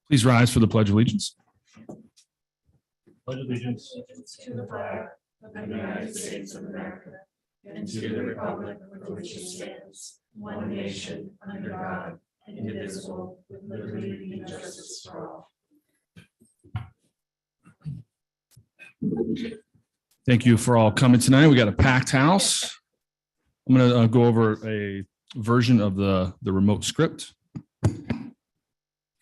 Please rise for the Pledge of Allegiance. Pledge allegiance to the flag of the United States of America and to the republic for which it stands, one nation under God, indivisible, with liberty and justice for all. Thank you for all coming tonight. We got a packed house. I'm going to go over a version of the remote script,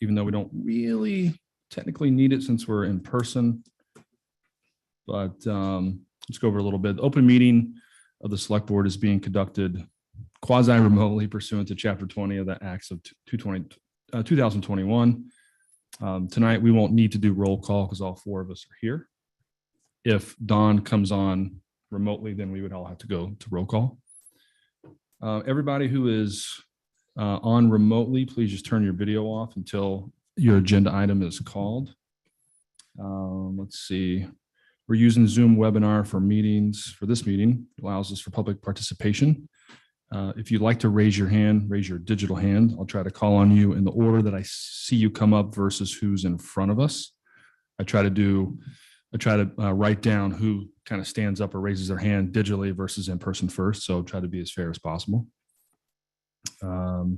even though we don't really technically need it since we're in person. But let's go over a little bit. The open meeting of the select board is being conducted quasi-remotely pursuant to Chapter 20 of the Acts of 2021. Tonight, we won't need to do roll call because all four of us are here. If Dawn comes on remotely, then we would all have to go to roll call. Everybody who is on remotely, please just turn your video off until your agenda item is called. Let's see. We're using Zoom webinar for meetings. For this meeting, it allows us for public participation. If you'd like to raise your hand, raise your digital hand. I'll try to call on you in the order that I see you come up versus who's in front of us. I try to write down who kind of stands up or raises their hand digitally versus in person first. So try to be as fair as possible. All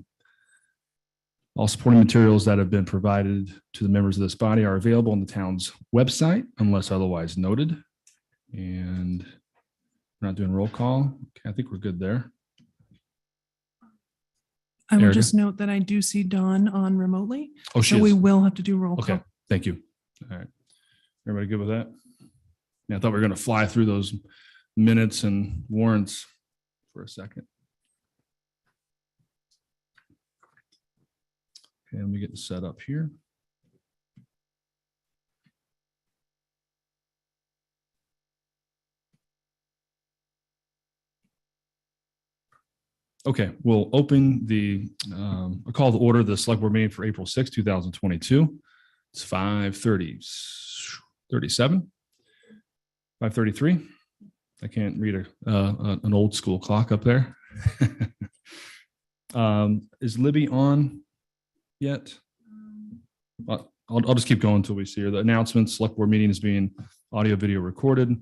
supporting materials that have been provided to the members of this body are available on the town's website unless otherwise noted. And we're not doing roll call. Okay, I think we're good there. I will Erica? just note that I do see Dawn on remotely. Oh, she So we is. will have to do roll Okay, call. thank you. All right. Everybody good with that? Yeah, I thought we were going to fly through those minutes and warrants for a second. Okay, let me get set up here. Okay, we'll open a call to order the select board meeting for April 6, 2022. It's 5:37, 5:33. I can't read an old school clock up there. Is Libby on yet? I'll just keep going until we see her. The announcements, select board meeting is being audio video recorded.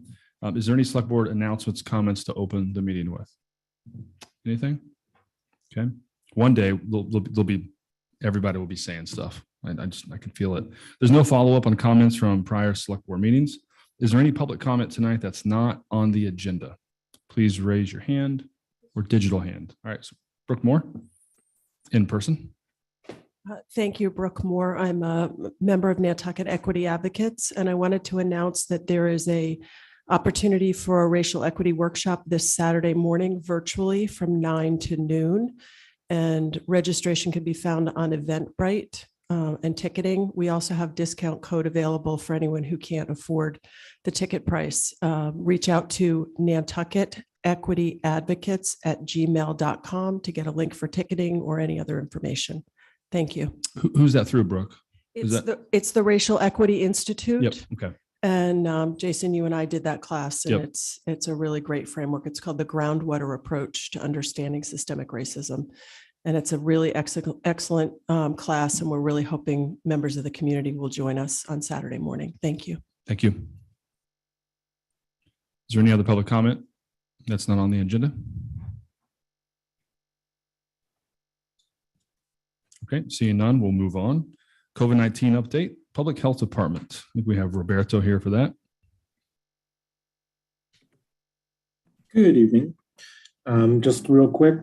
Is there any select board announcements, comments to open the meeting with? Anything? Okay. One day there'll be, everybody will be saying stuff. I can feel it. There's no follow-up on comments from prior select board meetings. Is there any public comment tonight that's not on the agenda? Please raise your hand or digital hand. All right, so Brooke Moore, in person. Thank you, Brooke Moore. I'm a member of Nantucket Equity Advocates, and I wanted to announce that there is a opportunity for a racial equity workshop this Saturday morning virtually from 9 to noon. And registration can be found on Eventbrite and ticketing. We also have discount code available for anyone who can't afford the ticket price. Reach out to Nantucket Equity Advocates at gmail.com to get a link for ticketing or any other information. Thank you. Who's that through, Brooke? It's the Racial Equity Institute. Yep. Okay. And Jason, you and I did that class, and Yep. it's a really great framework. It's called the Groundwater Approach to Understanding Systemic Racism. And it's a really excellent class, and we're really hoping members of the community will join us on Saturday morning. Thank you. Thank you. Is there any other public comment that's not on the agenda? Okay, seeing none, we'll move on. COVID-19 update, Public Health Department. I think we have Roberto here for that. Good evening. Just real quick,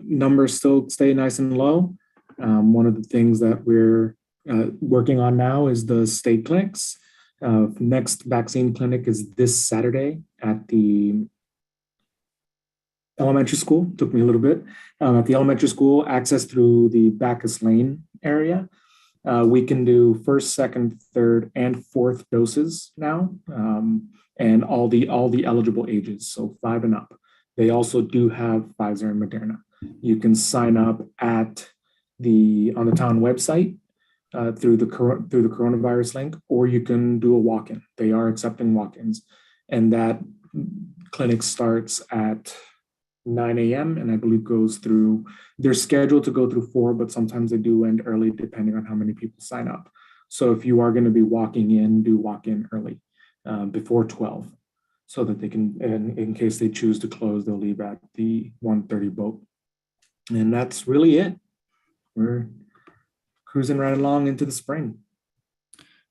numbers still stay nice and low. One of the things that we're working on now is the state clinics. Next vaccine clinic is this Saturday at the elementary school. Took me a little bit. At the elementary school, access through the Bacchus Lane area. We can do first, second, third, and fourth doses now, and all the eligible ages, so 5 and up. They also do have Pfizer and Moderna. You can sign up on the town website through the coronavirus link, or you can do a walk-in. They are accepting walk-ins. And that clinic starts at 9 a.m. and I believe goes through, they're scheduled to go through 4, but sometimes they do end early depending on how many people sign up. So if you are going to be walking in, do walk in early before 12 so that they can, in case they choose to close, they'll leave at the 1:30 boat. And that's really it. We're cruising right along into the spring.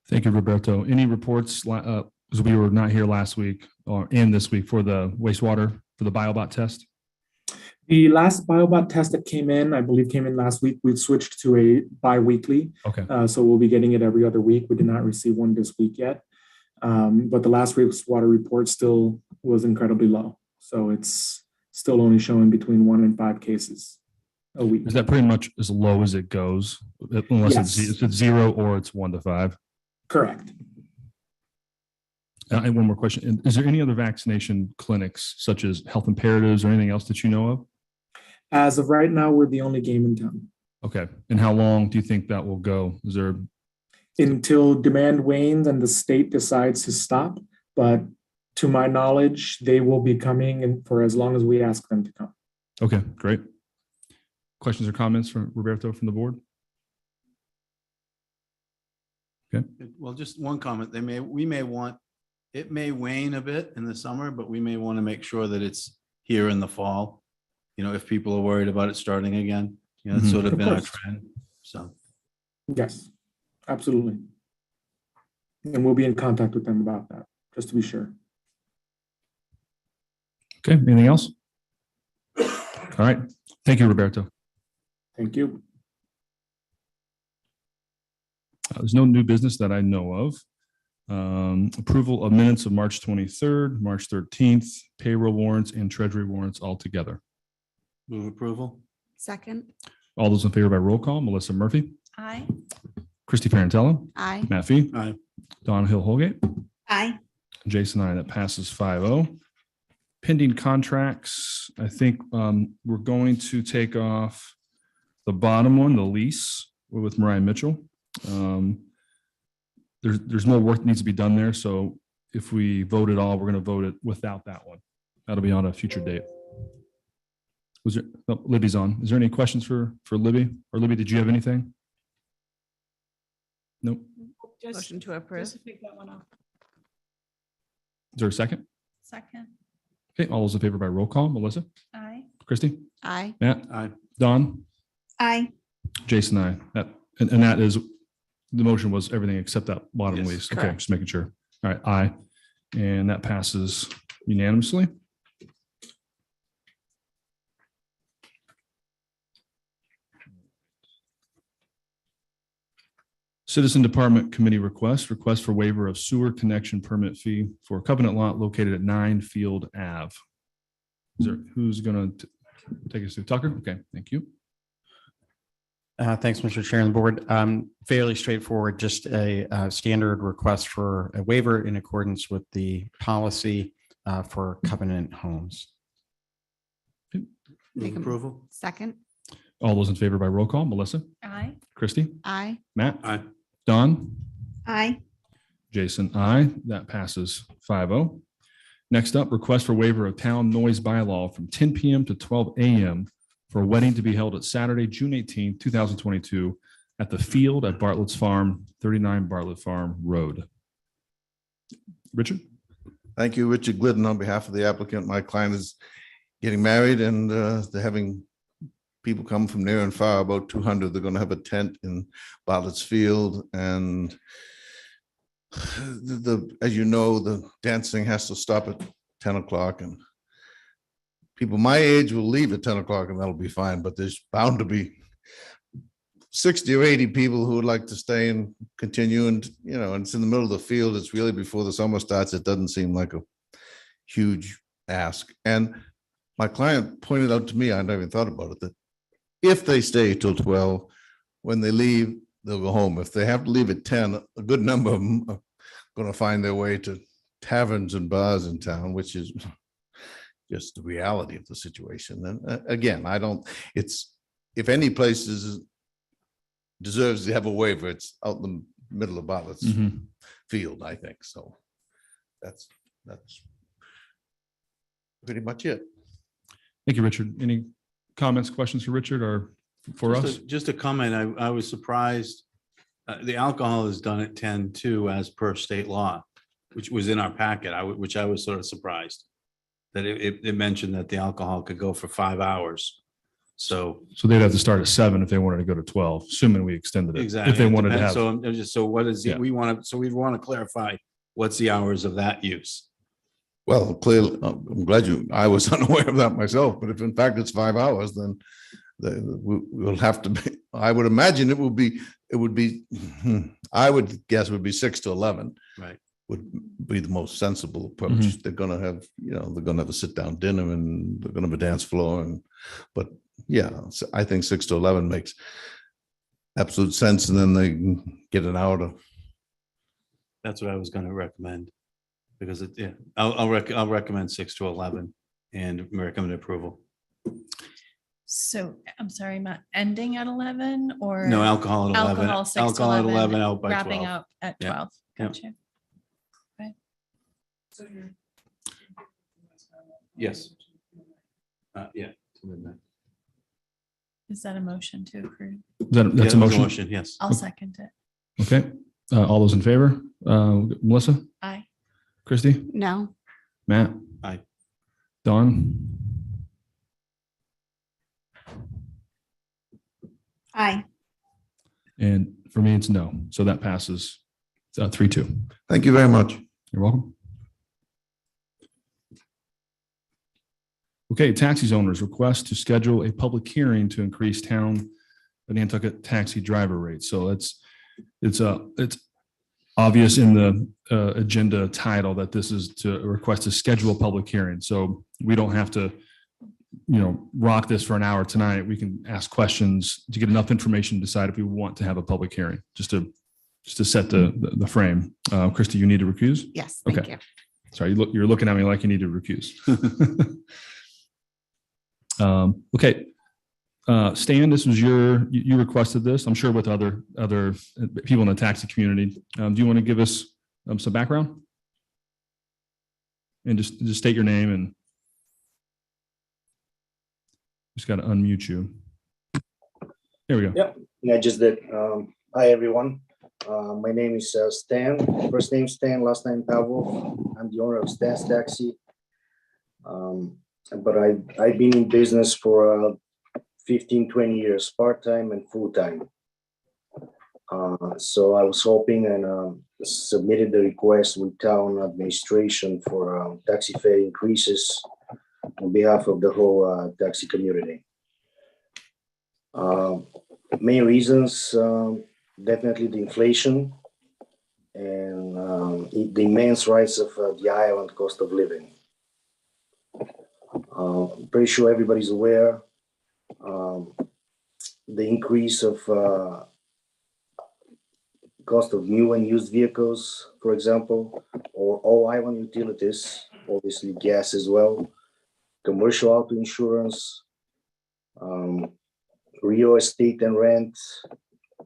Thank you, Roberto. Any reports, because we were not here last week and this week for the wastewater, for the BioBot test? The last BioBot test that came in, I believe came in last week, we've switched to a bi-weekly. Okay. So we'll be getting it every other week. We did not receive one this week yet. But the last week's water report still was incredibly low. So it's still only showing between 1 and 5 cases a week. Is that pretty much as low as it goes? Unless Yes. it's 0 or it's 1 to 5? Correct. And one more question. Is there any other vaccination clinics, such as health imperatives or anything else that you know of? As of right now, we're the only game in town. Okay. And how long do you think that will go? Is there? Until demand wanes and the state decides to stop. But to my knowledge, they will be coming and for as long as we ask them to come. Okay, great. Questions or comments from Roberto from the board? Well, just one comment. It may wane a bit in the summer, but we may want to make sure that it's here in the fall. If people are worried about it starting again, it's sort of Of been our course. trend. So, Yes, absolutely. And we'll be in contact with them about that, just to be sure. Okay, anything else? All right. Thank you, Roberto. Thank you. There's no new business that I know of. Approval of minutes of March 23rd, March 13th, payroll warrants and treasury warrants all together. move approval. Second. All those in favor by roll call: Melissa Murphy, Aye. Christy Parentella, Aye. Matt Fee, Aye. Don Hill Holgate, Aye. Jason I. That passes 5-0. Pending contracts, I think we're going to take off the bottom one, the lease with Mariah Mitchell. There's more work that needs to be done there. So if we vote at all, we're going to vote it without that one. That'll be on a future date. Was there, oh, Libby's on. Is there any questions for Libby? Or Libby, did you have anything? Nope. Motion to approve. Is there a second? Second. Okay, all those in favor by roll call: Melissa, Aye. Christy, Aye. Matt, Aye. Don, Aye. Jason, I. That and that is the motion was everything except that bottom Yes, lease. Okay, correct. just making sure. All right, aye, and that passes unanimously. Citizen Department Committee request for waiver of sewer connection permit fee for a covenant lot located at 9 Field Ave. Is there, who's going to take us through? Tucker? Okay, thank you. Thanks, Mr. Chair and the board. Fairly straightforward, just a standard request for a waiver in accordance with the policy for covenant homes. Move Make a- approval. Second. All those in favor by roll call: Melissa, Aye. Christy, Aye. Matt, Aye. Don, Aye. Jason, I. That passes 5-0. Next up, request for waiver of town noise bylaw from 10 p.m. to 12 a.m. for a wedding to be held at Saturday, June 18, 2022 at the field at Bartlett's Farm, 39 Bartlett Farm Road. Richard? Thank you, Richard Glidden, on behalf of the applicant. My client is getting married and they're having people come from near and far, about 200. They're going to have a tent in Bartlett's Field. And as you know, the dancing has to stop at 10 o'clock. And people my age will leave at 10 o'clock and that'll be fine. But there's bound to be 60 or 80 people who would like to stay and continue. And, and it's in the middle of the field. It's really before the summer starts. It doesn't seem like a huge ask. And my client pointed out to me, I never even thought about it, that if they stay till 12, when they leave, they'll go home. If they have to leave at 10, a good number of them are going to find their way to taverns and bars in town, which is just the reality of the situation. And again, if any place deserves to have a waiver, it's out in the middle of Bartlett's Field, I think. So that's that's pretty much it. Thank you, Richard. Any comments, questions for Richard or for us? Just a comment. I was surprised. The alcohol is done at 10 too, as per state law, which was in our packet, which I was sort of surprised. That it mentioned that the alcohol could go for 5 hours. So They'd have to start at 7 if they wanted to go to 12, assuming we extended it. exactly. If they it wanted to depends. have. So I'm just, so what is, Yeah. we want to clarify what's the hours of that use? Well, clearly, I'm glad I was unaware of that myself, but if in fact it's 5 hours, then we'll have to be, I would imagine it would be, I would guess it would be 6 to 11. Right. Would be the most sensible approach. Mhm. They're gonna have, they're gonna have a sit down dinner and they're gonna have a dance floor but yeah, so I think 6 to 11 makes absolute sense, and then they can get an hour to. That's what I was going to recommend. Because I'll recommend 6 to 11 and recommend approval. So I'm sorry, Matt, ending at 11 or? No, alcohol at 11. Alcohol 6 to Alcohol at 11, 11, out by 12. wrapping up at Yeah. 12. Yeah. Gotcha. Yes. Yeah. to midnight. Is that a motion to approve? That's Yeah, a that was motion. Yes. I'll second it. Okay. All those in favor? Melissa, Aye. Christie, No. Matt? Aye. Dawn? Aye. And for me, it's no. So that passes 3-2. Thank you very much. You're welcome. Okay, taxis owners request to schedule a public hearing to increase town of Nantucket taxi driver rates. So it's obvious in the agenda title that this is to request to schedule a public hearing. So we don't have to, rock this for an hour tonight. We can ask questions to get enough information to decide if we want to have a public hearing, just to set the frame. Christy, you need to recuse? Yes. Okay. Thank you. Sorry, you're looking at me like you need to recuse. Okay. Stan, this was you requested this, I'm sure with other people in the taxi community. Do you want to give us some background? And just state your name and just got to unmute you. There we go. Yep, I just did. Hi, everyone. My name is Stan. First name Stan, last name Pavlov. I'm the owner of Stan's Taxi. But I've been in business for 15, 20 years, part-time and full-time. So I was hoping and submitted the request with town administration for taxi fare increases on behalf of the whole taxi community. Main reasons, definitely the inflation and the immense rise of the island cost of living. I'm pretty sure everybody's aware the increase of cost of new and used vehicles, for example, or all island utilities, obviously gas as well, commercial auto insurance, real estate and rent,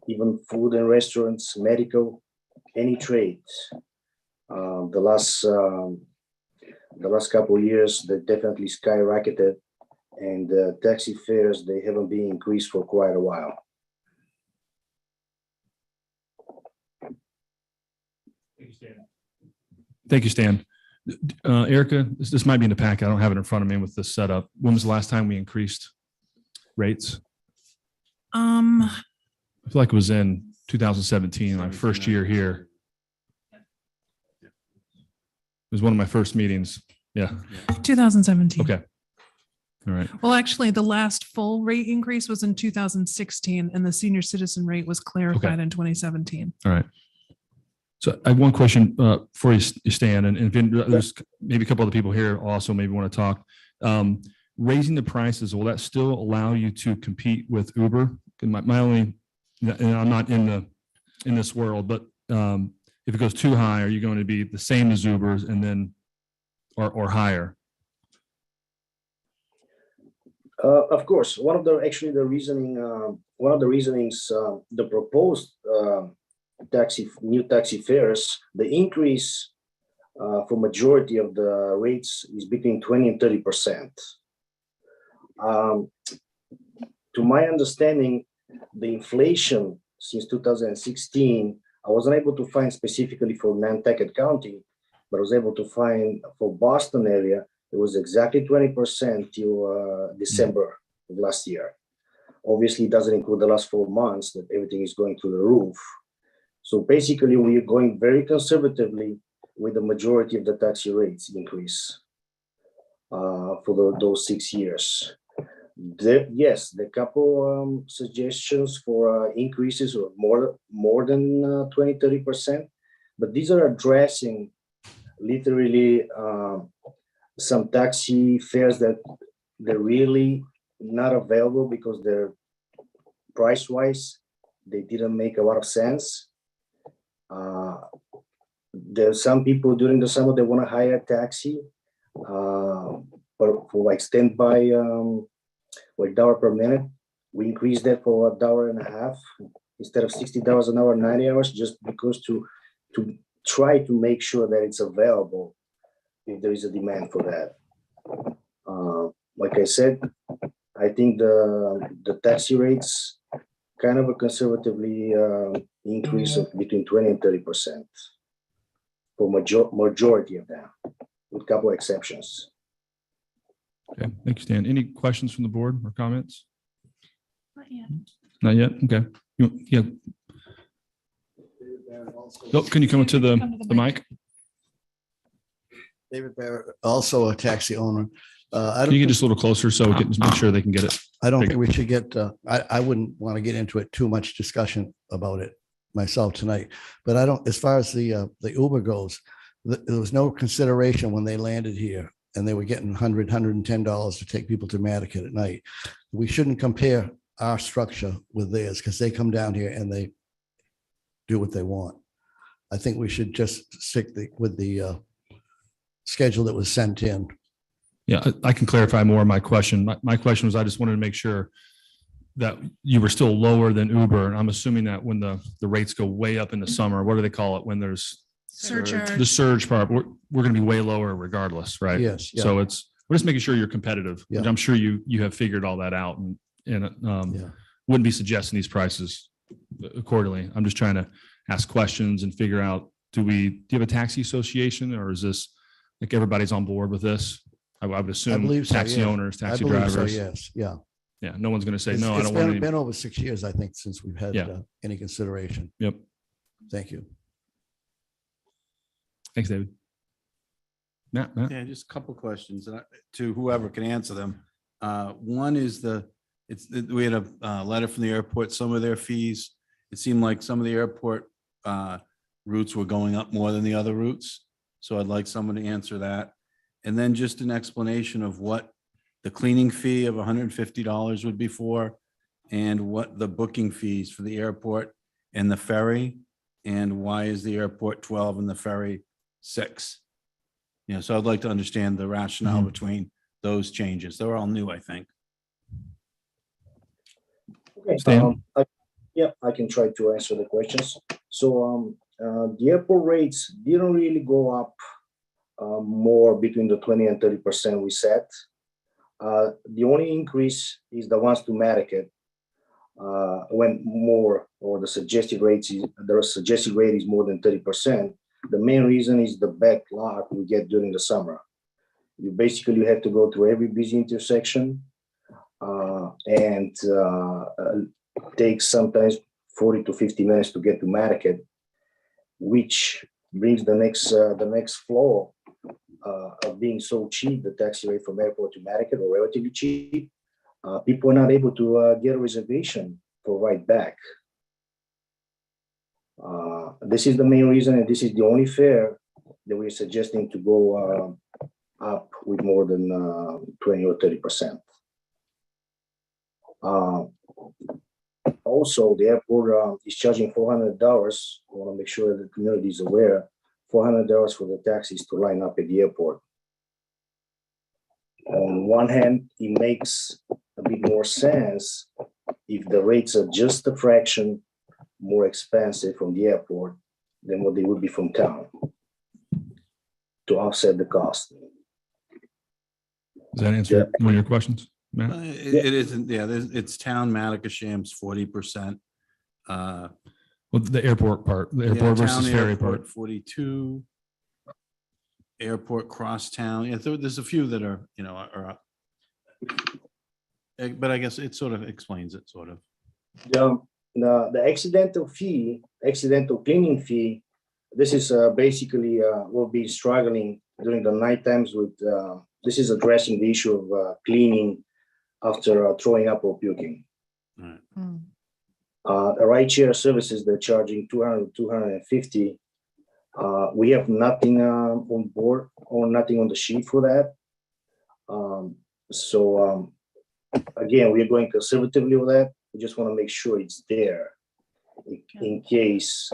even food and restaurants, medical, any trade. The last couple of years, they definitely skyrocketed, and taxi fares, they haven't been increased for quite a while. Thank you, Stan. Erica, this might be in the packet. I don't have it in front of me with this setup. When was the last time we increased rates? I feel like it was in 2017, my first year here. It was one of my first meetings. Yeah. 2017. Okay. All right. Well, actually, the last full rate increase was in 2016, and the senior citizen rate was clarified in 2017. All right. So I have one question for you, Stan, and if there's maybe a couple other people here also maybe want to talk. Raising the prices, will that still allow you to compete with Uber? My only, and I'm not in this world, but if it goes too high, are you going to be the same as Uber's and then or higher? Of course, one of the reasonings, the proposed new taxi fares, the increase for majority of the rates is between 20 and 30%. To my understanding, the inflation since 2016, I wasn't able to find specifically for Nantucket County, but I was able to find for Boston area, it was exactly 20% till December of last year. Obviously, it doesn't include the last 4 months that everything is going through the roof. So basically, we are going very conservatively with the majority of the taxi rates increase for those 6 years. Yes, the couple suggestions for increases or more than 20-30%, but these are addressing literally some taxi fares that they're really not available because they're price-wise, they didn't make a lot of sense. There's some people during the summer, they want to hire a taxi for like standby like $1 per minute. We increased that for $1.50 instead of $60 an hour, 90 hours, just because to try to make sure that it's available if there is a demand for that. Like I said, I think the taxi rates kind of a conservatively increase of between 20 and 30% for majority of them, with a couple of exceptions. Okay, thank you, Stan. Any questions from the board or comments? Not yet. Not yet? Okay. Yeah. Oh, can you come to the mic? David Barrett, also a taxi owner. Can you get just a little closer so we can make sure they can get it? I don't think we should get, I wouldn't want to get into it too much discussion about it myself tonight, but I don't, as far as the Uber goes, there was no consideration when they landed here and they were getting $100, $110 to take people to Nantucket at night. We shouldn't compare our structure with theirs because they come down here and they do what they want. I think we should just stick with the schedule that was sent in. Yeah, I can clarify more of my question. My question was, I just wanted to make sure that you were still lower than Uber. And I'm assuming that when the rates go way up in the summer, what do they call it? When there's Surcharge. the surge part, we're going to be way lower regardless, right? Yes. Yeah. So we're just making sure you're competitive. Yeah. Which I'm sure you have figured all that out and wouldn't be suggesting these prices accordingly. I'm just trying to ask questions and figure out, do you have a taxi association, or is this like everybody's on board with this? I would assume believe so, taxi yeah. owners, taxi I believe drivers. So, yes. Yeah. Yeah. No one's going to say, no, I It's don't want any. been over 6 years, I think, since we've had any consideration. Yep. Thank you. Thanks, David. Matt? Yeah, just a couple of questions to whoever can answer them. One is we had a letter from the airport, some of their fees. It seemed like some of the airport routes were going up more than the other routes. So I'd like someone to answer that. And then just an explanation of what the cleaning fee of $150 would be for, and what the booking fees for the airport and the ferry, and why is the airport 12 and the ferry 6? So I'd like to understand the rationale between those changes. They're all new, I think. Okay. Stan? I can try to answer the questions. So the airport rates didn't really go up more between the 20 and 30% we set. The only increase is the ones to Nantucket went more, or the suggested rate is more than 30%. The main reason is the backlog we get during the summer. You basically have to go through every busy intersection and takes sometimes 40 to 50 minutes to get to Nantucket, which brings the next floor of being so cheap, the taxi rate from airport to Nantucket, or relatively cheap. People are not able to get a reservation for ride back. This is the main reason, and this is the only fare that we're suggesting to go up with more than 20 or 30%. Also, the airport is charging $400. I want to make sure that the community is aware. $400 for the taxis to line up at the airport. On one hand, it makes a bit more sense if the rates are just a fraction more expensive from the airport than what they would be from town. to offset the cost. Does that answer one of your questions, Matt? It isn't, yeah, it's town Matacasham's 40%. Well, the airport part, the airport versus town ferry airport, part. 42. Airport crosstown. Yeah, there's a few that are, are up. But I guess it sort of explains it, sort of. The accidental cleaning fee, this is basically we'll be struggling during the night times with, this is addressing the issue of cleaning after throwing up or puking. All right. The rideshare services, they're charging 200, 250. We have nothing on board or nothing on the sheet for that. Again, we are going conservatively with that. We just want to make sure it's there in case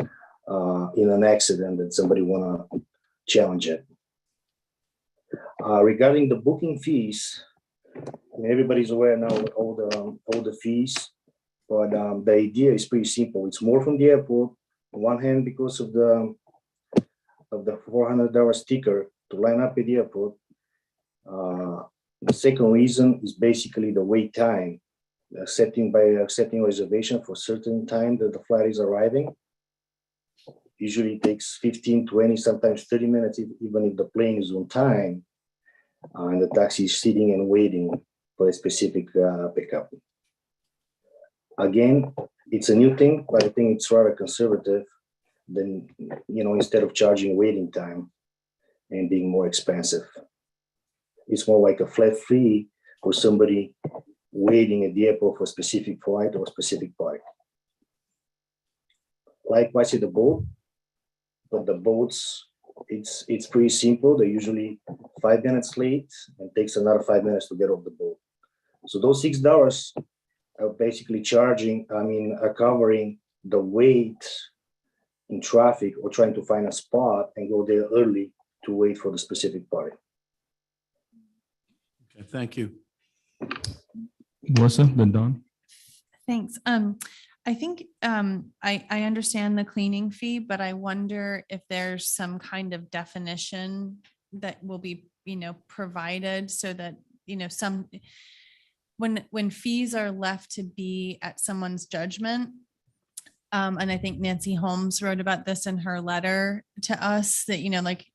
in an accident that somebody want to challenge it. Regarding the booking fees, I mean, everybody's aware now of all the fees, but the idea is pretty simple. It's more from the airport. On one hand, because of the $400 sticker to line up at the airport. The second reason is basically the wait time, accepting reservation for certain time that the flight is arriving. Usually it takes 15, 20, sometimes 30 minutes, even if the plane is on time, and the taxi is sitting and waiting for a specific pickup. Again, it's a new thing, but I think it's rather conservative than, instead of charging waiting time and being more expensive. It's more like a flat fee for somebody waiting at the airport for a specific flight or a specific park. Likewise at the boat, but the boats, it's pretty simple. They're usually 5 minutes late and takes another 5 minutes to get off the boat. So those $6 are basically are covering the wait in traffic or trying to find a spot and go there early to wait for the specific party. Okay, thank you. Melissa, then Don. Thanks. I think I understand the cleaning fee, but I wonder if there's some kind of definition that will be, provided so that, when fees are left to be at someone's judgment. And I think Nancy Holmes wrote about this in her letter to us that,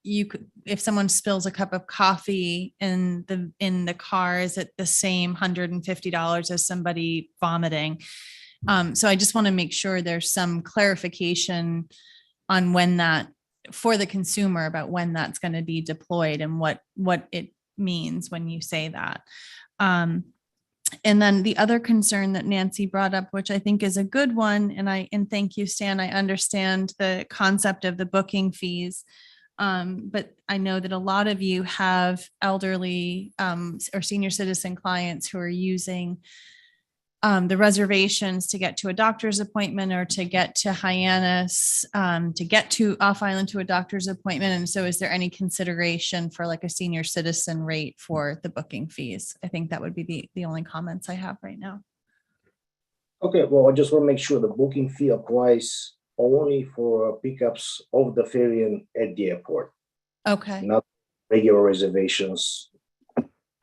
you could, if someone spills a cup of coffee in the car, is it the same $150 as somebody vomiting? So I just want to make sure there's some clarification on when that, for the consumer, about when that's going to be deployed and what it means when you say that. And then the other concern that Nancy brought up, which I think is a good one, and thank you, Stan, I understand the concept of the booking fees. But I know that a lot of you have elderly or senior citizen clients who are using the reservations to get to a doctor's appointment or to get to Hyannis, to get to off island to a doctor's appointment. And so is there any consideration for like a senior citizen rate for the booking fees? I think that would be the only comments I have right now. Okay, well, I just want to make sure the booking fee applies only for pickups of the ferry and at the airport, Okay. not regular reservations.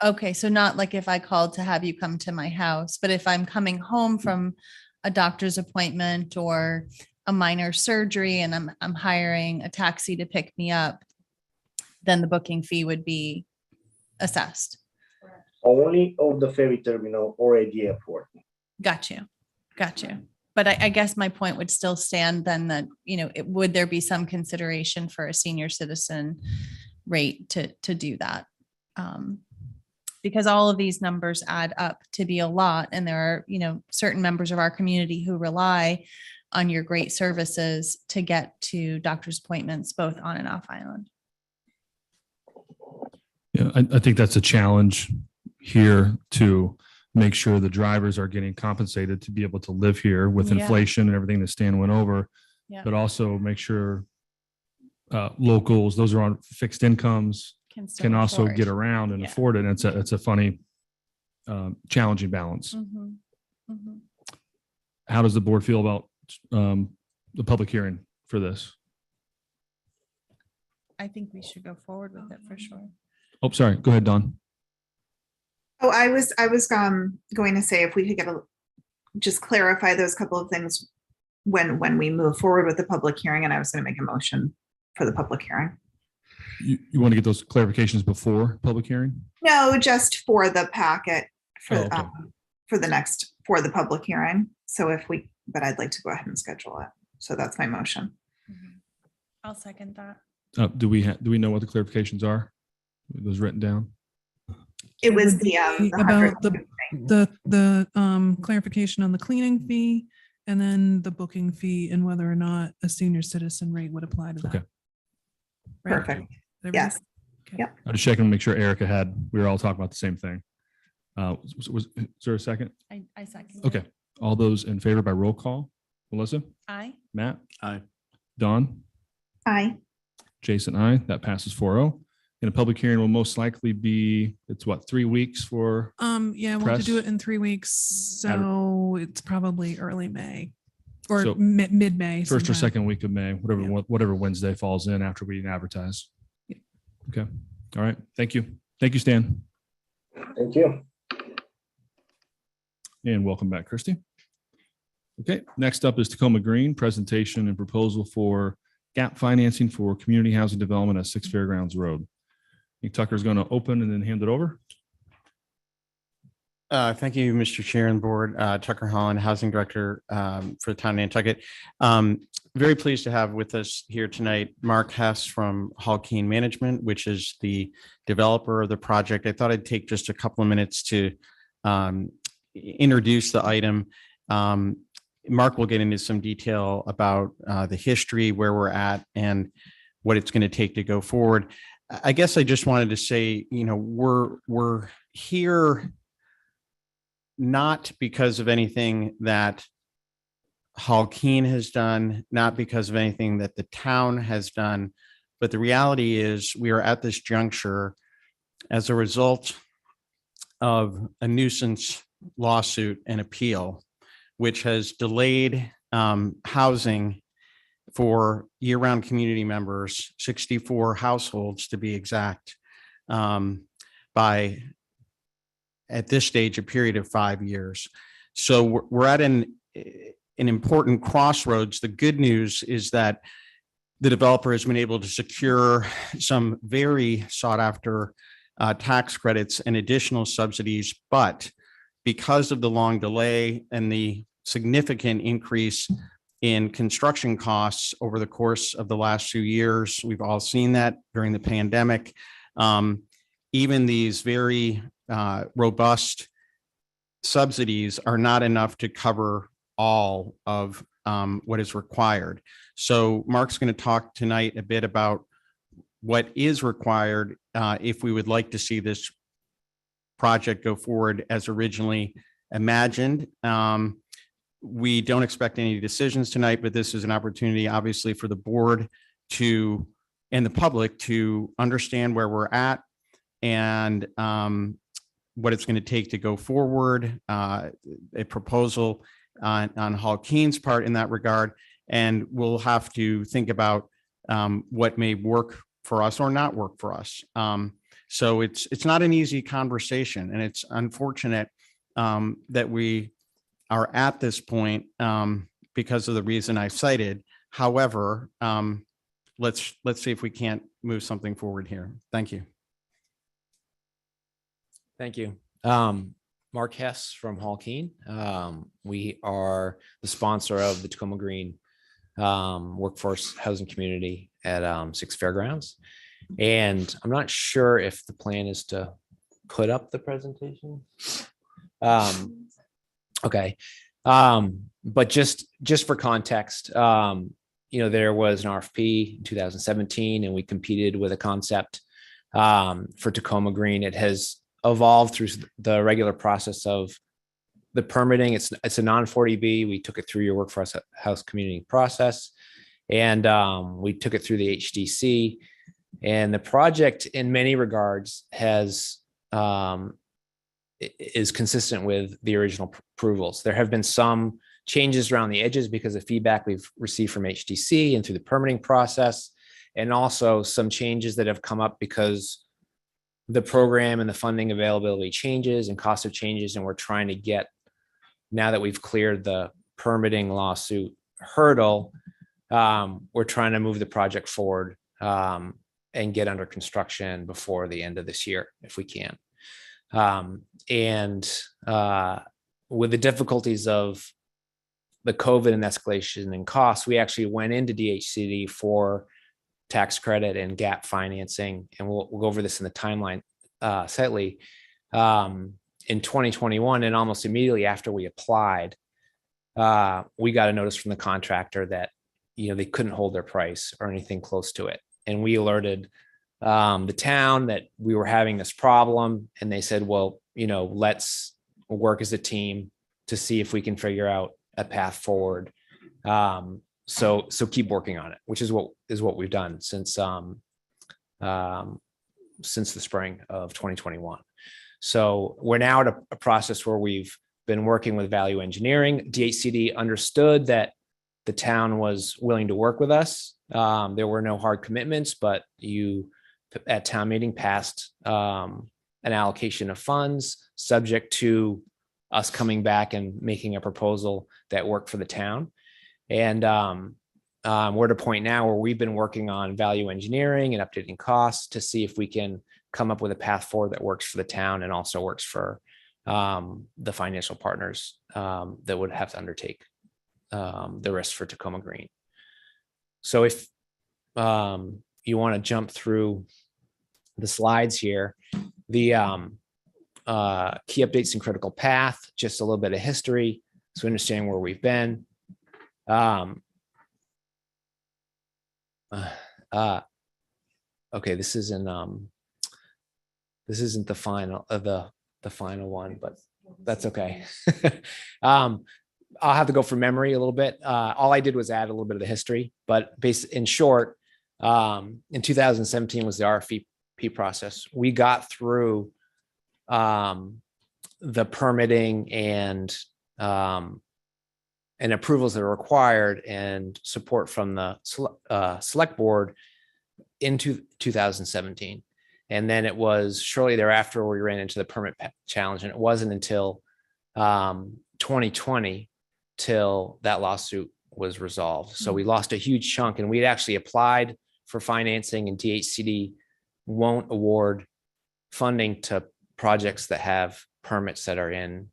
Okay. So not like if I called to have you come to my house, but if I'm coming home from a doctor's appointment or a minor surgery and I'm hiring a taxi to pick me up, then the booking fee would be assessed. Only of the ferry terminal or at the airport. Got you. But I guess my point would still stand then that, would there be some consideration for a senior citizen rate to do that? Because all of these numbers add up to be a lot. And there are, certain members of our community who rely on your great services to get to doctor's appointments, both on and off island. Yeah, I think that's a challenge here to make sure the drivers are getting compensated to be able to live here with Yeah. inflation and everything that Stan went over, Yeah. but also make sure locals, those are on fixed incomes, can also afford. get around and Yeah. afford it. And it's a funny, challenging balance. Mhm. Mhm. How does the board feel about the public hearing for this? I think we should go forward with it for sure. Oh, sorry. Go ahead, Don. Oh, I was going to say if we could just clarify those couple of things when we move forward with the public hearing, and I was going to make a motion for the public hearing. You want to get those clarifications before public hearing? No, just for the packet for Oh, okay. for the public hearing. So but I'd like to go ahead and schedule it. So that's my motion. I'll second that. Do we know what the clarifications are? Are those written down? It was would be the about 100 the clarification on the cleaning fee and then the booking fee and whether or not a senior citizen rate would apply to that. Okay. Right? Perfect. Everybody- Yes. Okay. Yep. I was checking to make sure Erica we were all talking about the same thing. Is there a second? I second. Okay. All those in favor by roll call? Melissa? Aye. Matt? Aye. Don? Aye. Jason, aye. That passes 4-0. And a public hearing will most likely be, it's what, 3 weeks for? Yeah, I want to do Press? it in 3 weeks. So it's probably early May or So mid-May. First or sometime. second week of May, whatever Wednesday falls in after we advertise. Okay. All right. Thank you. Thank you, Stan. Thank you. And welcome back, Christy. Okay, next up is Tacoma Green, presentation and proposal for gap financing for community housing development at 6 Fairgrounds Road. I think Tucker's going to open and then hand it over. Thank you, Mr. Chair and Board. Tucker Holland, Housing Director for the town of Nantucket. Very pleased to have with us here tonight Mark Hess from Halkeen Management, which is the developer of the project. I thought I'd take just a couple of minutes to introduce the item. Mark will get into some detail about the history, where we're at, and what it's going to take to go forward. I guess I just wanted to say, we're here not because of anything that Halkeen has done, not because of anything that the town has done, but the reality is we are at this juncture as a result of a nuisance lawsuit and appeal, which has delayed housing for year-round community members, 64 households to be exact, by, at this stage, a period of 5 years. So we're at an important crossroads. The good news is that the developer has been able to secure some very sought-after tax credits and additional subsidies, but because of the long delay and the significant increase in construction costs over the course of the last few years, we've all seen that during the pandemic. Even these very robust subsidies are not enough to cover all of what is required. So Mark's going to talk tonight a bit about what is required if we would like to see this project go forward as originally imagined. We don't expect any decisions tonight, but this is an opportunity, obviously, for the board to and the public to understand where we're at and what it's going to take to go forward, a proposal on Halkeen's part in that regard. And we'll have to think about what may work for us or not work for us. So it's not an easy conversation, and it's unfortunate that we are at this point because of the reason I cited. However, let's see if we can't move something forward here. Thank you. Thank you. Mark Hess from Halkeen. We are the sponsor of the Tacoma Green workforce housing community at 6 Fairgrounds. And I'm not sure if the plan is to put up the presentation. Okay. But just for context, there was an RFP in 2017 and we competed with a concept for Tacoma Green. It has evolved through the regular process of the permitting. It's a non-40B. We took it through your workforce house community process, and we took it through the HDC. And the project, in many regards, is consistent with the original approvals. There have been some changes around the edges because of feedback we've received from HDC and through the permitting process. and also some changes that have come up because the program and the funding availability changes and cost of changes. And we're trying to get, now that we've cleared the permitting lawsuit hurdle, we're trying to move the project forward and get under construction before the end of this year, if we can. With the difficulties of the COVID and escalation in costs, we actually went into DHCD for tax credit and gap financing. And we'll go over this in the timeline slightly. In 2021, and almost immediately after we applied, we got a notice from the contractor that, they couldn't hold their price or anything close to it. And we alerted the town that we were having this problem. And they said, well, let's work as a team to see if we can figure out a path forward. So keep working on it, which is what we've done since the spring of 2021. So we're now at a process where we've been working with value engineering. DHCD understood that the town was willing to work with us. There were no hard commitments, but you at town meeting passed an allocation of funds subject to us coming back and making a proposal that worked for the town. And we're at a point now where we've been working on value engineering and updating costs to see if we can come up with a path forward that works for the town and also works for the financial partners that would have to undertake the risk for Tacoma Green. So if you want to jump through the slides here, the key updates and critical path, just a little bit of history so we understand where we've been. Okay, this isn't the final of the final one, but that's okay. I'll have to go from memory a little bit. All I did was add a little bit of the history, but in short, in 2017 was the RFP process. We got through the permitting and approvals that are required and support from the select board into 2017. And then it was shortly thereafter we ran into the permit challenge, and it wasn't until 2020 till that lawsuit was resolved. So we lost a huge chunk, and we had actually applied for financing, and DHCD won't award funding to projects that have permits that are in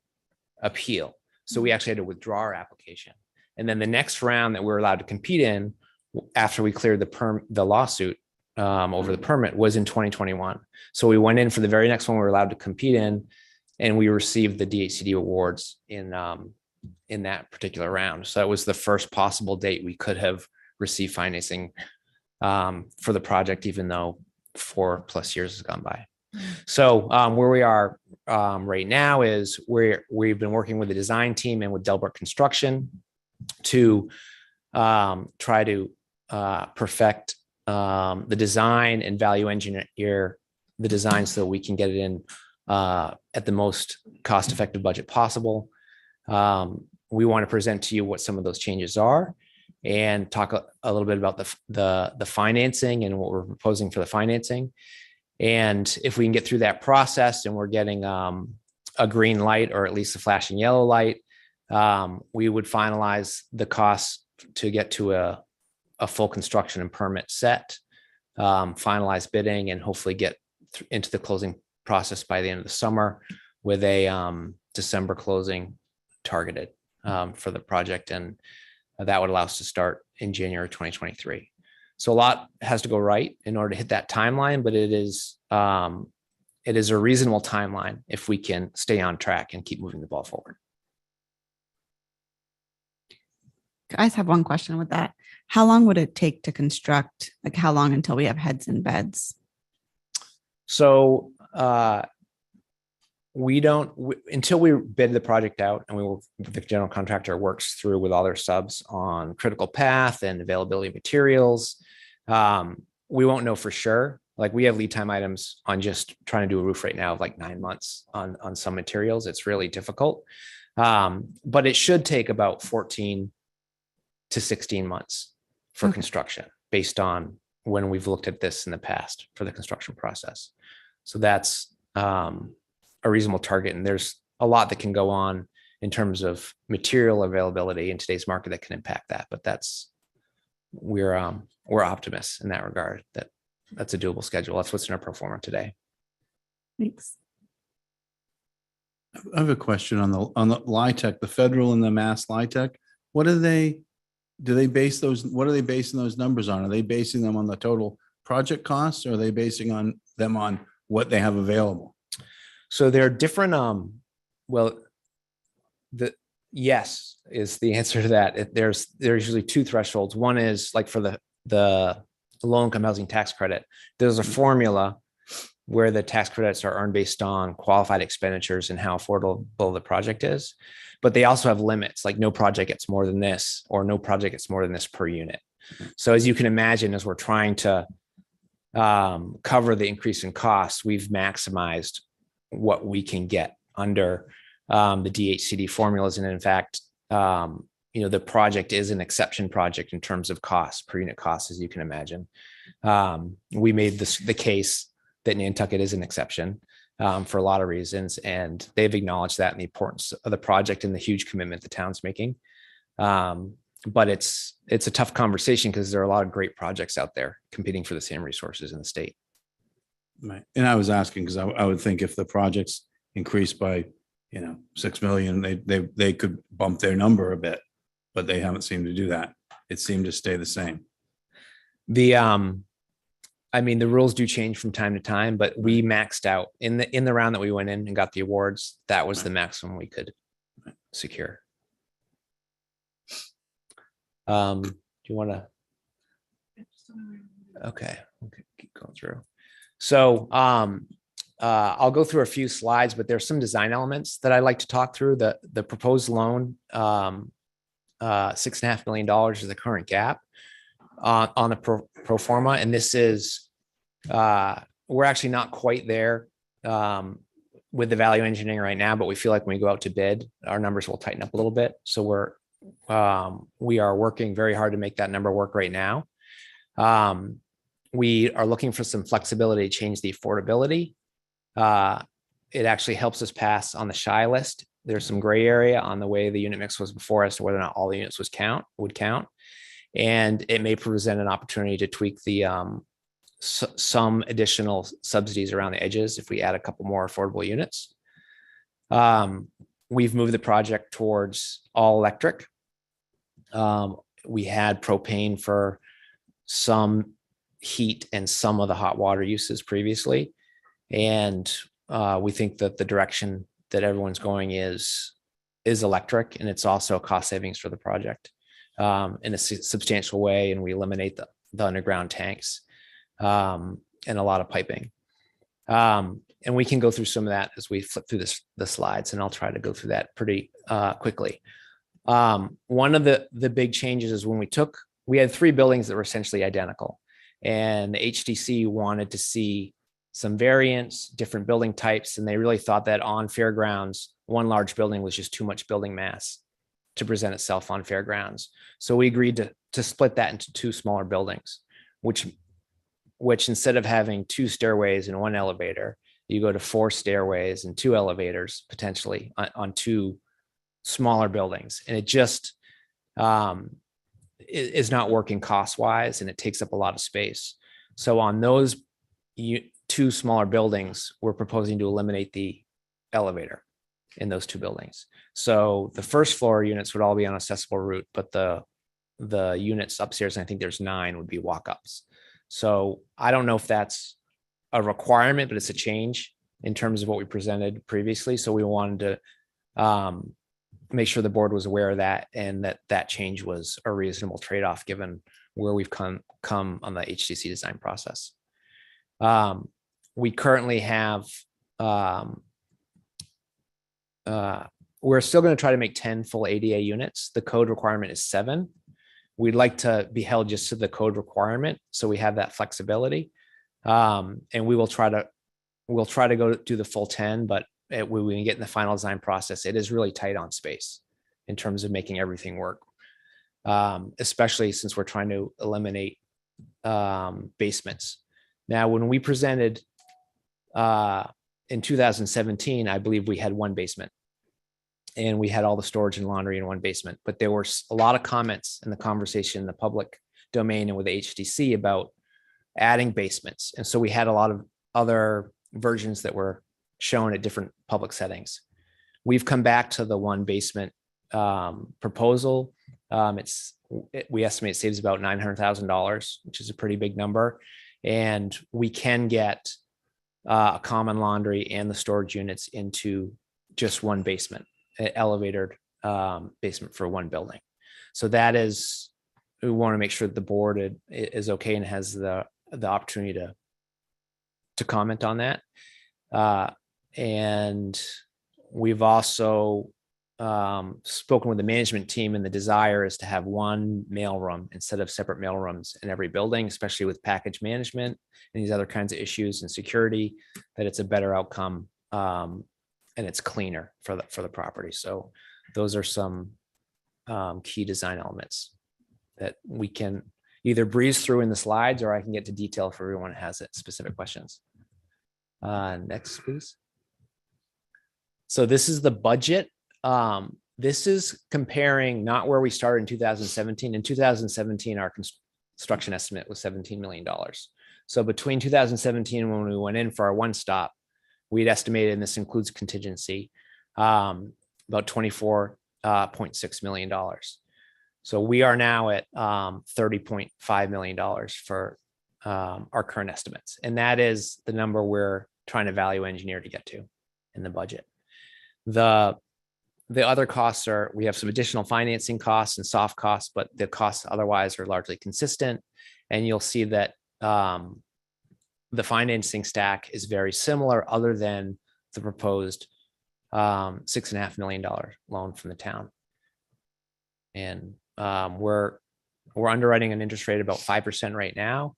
appeal. So we actually had to withdraw our application. And then the next round that we were allowed to compete in after we cleared the lawsuit over the permit was in 2021. So we went in for the very next one we were allowed to compete in, and we received the DHCD awards in that particular round. So that was the first possible date we could have received financing for the project, even though 4+ years has gone by. So where we are right now is we've been working with the design team and with Delbert Construction to try to perfect the design and value engineer the design so that we can get it in at the most cost-effective budget possible. We want to present to you what some of those changes are and talk a little bit about the financing and what we're proposing for the financing. And if we can get through that process and we're getting a green light, or at least a flashing yellow light, we would finalize the costs to get to a full construction and permit set, finalize bidding, and hopefully get into the closing process by the end of the summer with a December closing targeted for the project. And that would allow us to start in January 2023. So a lot has to go right in order to hit that timeline, but it is a reasonable timeline if we can stay on track and keep moving the ball forward. I just have one question with that. How long would it take to construct? Like, how long until we have heads in beds? So until we bid the project out and the general contractor works through with all their subs on critical path and availability of materials, we won't know for sure. Like, we have lead time items on just trying to do a roof right now of like 9 months on some materials. It's really difficult, but it should take about 14 to 16 months for construction based on when we've looked at this in the past for the construction process. So that's a reasonable target. And there's a lot that can go on in terms of material availability in today's market that can impact that. But we're optimists in that regard, that that's a doable schedule. That's what's in our pro forma today. Thanks. I have a question on the LIHTC, the federal and the Mass LIHTC. What are they? Do they base those? What are they basing those numbers on? Are they basing them on the total project costs, or are they basing them on what they have available? So there are different. Well, yes is the answer to that. There's usually two thresholds. One is like for the low-income housing tax credit. There's a formula where the tax credits are earned based on qualified expenditures and how affordable the project is. But they also have limits, like no project gets more than this, or no project gets more than this per unit. So as you can imagine, as we're trying to cover the increase in costs, we've maximized what we can get under the DHCD formulas. And in fact, the project is an exception project in terms of cost, per unit cost, as you can imagine. We made the case that Nantucket is an exception for a lot of reasons, and they've acknowledged that and the importance of the project and the huge commitment the town's making. But it's a tough conversation because there are a lot of great projects out there competing for the same resources in the state. Right. And I was asking because I would think if the projects increase by 6 million, they could bump their number a bit, but they haven't seemed to do that. It seemed to stay the same. The rules do change from time to time, but we maxed out in the round that we went in and got the awards. That was the maximum we could secure. Do you want to? Okay, keep going through. So I'll go through a few slides, but there's some design elements that I'd like to talk through. The proposed loan, $6.5 million is the current gap on the pro forma, and this is we're actually not quite there with the value engineering right now, but we feel like when we go out to bid, our numbers will tighten up a little bit. So we are working very hard to make that number work right now. We are looking for some flexibility to change the affordability. It actually helps us pass on the shy list. There's some gray area on the way the unit mix was before as to whether or not all the units would count. And it may present an opportunity to tweak the some additional subsidies around the edges if we add a couple more affordable units. We've moved the project towards all electric. We had propane for some heat and some of the hot water uses previously. And we think that the direction that everyone's going is electric, and it's also a cost savings for the project in a substantial way. And we eliminate the underground tanks and a lot of piping. And we can go through some of that as we flip through the slides, and I'll try to go through that pretty quickly. One of the big changes is when we had 3 buildings that were essentially identical, and the HDC wanted to see some variants, different building types, and they really thought that on fairgrounds, one large building was just too much building mass to present itself on fairgrounds. So we agreed to split that into 2 smaller buildings, which instead of having 2 stairways and 1 elevator, you go to 4 stairways and 2 elevators potentially on 2 smaller buildings. And it just is not working cost-wise, and it takes up a lot of space. So on those 2 smaller buildings, we're proposing to eliminate the elevator in those 2 buildings. So the first floor units would all be on accessible route, but the units upstairs, and I think there's 9, would be walk-ups. So I don't know if that's a requirement, but it's a change in terms of what we presented previously. So we wanted to make sure the board was aware of that, and that change was a reasonable trade-off given where we've come on the HCC design process. We currently have, we're still going to try to make 10 full ADA units. The code requirement is 7. We'd like to be held just to the code requirement, so we have that flexibility. And we'll try to go do the full 10, but when we get in the final design process, it is really tight on space in terms of making everything work. Especially since we're trying to eliminate basements. Now, when we presented in 2017, I believe we had one basement. And we had all the storage and laundry in one basement. But there were a lot of comments in the conversation in the public domain and with the HDC about adding basements. And so we had a lot of other versions that were shown at different public settings. We've come back to the one basement proposal. We estimate it saves about $900,000, which is a pretty big number. And we can get a common laundry and the storage units into just one basement, an elevated basement for one building. So that is, we want to make sure that the board is okay and has the opportunity to comment on that. And we've also spoken with the management team, and the desire is to have one mailroom instead of separate mailrooms in every building, especially with package management and these other kinds of issues and security, that it's a better outcome and it's cleaner for the property. So those are some key design elements that we can either breeze through in the slides, or I can get to detail if everyone has specific questions. Next, please. So this is the budget. This is comparing not where we started in 2017. In 2017, our construction estimate was $17 million. So between 2017 and when we went in for our one stop, we'd estimated, and this includes contingency, about $24.6 million. So we are now at $30.5 million for our current estimates. And that is the number we're trying to value engineer to get to in the budget. The other costs are, we have some additional financing costs and soft costs, but the costs otherwise are largely consistent. And you'll see that the financing stack is very similar, other than the proposed $6.5 million loan from the town. And we're underwriting an interest rate about 5% right now.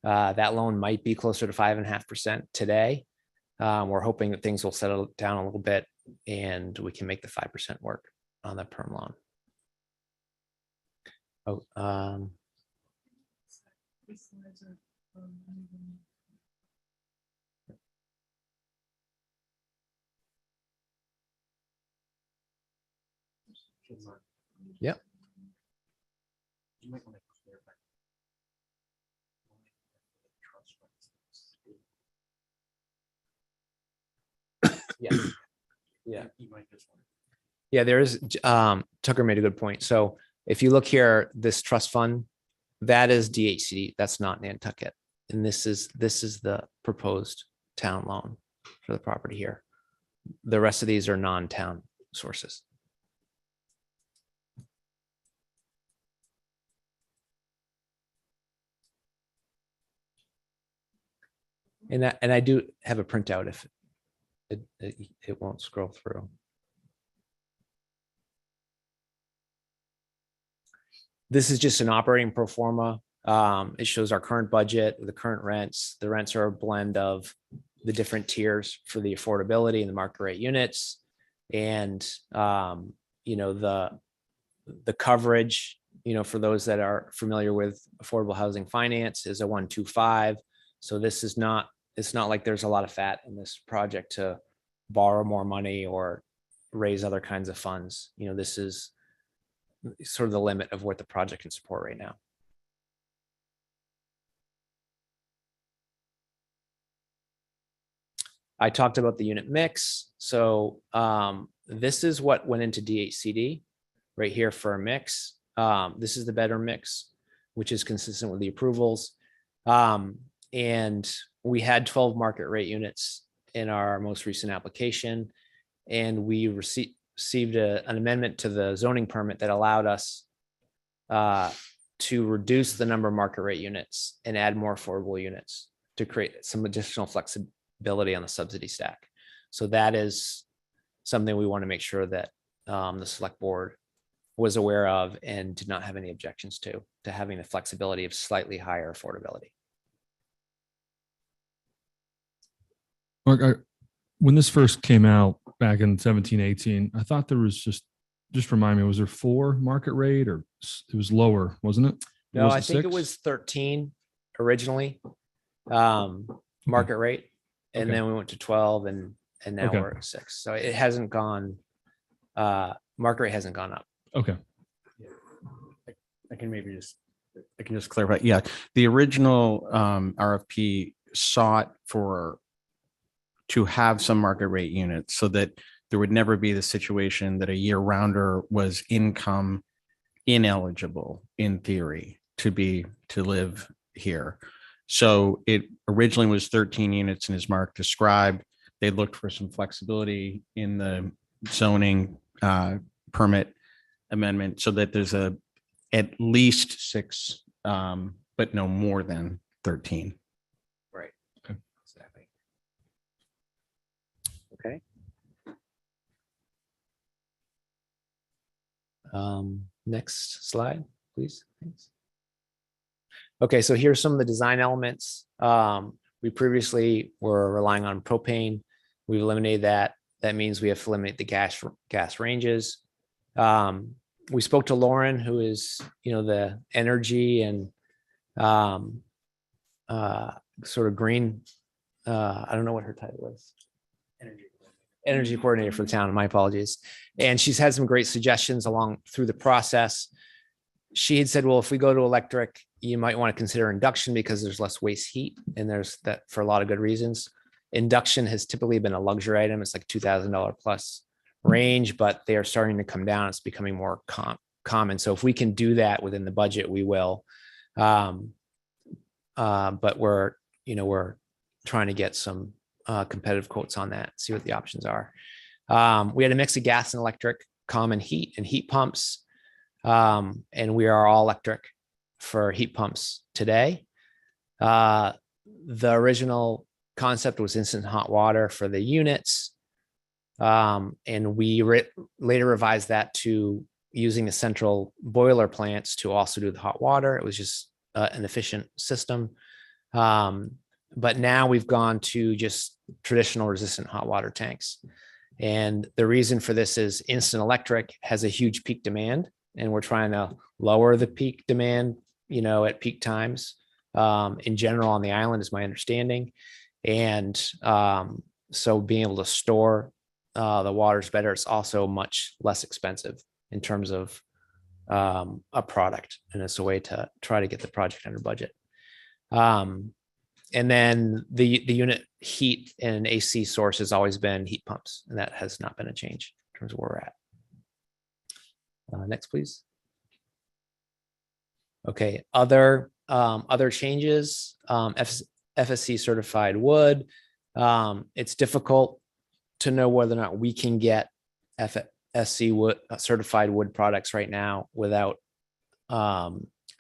That loan might be closer to 5.5% today. We're hoping that things will settle down a little bit and we can make the 5% work on the perm loan. Yep. Yeah. Yeah. Yeah, there is, Tucker made a good point. So if you look here, this trust fund, that is DHCD, that's not Nantucket. And this is the proposed town loan for the property here. The rest of these are non-town sources. And I do have a printout if it won't scroll through. This is just an operating pro forma. It shows our current budget, the current rents. The rents are a blend of the different tiers for the affordability and the market rate units. And, you know, the coverage, you know, for those that are familiar with affordable housing finance, is a 1.25. So this is not, it's not like there's a lot of fat in this project to borrow more money or raise other kinds of funds. You know, this is sort of the limit of what the project can support right now. I talked about the unit mix. So this is what went into DHCD right here for a mix. This is the better mix, which is consistent with the approvals. And we had 12 market rate units in our most recent application. And we received an amendment to the zoning permit that allowed us to reduce the number of market rate units and add more affordable units to create some additional flexibility on the subsidy stack. So that is something we want to make sure that the select board was aware of and did not have any objections to having the flexibility of slightly higher affordability. Mark, when this first came out back in 17, 18, I thought there was just remind me, was there 4 market rate, or it was lower, wasn't it? No, I think it was 13. originally, market rate. And Okay. then we went to 12 and now Okay. we're at 6. So it hasn't gone, market rate hasn't gone up. Okay. I can maybe just clarify. Yeah, the original RFP sought to have some market rate units so that there would never be the situation that a year rounder was income ineligible in theory to live here. So it originally was 13 units, and as Mark described, they looked for some flexibility in the zoning permit amendment so that there's at least 6, but no more than 13. Right. Okay. Exactly. Okay. Next slide, please. Thanks. Okay, so here's some of the design elements. We previously were relying on propane. We've eliminated that. That means we have to eliminate the gas ranges. We spoke to Lauren, who is, the energy and sort of green. I don't know what her title is. Energy coordinator for the town. My apologies. And she's had some great suggestions along through the process. She had said, well, if we go to electric, you might want to consider induction because there's less waste heat, and there's that for a lot of good reasons. Induction has typically been a luxury item. It's like $2,000 plus range, but they are starting to come down. It's becoming more common. So if we can do that within the budget, we will. But we're trying to get some competitive quotes on that, see what the options are. We had a mix of gas and electric, common heat and heat pumps. And we are all electric for heat pumps today. The original concept was instant hot water for the units. And we later revised that to using the central boiler plants to also do the hot water. It was just an efficient system. But now we've gone to just traditional resistant hot water tanks. And the reason for this is instant electric has a huge peak demand, and we're trying to lower the peak demand, at peak times in general on the island is my understanding. And so being able to store the water is better. It's also much less expensive in terms of a product. And it's a way to try to get the project under budget. And then the unit heat and AC source has always been heat pumps, and that has not been a change in terms of where we're at. Next, please. Okay, other changes, FSC certified wood. It's difficult to know whether or not we can get FSC wood certified wood products right now without a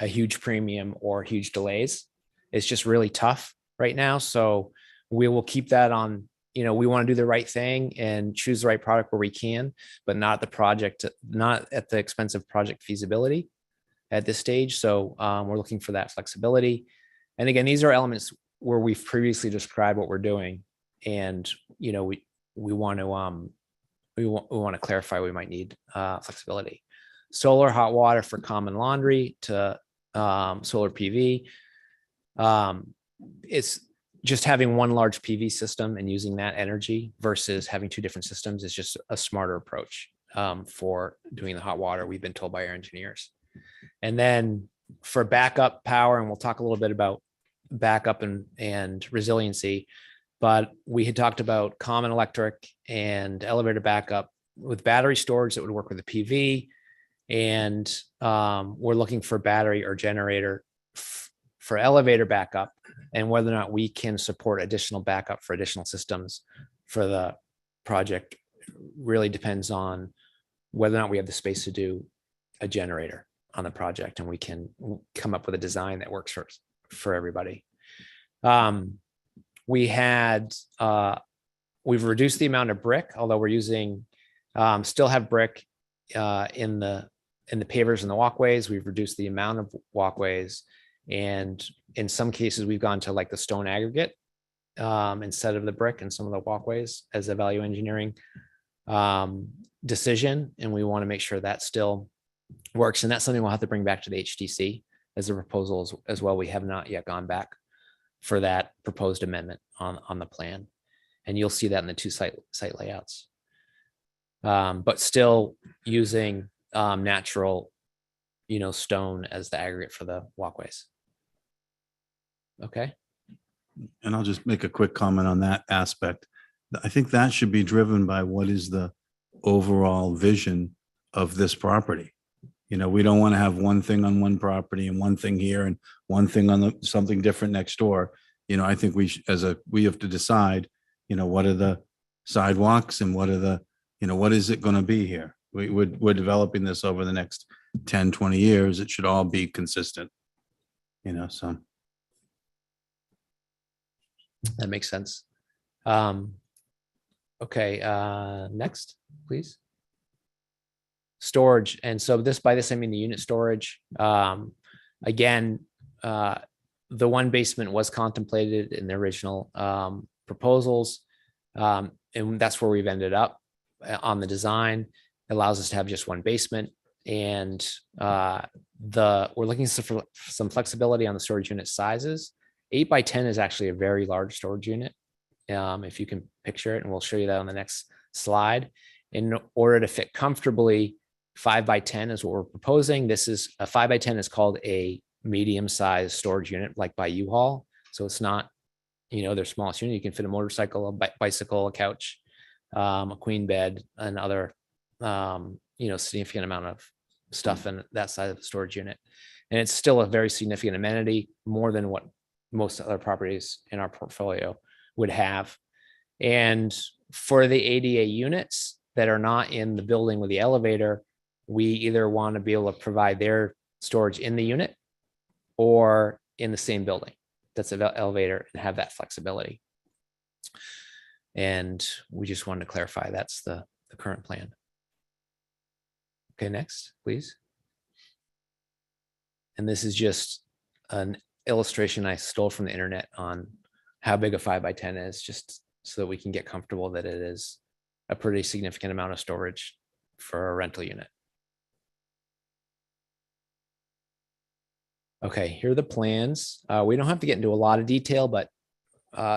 huge premium or huge delays. It's just really tough right now. So we will keep that on, we want to do the right thing and choose the right product where we can, but not at the expense of project feasibility at this stage. So we're looking for that flexibility. And again, these are elements where we've previously described what we're doing. And, we want to clarify we might need flexibility. Solar hot water for common laundry to solar PV. It's just having one large PV system and using that energy versus having two different systems is just a smarter approach for doing the hot water, we've been told by our engineers. And then for backup power, and we'll talk a little bit about backup and resiliency, but we had talked about common electric and elevator backup with battery storage that would work with the PV. And we're looking for battery or generator for elevator backup, and whether or not we can support additional backup for additional systems for the project really depends on whether or not we have the space to do a generator on the project, and we can come up with a design that works for everybody. We've reduced the amount of brick, although we're using, still have brick in the pavers and the walkways. We've reduced the amount of walkways, and in some cases we've gone to like the stone aggregate instead of the brick in some of the walkways as a value engineering decision. And we want to make sure that still works. And that's something we'll have to bring back to the HTC as a proposal as well. We have not yet gone back for that proposed amendment on the plan. And you'll see that in the two site layouts. But still using natural, stone as the aggregate for the walkways. Okay. And I'll just make a quick comment on that aspect. I think that should be driven by what is the overall vision of this property. We don't want to have one thing on one property and one thing here and one thing on something different next door. I think we have to decide, what are the sidewalks and what are the, what is it going to be here? We're developing this over the next 10, 20 years. It should all be consistent, so. That makes sense. Okay, next, please. Storage. And so by this, I mean the unit storage. Again, the one basement was contemplated in the original proposals. And that's where we've ended up on the design. It allows us to have just one basement. And we're looking for some flexibility on the storage unit sizes. 8 by 10 is actually a very large storage unit. If you can picture it, and we'll show you that on the next slide. In order to fit comfortably, 5 by 10 is what we're proposing. This is a 5 by 10 is called a medium-sized storage unit, like by U-Haul. So it's not, their smallest unit. You can fit a motorcycle, a bicycle, a couch, a queen bed, and other, significant amount of stuff in that side of the storage unit. And it's still a very significant amenity, more than what most other properties in our portfolio would have. And for the ADA units that are not in the building with the elevator, we either want to be able to provide their storage in the unit or in the same building that's an elevator and have that flexibility. And we just wanted to clarify that's the current plan. Okay, next, please. And this is just an illustration I stole from the internet on how big a 5 by 10 is, just so that we can get comfortable that it is a pretty significant amount of storage for a rental unit. Okay, here are the plans. We don't have to get into a lot of detail, but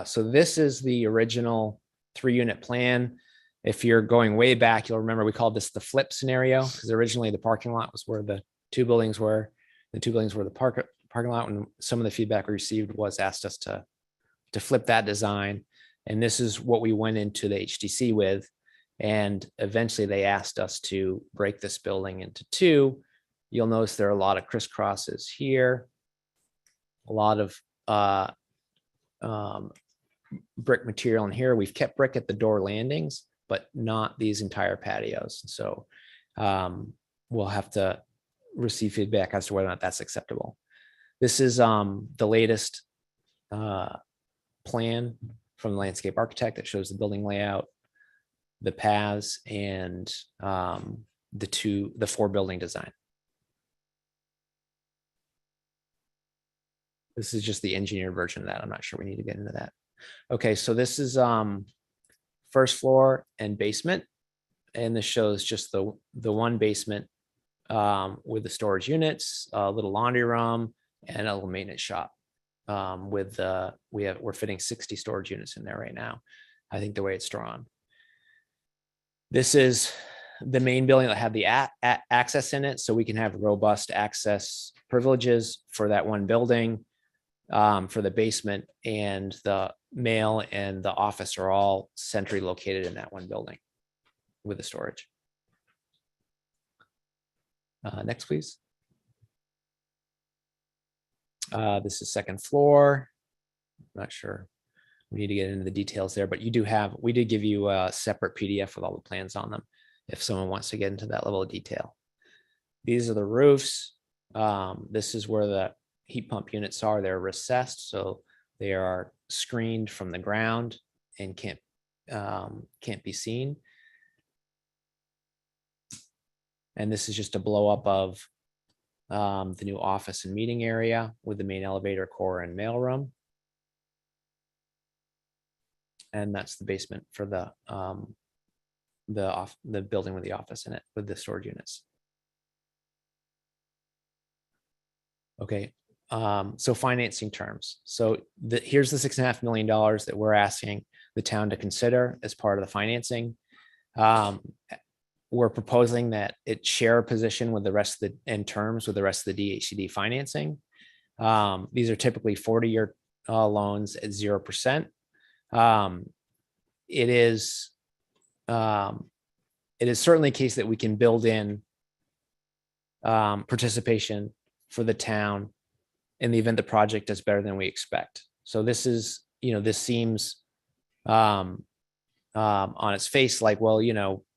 so this is the original 3-unit plan. If you're going way back, you'll remember we called this the flip scenario, because originally the parking lot was where the 2 buildings were. The 2 buildings were the parking lot, and some of the feedback we received was asked us to flip that design. And this is what we went into the HDC with. And eventually they asked us to break this building into 2. You'll notice there are a lot of crisscrosses here, a lot of brick material in here. We've kept brick at the door landings, but not these entire patios. So we'll have to receive feedback as to whether or not that's acceptable. This is the latest plan from the landscape architect that shows the building layout, the paths, and the 4 building design. This is just the engineered version of that. I'm not sure we need to get into that. Okay, so this is first floor and basement. And this shows just the 1 basement with the storage units, a little laundry room, and a little maintenance shop. We're fitting 60 storage units in there right now, I think, the way it's drawn. This is the main building that have the access in it, so we can have robust access privileges for that 1 building. For the basement, and the mail and the office are all centrally located in that 1 building with the storage. Next, please. This is 2nd floor. Not sure we need to get into the details there, but we did give you a separate PDF with all the plans on them if someone wants to get into that level of detail. These are the roofs. This is where the heat pump units are. They're recessed, so they are screened from the ground and can't be seen. And this is just a blow up of the new office and meeting area with the main elevator core and mailroom. And that's the basement for the building with the office in it with the storage units. Okay, so financing terms. So here's the $6.5 million that we're asking the town to consider as part of the financing. We're proposing that it share a position with the rest of the, and terms with the rest of the DHCD financing. These are typically 40-year loans at 0%. It is certainly a case that we can build in participation for the town in the event the project does better than we expect. So this is, this seems on its face like, well,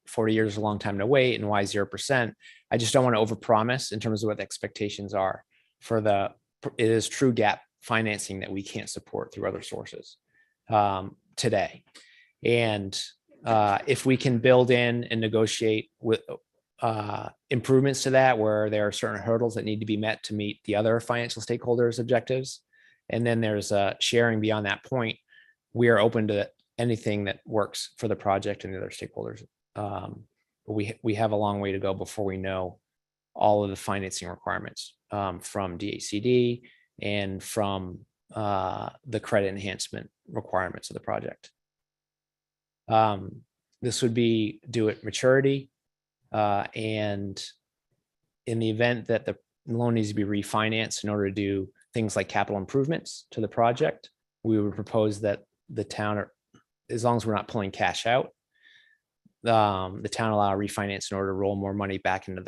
40 years is a long time to wait, and why 0%? I just don't want to overpromise in terms of what the expectations are for it is true gap financing that we can't support through other sources today. And if we can build in and negotiate with improvements to that, where there are certain hurdles that need to be met to meet the other financial stakeholders' objectives, and then there's sharing beyond that point, we are open to anything that works for the project and the other stakeholders. But we have a long way to go before we know all of the financing requirements from DHCD and from the credit enhancement requirements of the project. This would be due at maturity, and in the event that the loan needs to be refinanced in order to do things like capital improvements to the project, we would propose that the town, as long as we're not pulling cash out, the town allow refinance in order to roll more money back into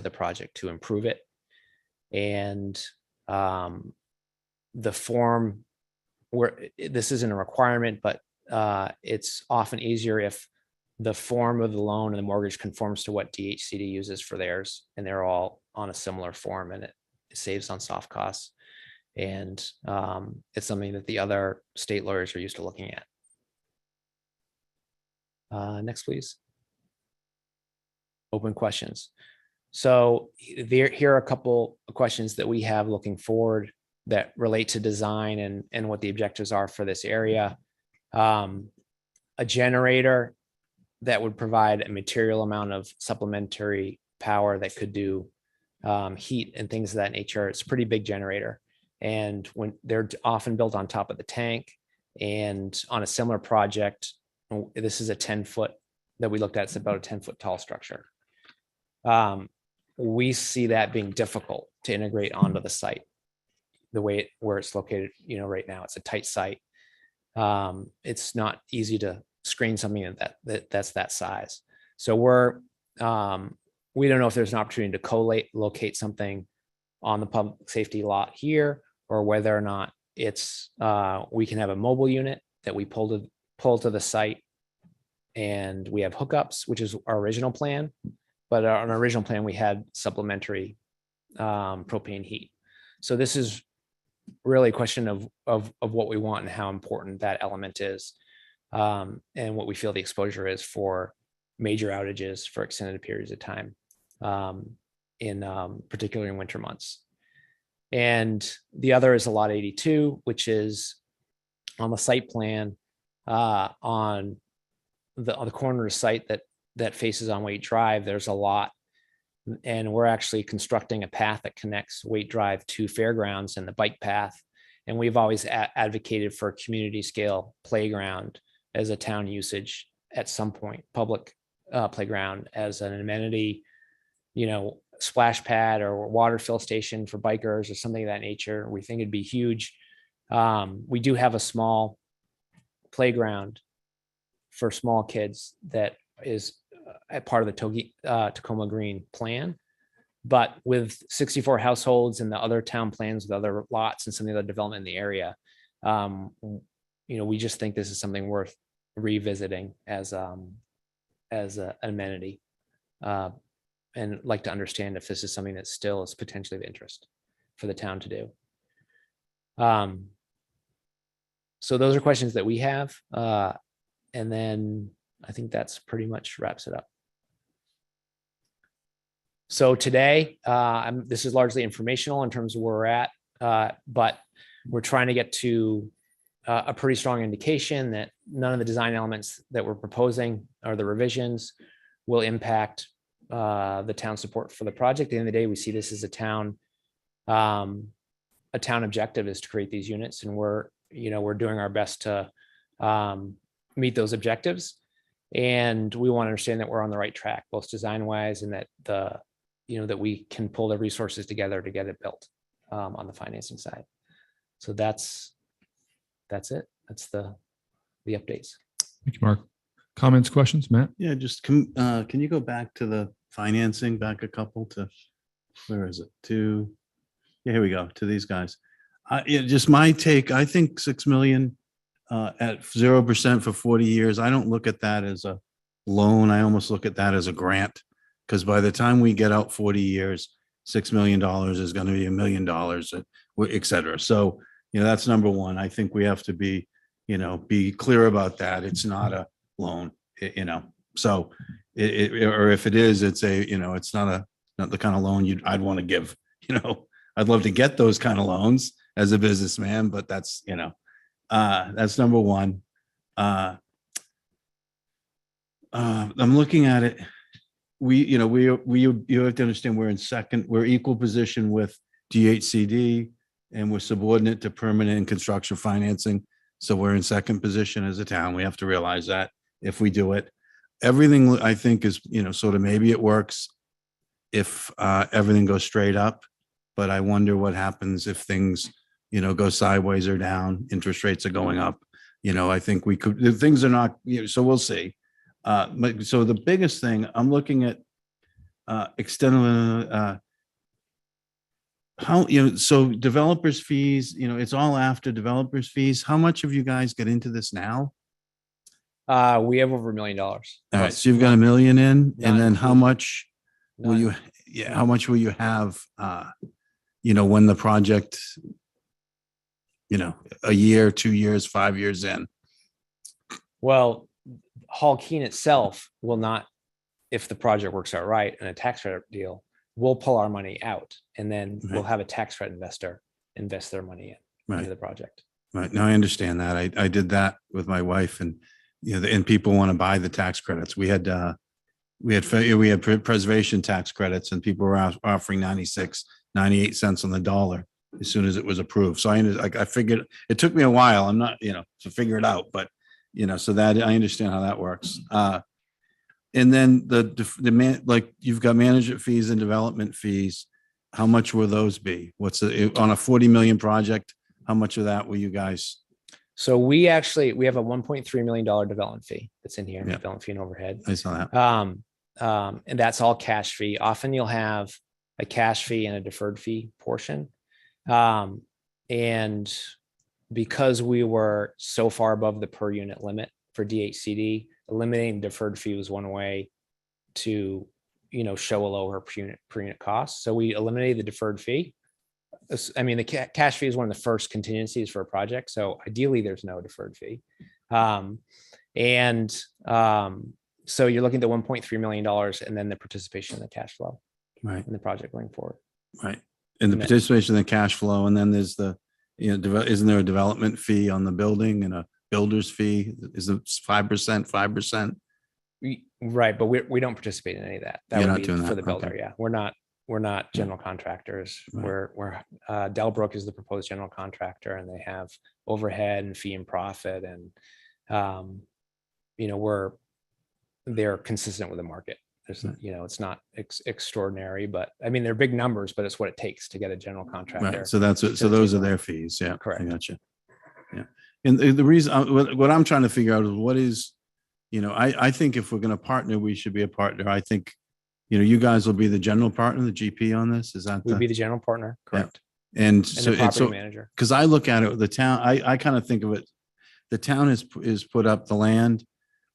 the project to improve it. And the form, where this isn't a requirement, but it's often easier if the form of the loan and the mortgage conforms to what DHCD uses for theirs, and they're all on a similar form, and it saves on soft costs. And it's something that the other state lawyers are used to looking at. Next, please. Open questions. So here are a couple of questions that we have looking forward that relate to design and what the objectives are for this area. A generator that would provide a material amount of supplementary power that could do heat and things of that nature. It's a pretty big generator. And when they're often built on top of the tank, and on a similar project, this is a 10-foot that we looked at. It's about a 10-foot tall structure. We see that being difficult to integrate onto the site, where it's located. Right now it's a tight site. It's not easy to screen something that's that size. So we don't know if there's an opportunity to co-locate something on the public safety lot here, or whether or not it's we can have a mobile unit that we pull to the site, and we have hookups, which is our original plan. But on our original plan, we had supplementary propane heat. So this is really a question of what we want and how important that element is, and what we feel the exposure is for major outages for extended periods of time, particularly in winter months. And the other is a lot 82, which is on the site plan on the corner of the site that faces on Waite Drive. There's a lot, and we're actually constructing a path that connects Waite Drive to Fairgrounds and the bike path. And we've always advocated for a community scale playground as a town usage at some point, public playground as an amenity, splash pad or water fill station for bikers or something of that nature. We think it'd be huge. We do have a small playground for small kids that is a part of the Tacoma Green plan. But with 64 households and the other town plans with other lots and some of the other development in the area, we just think this is something worth revisiting as an amenity, and like to understand if this is something that still is potentially of interest for the town to do. So those are questions that we have. And then I think that's pretty much wraps it up. So today, this is largely informational in terms of where we're at, but we're trying to get to a pretty strong indication that none of the design elements that we're proposing or the revisions will impact the town support for the project. At the end of the day, we see this as a town a town objective is to create these units, and we're doing our best to meet those objectives. And we want to understand that we're on the right track, both design wise, and that that we can pull the resources together to get it built on the financing side. So that's it. That's the updates. Thank you, Mark. Comments, questions, Matt? Yeah, just can you go back to the financing, back a couple to, where is it? Yeah, here we go, to these guys. Just my take, I think 6 million at 0% for 40 years. I don't look at that as a loan. I almost look at that as a grant, because by the time we get out 40 years, $6 million is going to be $1 million, et cetera. So, that's number one. I think we have to be clear about that. It's not a loan, so or if it is, it's it's not the kind of loan I'd want to give. I'd love to get those kind of loans as a businessman, but that's that's number one. I'm looking at it. You have to understand we're equal position with DHCD, and we're subordinate to permanent and construction financing. So we're in second position as a town. We have to realize that if we do it. Everything I think is, sort of maybe it works if everything goes straight up, but I wonder what happens if things, go sideways or down, interest rates are going up. I think things are not, so we'll see. So the biggest thing I'm looking at extending how, so developers fees, it's all after developers fees. How much of you guys get into this now? We have over $1 million. All right. So you've got $1 million in, and then how much will None. how much will you have, when the project, a year, 2 years, 5 years in? Well, Hall Keen itself will not, if the project works out right and a tax credit deal, we'll pull our money out, and then we'll have a tax credit investor invest their money into the project. Right. Now I understand that. I did that with my wife, and and people want to buy the tax credits. We had preservation tax credits, and people were offering 98 cents on the dollar as soon as it was approved. So I figured it took me a while. I'm not, to figure it out, but so that I understand how that works. And then the like you've got management fees and development fees. How much will those be? What's on a 40 million project? How much of that will you guys? So we have a $1.3 million development fee that's in here, development fee and overhead. I saw that. And that's all cash fee. Often you'll have a cash fee and a deferred fee portion. And because we were so far above the per unit limit for DHCD, eliminating deferred fee was one way to, show a lower per unit cost. So we eliminated the deferred fee. I mean, the cash fee is one of the first contingencies for a project. So ideally there's no deferred fee. So you're looking at the $1.3 million and then the participation in the cash flow, right, in the project going forward. Right. And the participation in the cash flow. And then there's the, isn't there a development fee on the building and a builder's fee? Is it 5%? Right. But we don't participate in any of that. That You're would not be doing for that. the builder. Okay. Yeah. We're not general contractors. Right. We're Delbrook is the proposed general contractor, and they have overhead and fee and profit. And, they're consistent with the market. There's, it's not extraordinary, but I mean, they're big numbers, but it's what it takes to get a general contractor. Right. So those are their fees. Yeah. Correct. I gotcha. Yeah. And the reason, what I'm trying to figure out is what is, I think if we're going to partner, we should be a partner. I think, you guys will be the general partner, the GP on this. Is that We'd be the general partner. Correct. Yeah. And the property manager. Because I look at it, the town, I kind of think of it, the town is put up the land.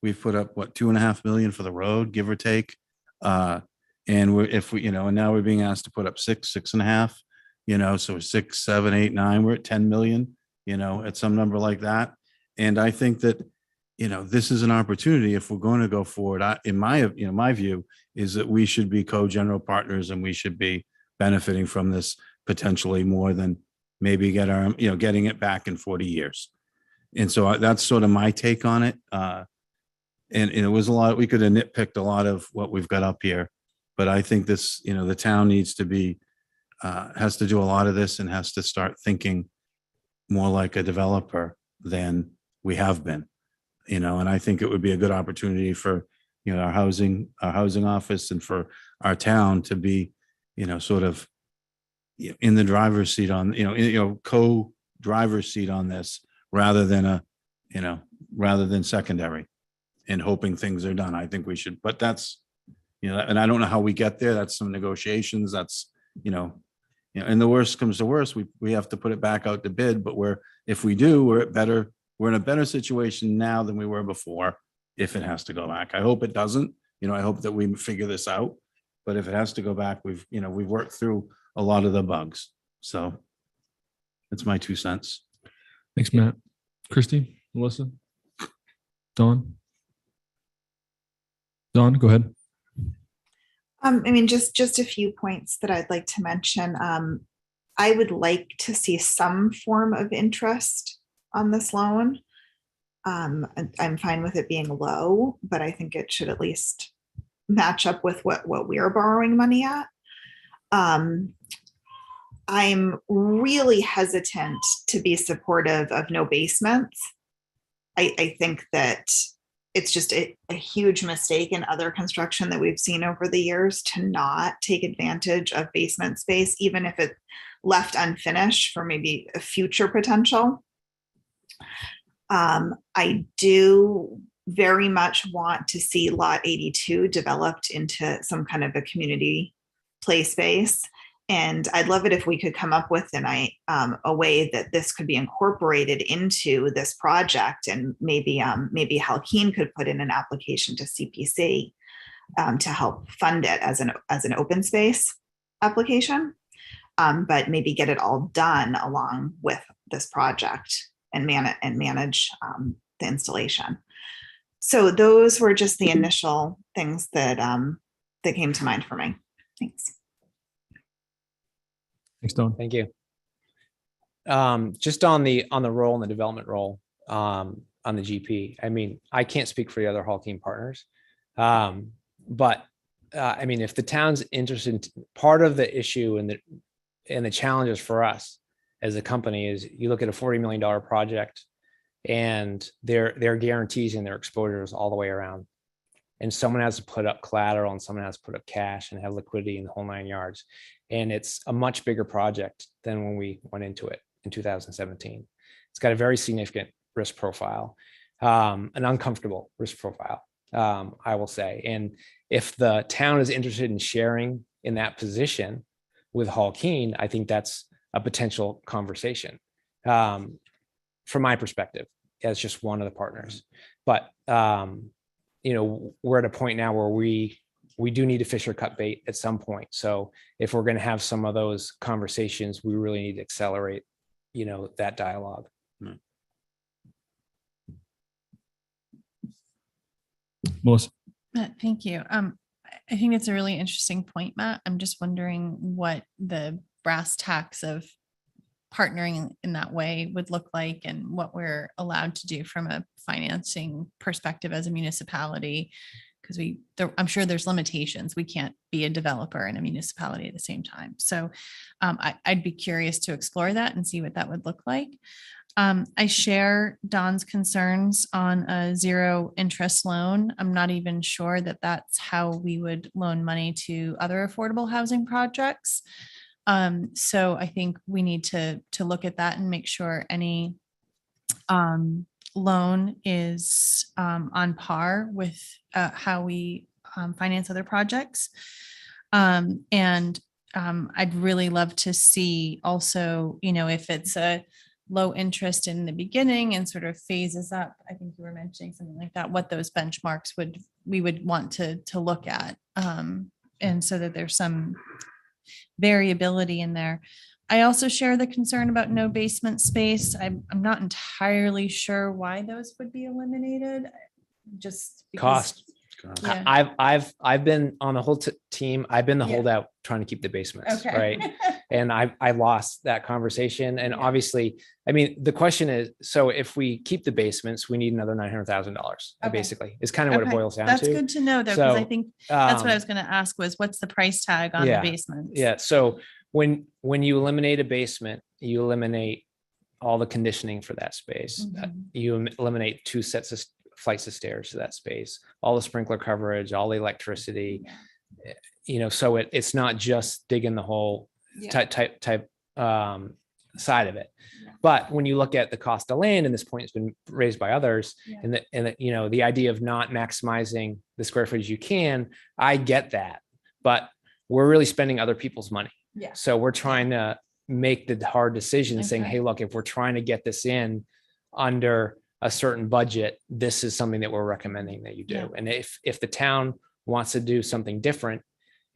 We've put up what, 2.5 million for the road, give or take. And and now we're being asked to put up 6.5, so 6, 7, 8, 9, we're at 10 million, at some number like that. And I think that, this is an opportunity if we're going to go forward. In my view is that we should be co-general partners, and we should be benefiting from this potentially more than maybe getting it back in 40 years. And so that's sort of my take on it. And it was a lot, we could have nitpicked a lot of what we've got up here, but I think this, the town needs to be has to do a lot of this and has to start thinking more like a developer than we have been, and I think it would be a good opportunity for, our housing office and for our town to be, sort of in the driver's seat on, co-driver's seat on this rather than secondary and hoping things are done. I think we should, but that's, and I don't know how we get there. That's some negotiations. That's, and the worst comes to worst, we have to put it back out to bid, but if we do, we're in a better situation now than we were before. If it has to go back, I hope it doesn't, I hope that we figure this out, but if it has to go back, we've worked through a lot of the bugs. So that's my 2 cents. Thanks, Matt. Christy, Melissa, Dawn, go ahead. Just a few points that I'd like to mention. I would like to see some form of interest on this loan. I'm fine with it being low, but I think it should at least match up with what we're borrowing money at. I'm really hesitant to be supportive of no basements. I think that it's just a huge mistake in other construction that we've seen over the years to not take advantage of basement space, even if it's left unfinished for maybe a future potential. I do very much want to see Lot 82 developed into some kind of a community play space. And I'd love it if we could come up with a way that this could be incorporated into this project, and maybe Halkeen could put in an application to CPC to help fund it as an open space application, but maybe get it all done along with this project and manage the installation. So those were just the initial things that came to mind for me. Thanks. Thanks, Dawn. Thank you. Just on the role and the development role on the GP. I mean, I can't speak for the other Halkeen partners, but I mean, if the town's interested, part of the issue and the challenges for us as a company is you look at a $40 million project and their guarantees and their exposures all the way around. And someone has to put up collateral and someone has to put up cash and have liquidity in the whole 9 yards. And it's a much bigger project than when we went into it in 2017. It's got a very significant risk profile, an uncomfortable risk profile, I will say. And if the town is interested in sharing in that position with Halkeen, I think that's a potential conversation from my perspective as just one of the partners. But, we're at a point now where we do need to fish or cut bait at some point. So if we're going to have some of those conversations, we really need to accelerate, that dialogue. Melissa. Thank you. I think it's a really interesting point, Matt. I'm just wondering what the brass tacks of partnering in that way would look like and what we're allowed to do from a financing perspective as a municipality. Because I'm sure there's limitations. We can't be a developer and a municipality at the same time. So I'd be curious to explore that and see what that would look like. I share Don's concerns on a zero interest loan. I'm not even sure that that's how we would loan money to other affordable housing projects. So I think we need to look at that and make sure any loan is on par with how we finance other projects. And I'd really love to see also, if it's a low interest in the beginning and sort of phases up, I think you were mentioning something like that, what those benchmarks we would want to look at. And so that there's some variability in there. I also share the concern about no basement space. I'm not entirely sure why those would be eliminated. Just because, Cost. Yeah. I've been on the whole team. I've been the Yeah. holdout trying to keep the basements, Okay. right? And I lost that conversation. And obviously, I mean, the question is, so if we keep the basements, we need another $900,000. Okay. Basically, is kind of what it Okay. boils down That's to. good to know though, because I So, think that's what I um, was going to ask was what's the price tag on yeah, the basements? Yeah. So when you eliminate a basement, you eliminate all the conditioning for that space. You eliminate 2 sets of flights of stairs to that space, all the sprinkler coverage, all the electricity. So it's not just digging the hole type side of it. But when you look at the cost of land, and this point has been raised by others, and the idea of not maximizing the square footage you can, I get that, but we're really spending other people's money. So we're trying to make the hard decision, saying, hey, look, if we're trying to get this in under a certain budget, this is something that we're recommending that you do. And if the town wants to do something different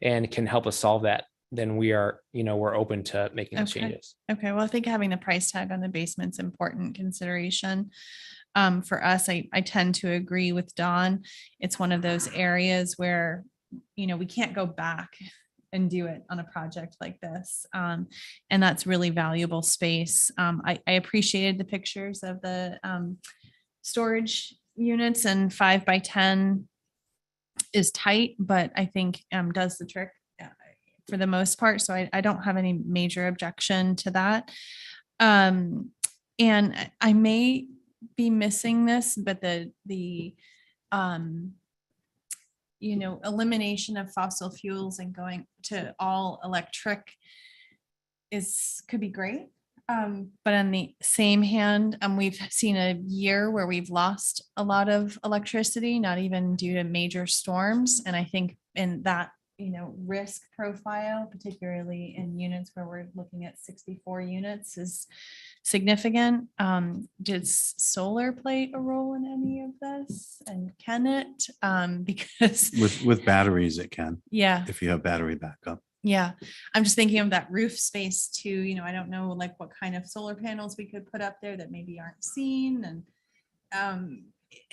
and can help us solve that, then we're open to making those changes. Okay, well, I think having the price tag on the basement's important consideration. For us, I tend to agree with Don. It's one of those areas where, we can't go back and do it on a project like this. And that's really valuable space. I appreciated the pictures of the storage units, and 5 by 10 is tight, but I think does the trick for the most part. So I don't have any major objection to that. And I may be missing this, but the elimination of fossil fuels and going to all electric could be great. But on the same hand, we've seen a year where we've lost a lot of electricity, not even due to major storms. And I think in that, risk profile, particularly in units where we're looking at 64 units, is significant. Does solar play a role in any of this? And can it? Because with batteries, it can. Yeah. If you have battery backup. Yeah, I'm just thinking of that roof space too. I don't know what kind of solar panels we could put up there that maybe aren't seen.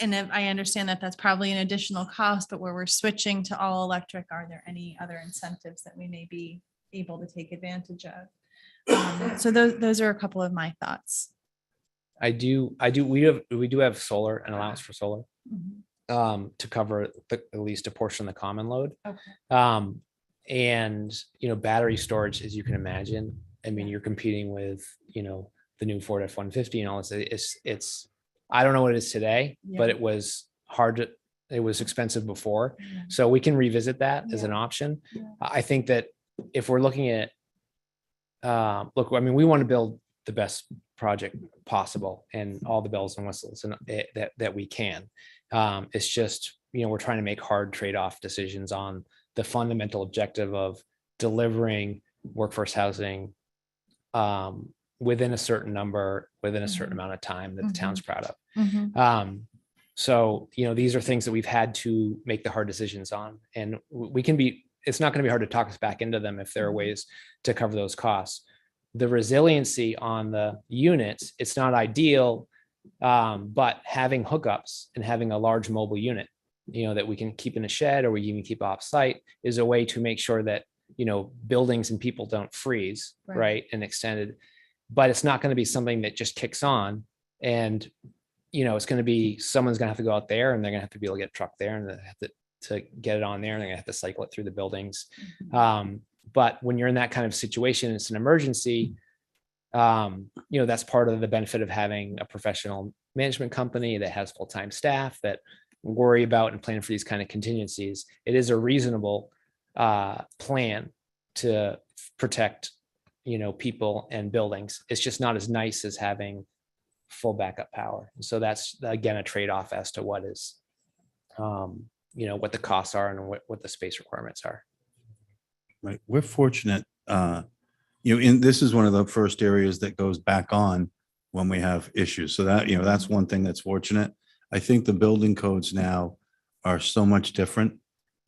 And if I understand that that's probably an additional cost, but where we're switching to all electric, are there any other incentives that we may be able to take advantage of? So those are a couple of my thoughts. We do have solar, an allowance for solar to cover at least a portion of the common load. Okay. And, battery storage, as you can imagine, you're competing with, the new Ford F-150 and all this. I don't know what it is today, but it was it was expensive before. So we can revisit that as an option. I think that if we're looking at, we want to build the best project possible and all the bells and whistles that we can. It's just, we're trying to make hard trade-off decisions on the fundamental objective of delivering workforce housing within a certain number, within a certain amount of time that the town's proud of. So, these are things that we've had to make the hard decisions on, and it's not going to be hard to talk us back into them if there are ways to cover those costs. The resiliency on the units, it's not ideal, but having hookups and having a large mobile unit, that we can keep in a shed or we even keep off site, is a way to make sure that, buildings and people don't freeze, right? And extended, but it's not going to be something that just kicks on. And, it's going to be, someone's going to have to go out there and they're going to have to be able to get a truck there and they have to get it on there, and they're going to have to cycle it through the buildings. But when you're in that kind of situation, it's an emergency. That's part of the benefit of having a professional management company that has full-time staff that worry about and plan for these kind of contingencies. It is a reasonable plan to protect, people and buildings. It's just not as nice as having full backup power. And so that's, again, a trade-off as to what is, what the costs are and what the space requirements are. Right. We're fortunate, this is one of the first areas that goes back on when we have issues. So that, that's one thing that's fortunate. I think the building codes now are so much different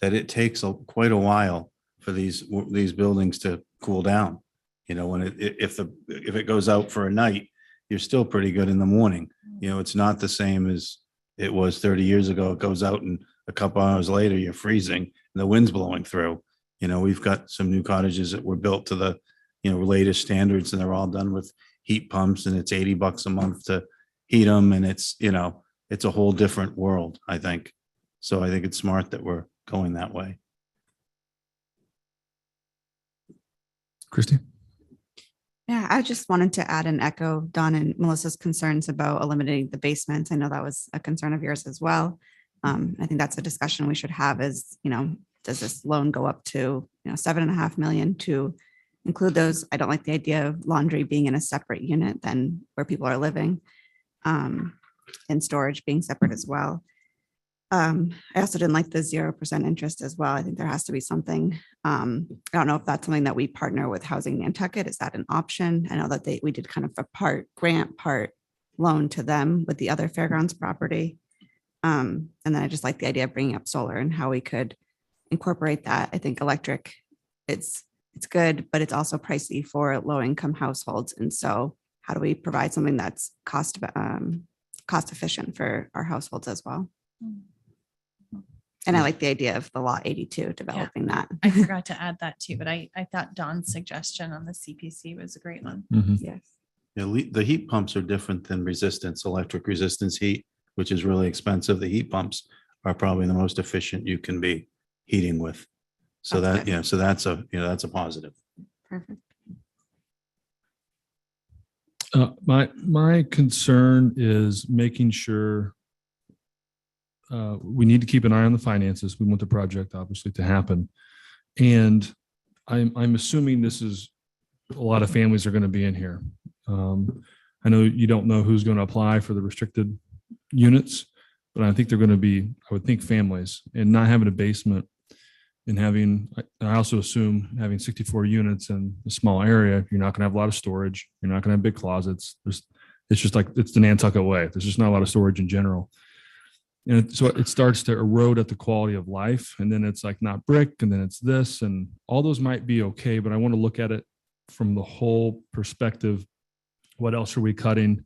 that it takes quite a while for these buildings to cool down. When if it goes out for a night, you're still pretty good in the morning. It's not the same as it was 30 years ago. It goes out and a couple hours later, you're freezing and the wind's blowing through. We've got some new cottages that were built to the, latest standards, and they're all done with heat pumps, and it's $80 a month to heat them. And it's, it's a whole different world, I think. So I think it's smart that we're going that way. Christy? Yeah, I just wanted to add and echo Don and Melissa's concerns about eliminating the basements. I know that was a concern of yours as well. I think that's a discussion we should have is, does this loan go up to, 7.5 million to include those? I don't like the idea of laundry being in a separate unit than where people are living, and storage being separate as well. I also didn't like the 0% interest as well. I think there has to be something. I don't know if that's something that we partner with Housing Nantucket. Is that an option? I know that we did kind of a part grant, part loan to them with the other fairgrounds property. And then I just like the idea of bringing up solar and how we could incorporate that. I think electric, it's good, but it's also pricey for low income households. And so how do we provide something that's cost efficient for our households as well? And I like the idea of the Lot 82 developing that. I forgot to add that too, but I thought Don's suggestion on the CPC was a great one. Yes. Yeah, the heat pumps are different than resistance, electric resistance heat, which is really expensive. The heat pumps are probably the most efficient you can be heating with. So That's that, good. so that's a positive. Perfect. My concern is making sure we need to keep an eye on the finances. We want the project obviously to happen. And I'm assuming this is a lot of families are going to be in here. I know you don't know who's going to apply for the restricted units, but I think they're going to be, I would think, families, and not having a basement and I also assume having 64 units in a small area, you're not going to have a lot of storage. You're not going to have big closets. It's just like, it's the Nantucket way. There's just not a lot of storage in general. And so it starts to erode at the quality of life. And then it's like not brick, and then it's this, and all those might be okay, but I want to look at it from the whole perspective. What else are we cutting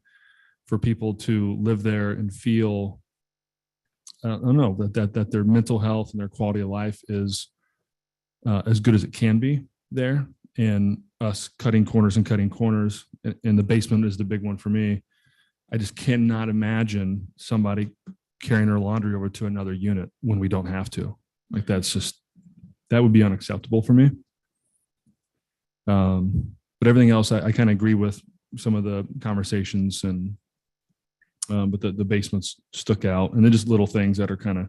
for people to live there and feel, I don't know, that their mental health and their quality of life is as good as it can be there, and us cutting corners, and the basement is the big one for me. I just cannot imagine somebody carrying their laundry over to another unit when we don't have to. Like, that would be unacceptable for me. But everything else, I kind of agree with some of the conversations, and but the basements stuck out, and then just little things that are kind of,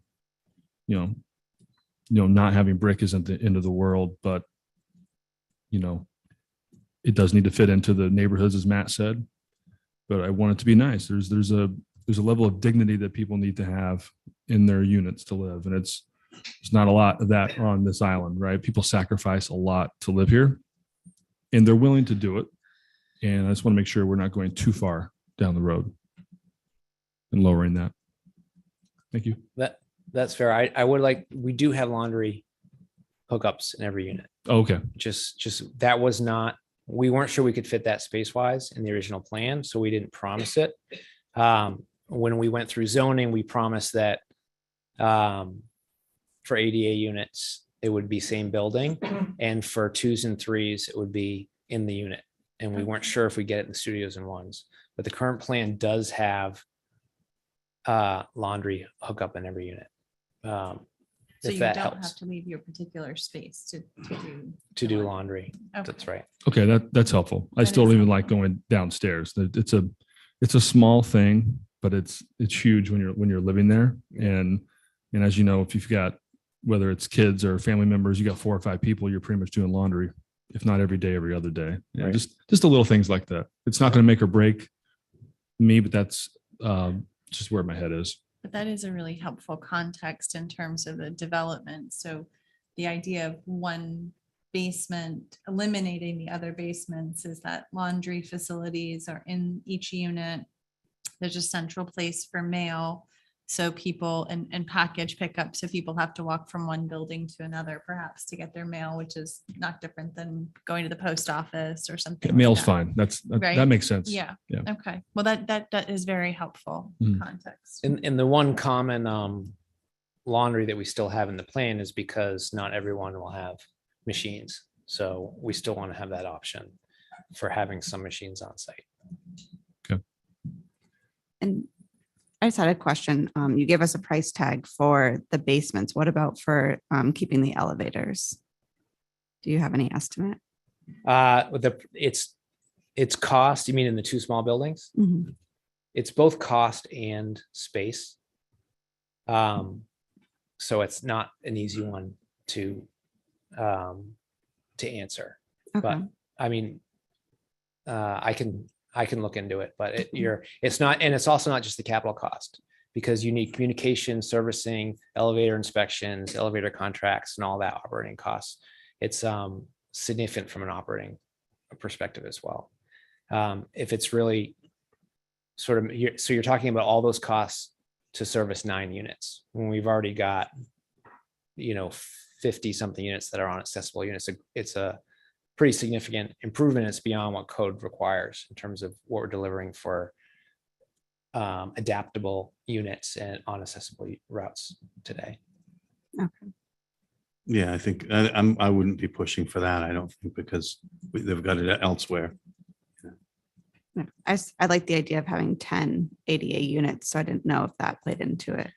not having brick isn't the end of the world, but it does need to fit into the neighborhoods, as Matt said. But I want it to be nice. There's a level of dignity that people need to have in their units to live, and there's not a lot of that on this island, right? People sacrifice a lot to live here, and they're willing to do it. And I just want to make sure we're not going too far down the road and lowering that. Thank you. That's fair. We do have laundry hookups in every unit. Okay. Just that was not, we weren't sure we could fit that space wise in the original plan, so we didn't promise it. When we went through zoning, we promised that for ADA units, it would be same building, and for 2s and 3s, it would be in the unit. And we weren't sure if we get it in the studios and 1s, but the current plan does have laundry hookup in every unit. So If you that don't helps have to leave your particular space to to do laundry. Okay. That's right. Okay, that's helpful. I That still is even helpful. like going downstairs. It's a small thing, but it's huge when you're living there. And as you know, if you've got, whether it's kids or family members, you got 4 or 5 people, you're pretty much doing laundry, if not every day, every other day. Yeah, Right. just the little things like that. It's not going to make or break me, but that's just where my head is. But that is a really helpful context in terms of the development. So the idea of one basement, eliminating the other basements, is that laundry facilities are in each unit. There's a central place for mail. So people and package pickup. So people have to walk from one building to another, perhaps, to get their mail, which is not different than going to the post office or something. like Mail's that. fine. That Right? makes sense. Yeah. Yeah. Okay. Well, that is very helpful Mhm. context. And the one common laundry that we still have in the plan is because not everyone will have machines. So we still want to have that option for having some machines on site. And I just had a question. You gave us a price tag for the basements. What about for keeping the elevators? Do you have any estimate? It's cost, you mean in the two small buildings? Mhm. It's both cost and space. So it's not an easy one to answer. Okay. But I mean, I can look into it, but it's not, and it's also not just the capital cost, because you need communication, servicing, elevator inspections, elevator contracts, and all that operating costs. It's significant from an operating perspective as well. If it's really sort of, so you're talking about all those costs to service 9 units when we've already got, 50 something units that are on accessible units. It's a pretty significant improvement. It's beyond what code requires in terms of what we're delivering for adaptable units and on accessible routes today. Okay. Yeah, I think I wouldn't be pushing for that. I don't think, because they've got it elsewhere. Yeah. I like the idea of having 10 ADA units, so I didn't know if that played into it.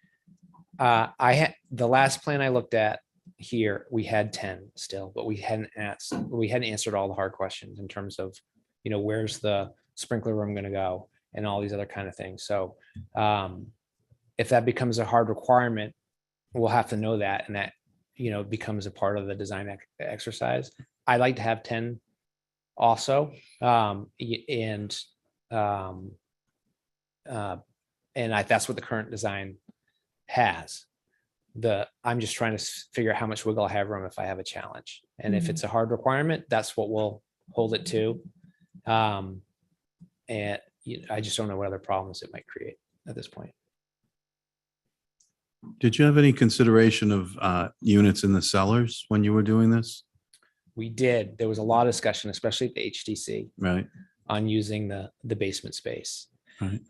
I had the last plan I looked at here, we had 10 still, but we hadn't answered all the hard questions in terms of, where's the sprinkler room going to go and all these other kind of things. So if that becomes a hard requirement, we'll have to know that, and that, becomes a part of the design exercise. I like to have 10 also. That's what the current design has. I'm just trying to figure out how much wiggle I have room if I have a challenge. And if it's a hard requirement, that's what we'll hold it to. And I just don't know what other problems it might create at this point. Did you have any consideration of units in the cellars when you were doing this? We did. There was a lot of discussion, especially at the HTC, Right. on using the basement space. Right.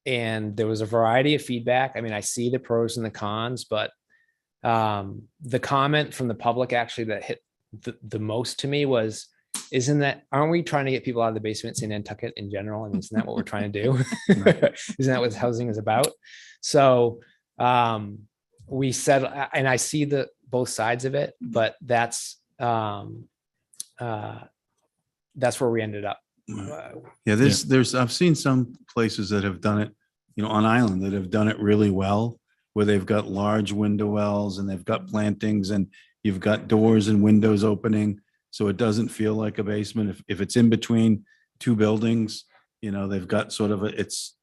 And there was a variety of feedback. I mean, I see the pros and the cons, but the comment from the public actually that hit the most to me was, aren't we trying to get people out of the basements in Nantucket in general? And isn't that what we're trying to do? Isn't that what housing is about? So we said, and I see both sides of it, but that's where we ended up. Yeah, I've seen some places that have done it, on island, that have done it really well, where they've got large window wells and they've got plantings and you've got doors and windows opening. So it doesn't feel like a basement. If it's in between two buildings, they've got sort of it's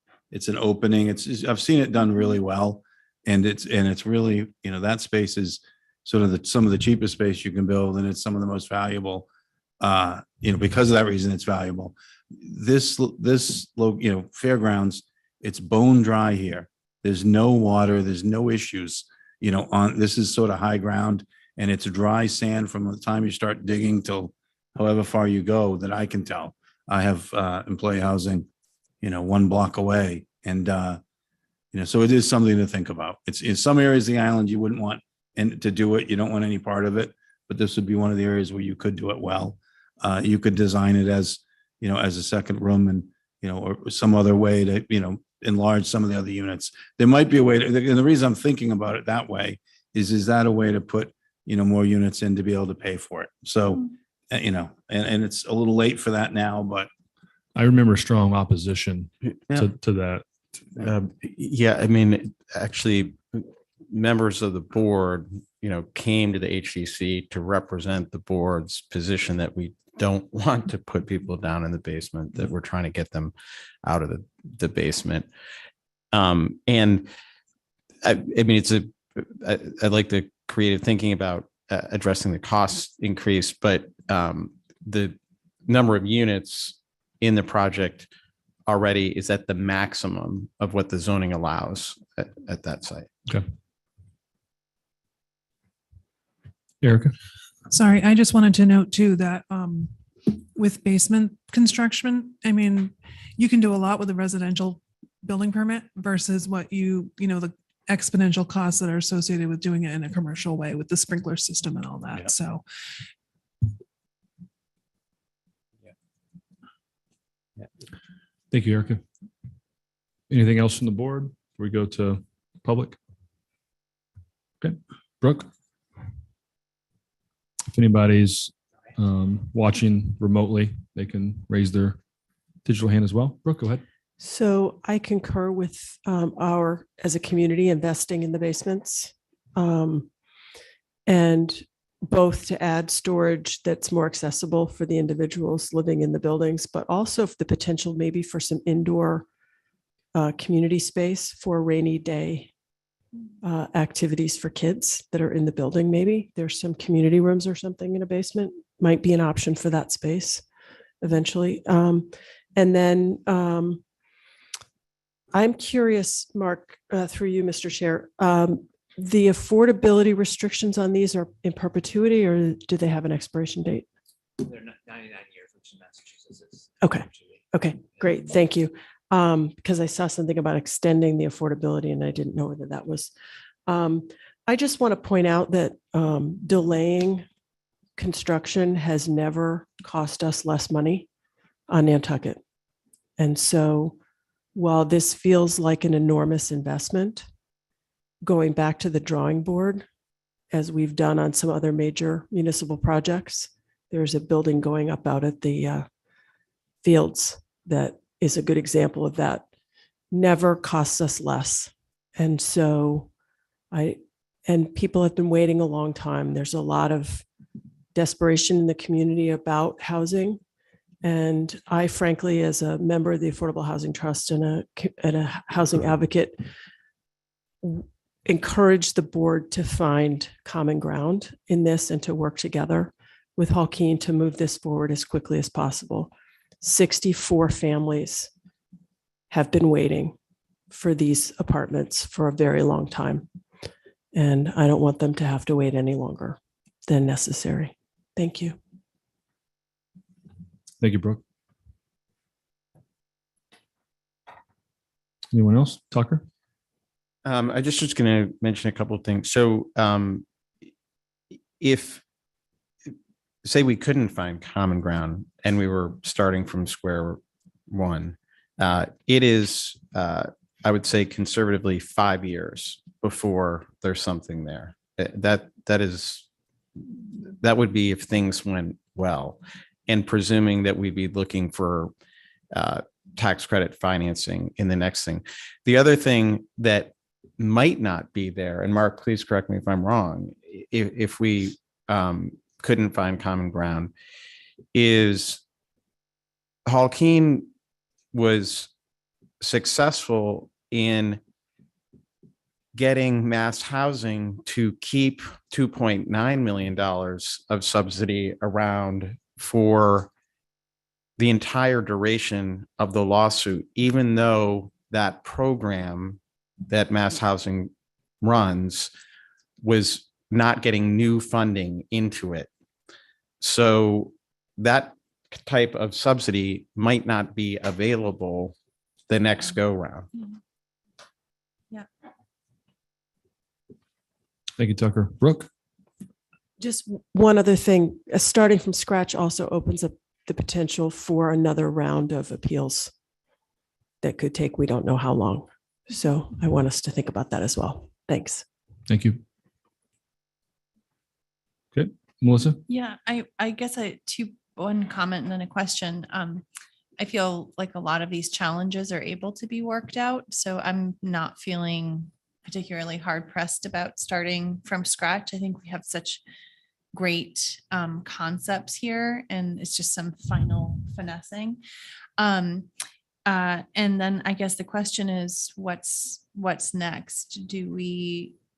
an opening. I've seen it done really well. And it's really, that space is sort of some of the cheapest space you can build. And it's some of the most valuable, because of that reason, it's valuable. This fairgrounds, it's bone dry here. There's no water, there's no issues, this is sort of high ground, and it's dry sand from the time you start digging till however far you go, that I can tell. I have employee housing, 1 block away. And, so it is something to think about. It's in some areas of the island, you wouldn't want to do it. You don't want any part of it, but this would be one of the areas where you could do it well. You could design it as, as a second room, and, or some other way to, enlarge some of the other units. There might be a way to, and the reason I'm thinking about it that way is that a way to put, more units in to be able to pay for it? So, and it's a little late for that now, but. I remember strong opposition to that. Yeah, I mean, actually, members of the board, came to the HDC to represent the board's position that we don't want to put people down in the basement, that we're trying to get them out of the basement. And I mean, I like the creative thinking about addressing the cost increase, but the number of units in the project already is at the maximum of what the zoning allows at that site. Okay. Erica? Sorry, I just wanted to note too that with basement construction, I mean, you can do a lot with a residential building permit versus what the exponential costs that are associated with doing it in a commercial way with the sprinkler system and all that. Yeah. So. Thank you, Erica. Anything else from the board before we go to public? Okay, Brooke? If anybody's watching remotely, they can raise their digital hand as well. Brooke, go ahead. So I concur with as a community, investing in the basements. And both to add storage that's more accessible for the individuals living in the buildings, but also the potential maybe for some indoor community space for rainy day activities for kids that are in the building. Maybe there's some community rooms or something in a basement, might be an option for that space eventually. And then I'm curious, Mark, through you, Mr. Chair, the affordability restrictions on these are in perpetuity, or do they have an expiration date? They're 99 years, which in Massachusetts is. Okay. Okay, great. Thank you. Because I saw something about extending the affordability and I didn't know whether that was. I just want to point out that delaying construction has never cost us less money on Nantucket. And so while this feels like an enormous investment, going back to the drawing board, as we've done on some other major municipal projects, there's a building going up out at the fields that is a good example of that. Never costs us less. And so people have been waiting a long time. There's a lot of desperation in the community about housing. And I frankly, as a member of the Affordable Housing Trust and a housing advocate, encourage the board to find common ground in this and to work together with Hawkeen to move this forward as quickly as possible. 64 families have been waiting for these apartments for a very long time. And I don't want them to have to wait any longer than necessary. Thank you. Thank you, Brooke. Anyone else? Tucker? I just was going to mention a couple of things. So if, say we couldn't find common ground and we were starting from square one, it is, I would say conservatively 5 years before there's something there. That would be if things went well, and presuming that we'd be looking for tax credit financing in the next thing. The other thing that might not be there, and Mark, please correct me if I'm wrong, if we couldn't find common ground, is Hawkeen was successful in getting Mass Housing to keep $2.9 million of subsidy around for the entire duration of the lawsuit, even though that program that Mass Housing runs was not getting new funding into it. So that type of subsidy might not be available the next go round. Yeah. Thank you, Tucker. Brooke? Just one other thing, starting from scratch also opens up the potential for another round of appeals that could take, we don't know how long. So I want us to think about that as well. Thanks. Thank you. Okay, Melissa? Yeah, I guess one comment and then a question. I feel like a lot of these challenges are able to be worked out. So I'm not feeling particularly hard pressed about starting from scratch. I think we have such great concepts here, and it's just some final finessing. And then I guess the question is, what's next?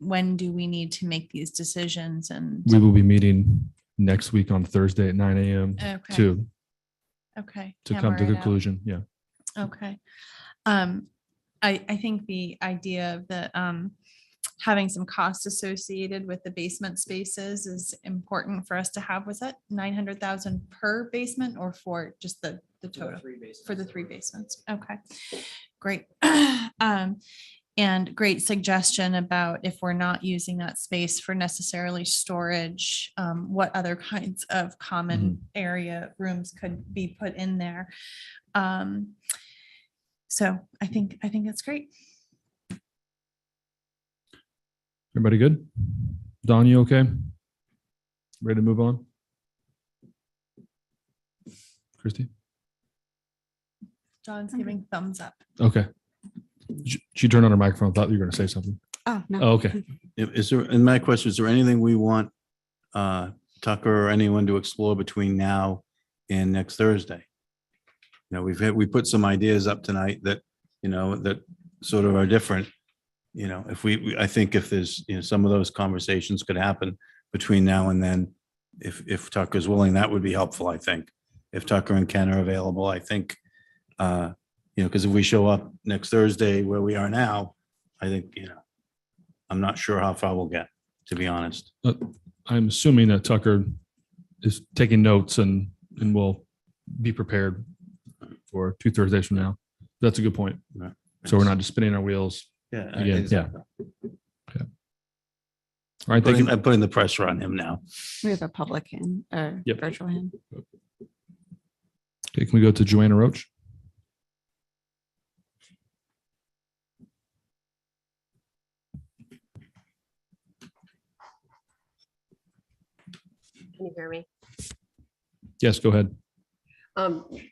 When do we need to make these decisions? And We will be meeting next week on Thursday at 9 a.m. Okay. to hammer come to it out. conclusion. Yeah. Okay. I think the idea of the having some costs associated with the basement spaces is important for us to have. Was that 900,000 per basement or for just the total? For the three basements. Okay, great. And great suggestion about if we're not using that space for necessarily storage, what other kinds of common area rooms could be put in there. So I think that's great. Everybody good? Don, you okay? Ready to move on? Christy? John's giving thumbs up. Okay. She turned on her microphone. Thought you were going to say something. Oh, no. Oh, okay. Is there, and my question, is there anything we want Tucker or anyone to explore between now and next Thursday? You know, we put some ideas up tonight that, you know, that sort of are different. You know, if I think if there's, you know, some of those conversations could happen between now and then, if Tucker's willing, that would be helpful, I think. If Tucker and Ken are available, I think, you know, because if we show up next Thursday where we are now, I think, you know, I'm not sure how far we'll get, to be honest. I'm assuming that Tucker is taking notes and will be prepared for 2 Thursdays from now. That's a good point. Right. So we're not just spinning our wheels. Yeah. Again, exactly. Okay. All right. Thank you. I'm putting the pressure on him now. We have a public hand or Yep. virtual hand. Okay, can we go to Joanna Roach? Can you hear me? Yes, go ahead.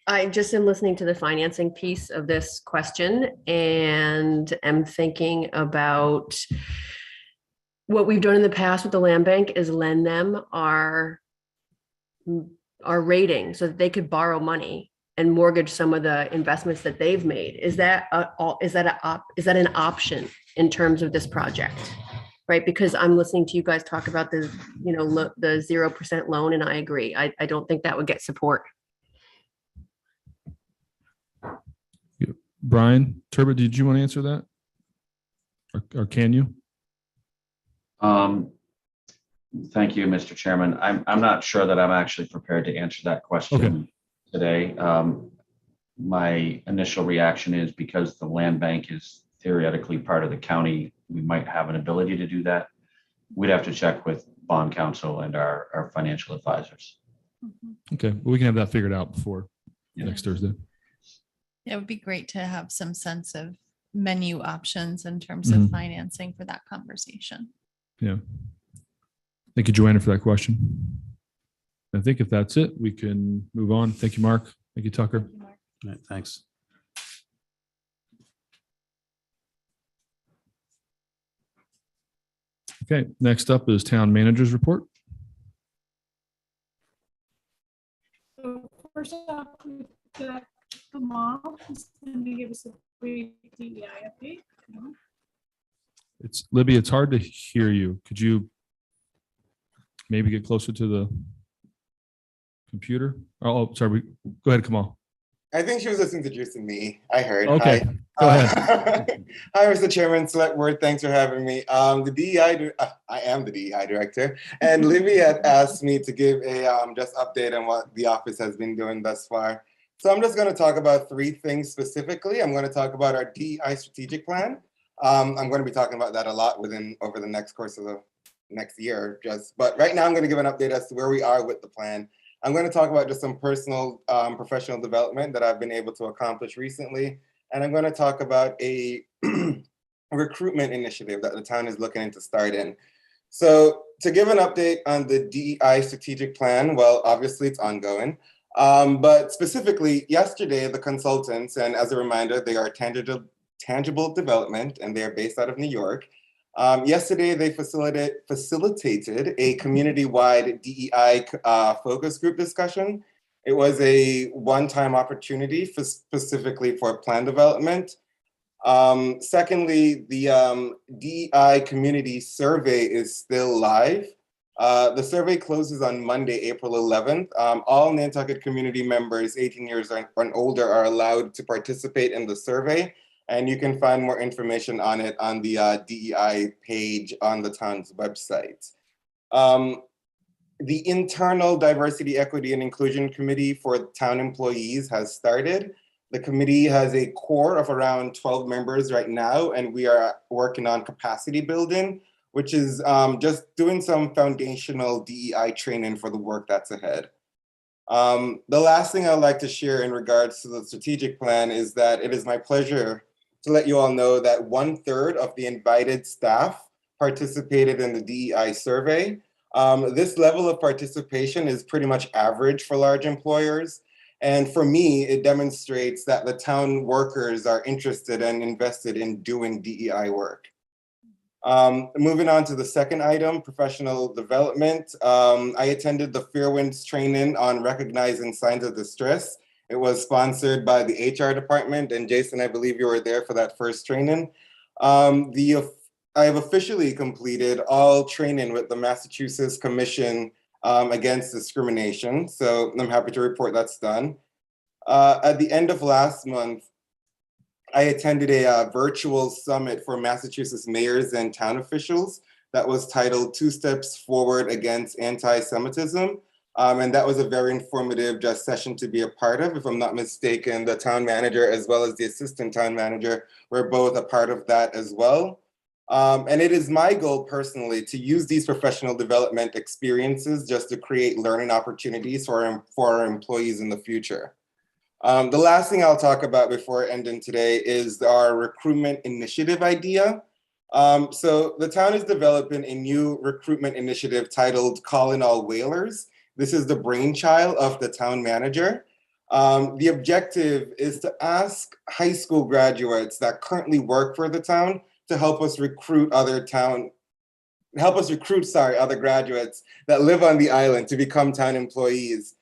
I just am listening to the financing piece of this question and am thinking about what we've done in the past with the land bank is lend them our rating so that they could borrow money and mortgage some of the investments that they've made. Is that an option in terms of this project? Right, because I'm listening to you guys talk about the 0% loan, and I agree. I don't think that would get support. Brian Turbot, did you want to answer that? Or can you? Thank you, Mr. Chairman. I'm not sure that I'm actually prepared to answer that question today. My initial reaction is because the land bank is theoretically part of the county, we might have an ability to do that. We'd have to check with bond counsel and our financial advisors. Okay, well, we can have that figured out before next Thursday. It would be great to have some sense of menu options in terms of financing for that conversation. Yeah. Thank you, Joanna, for that question. I think if that's it, we can move on. Thank you, Mark. Thank you, Tucker. All right, thanks. Okay, next up is town manager's report. So first off, we've got the mom who's going to give us a brief DEI update. It's Libby, it's hard to hear you. Could you maybe get closer to the computer? Oh, sorry. Go ahead, Kamal. I think she was listening to Juice and me. I heard. Okay, Hi. go ahead. Hi, Mr. Chairman, Select Board. Thanks for having me. The DEI, I am the DEI director, and Libby had asked me to give a just update on what the office has been doing thus far. So I'm just going to talk about 3 things specifically. I'm going to talk about our DEI strategic plan. I'm going to be talking about that a lot over the next course of the next year. But right now I'm going to give an update as to where we are with the plan. I'm going to talk about just some personal professional development that I've been able to accomplish recently. And I'm going to talk about a recruitment initiative that the town is looking into start in. So to give an update on the DEI strategic plan, well, obviously it's ongoing. But specifically yesterday, the consultants, and as a reminder, they are tangible development and they're based out of New York. Yesterday, they facilitated a community-wide DEI focus group discussion. It was a one-time opportunity specifically for plan development. Secondly, the DEI community survey is still live. The survey closes on Monday, April 11th. All Nantucket community members 18 years and older are allowed to participate in the survey. And you can find more information on it on the DEI page on the town's website. The internal diversity, equity, and inclusion committee for town employees has started. The committee has a core of around 12 members right now, and we are working on capacity building, which is just doing some foundational DEI training for the work that's ahead. The last thing I'd like to share in regards to the strategic plan is that it is my pleasure to let you all know that 1/3 of the invited staff participated in the DEI survey. This level of participation is pretty much average for large employers. And for me, it demonstrates that the town workers are interested and invested in doing DEI work. Moving on to the second item, professional development. I attended the Fairwinds training on recognizing signs of distress. It was sponsored by the HR department, and Jason, I believe you were there for that first training. I have officially completed all training with the Massachusetts Commission Against Discrimination. So I'm happy to report that's done. At the end of last month, I attended a virtual summit for Massachusetts mayors and town officials that was titled 2 Steps Forward Against Anti-Semitism. And that was a very informative just session to be a part of. If I'm not mistaken, the town manager as well as the assistant town manager were both a part of that as well. And it is my goal personally to use these professional development experiences just to create learning opportunities for our employees in the future. The last thing I'll talk about before ending today is our recruitment initiative idea. So the town is developing a new recruitment initiative titled Calling All Whalers. This is the brainchild of the town manager. The objective is to ask high school graduates that currently work for the town to help us recruit other graduates that live on the island to become town employees.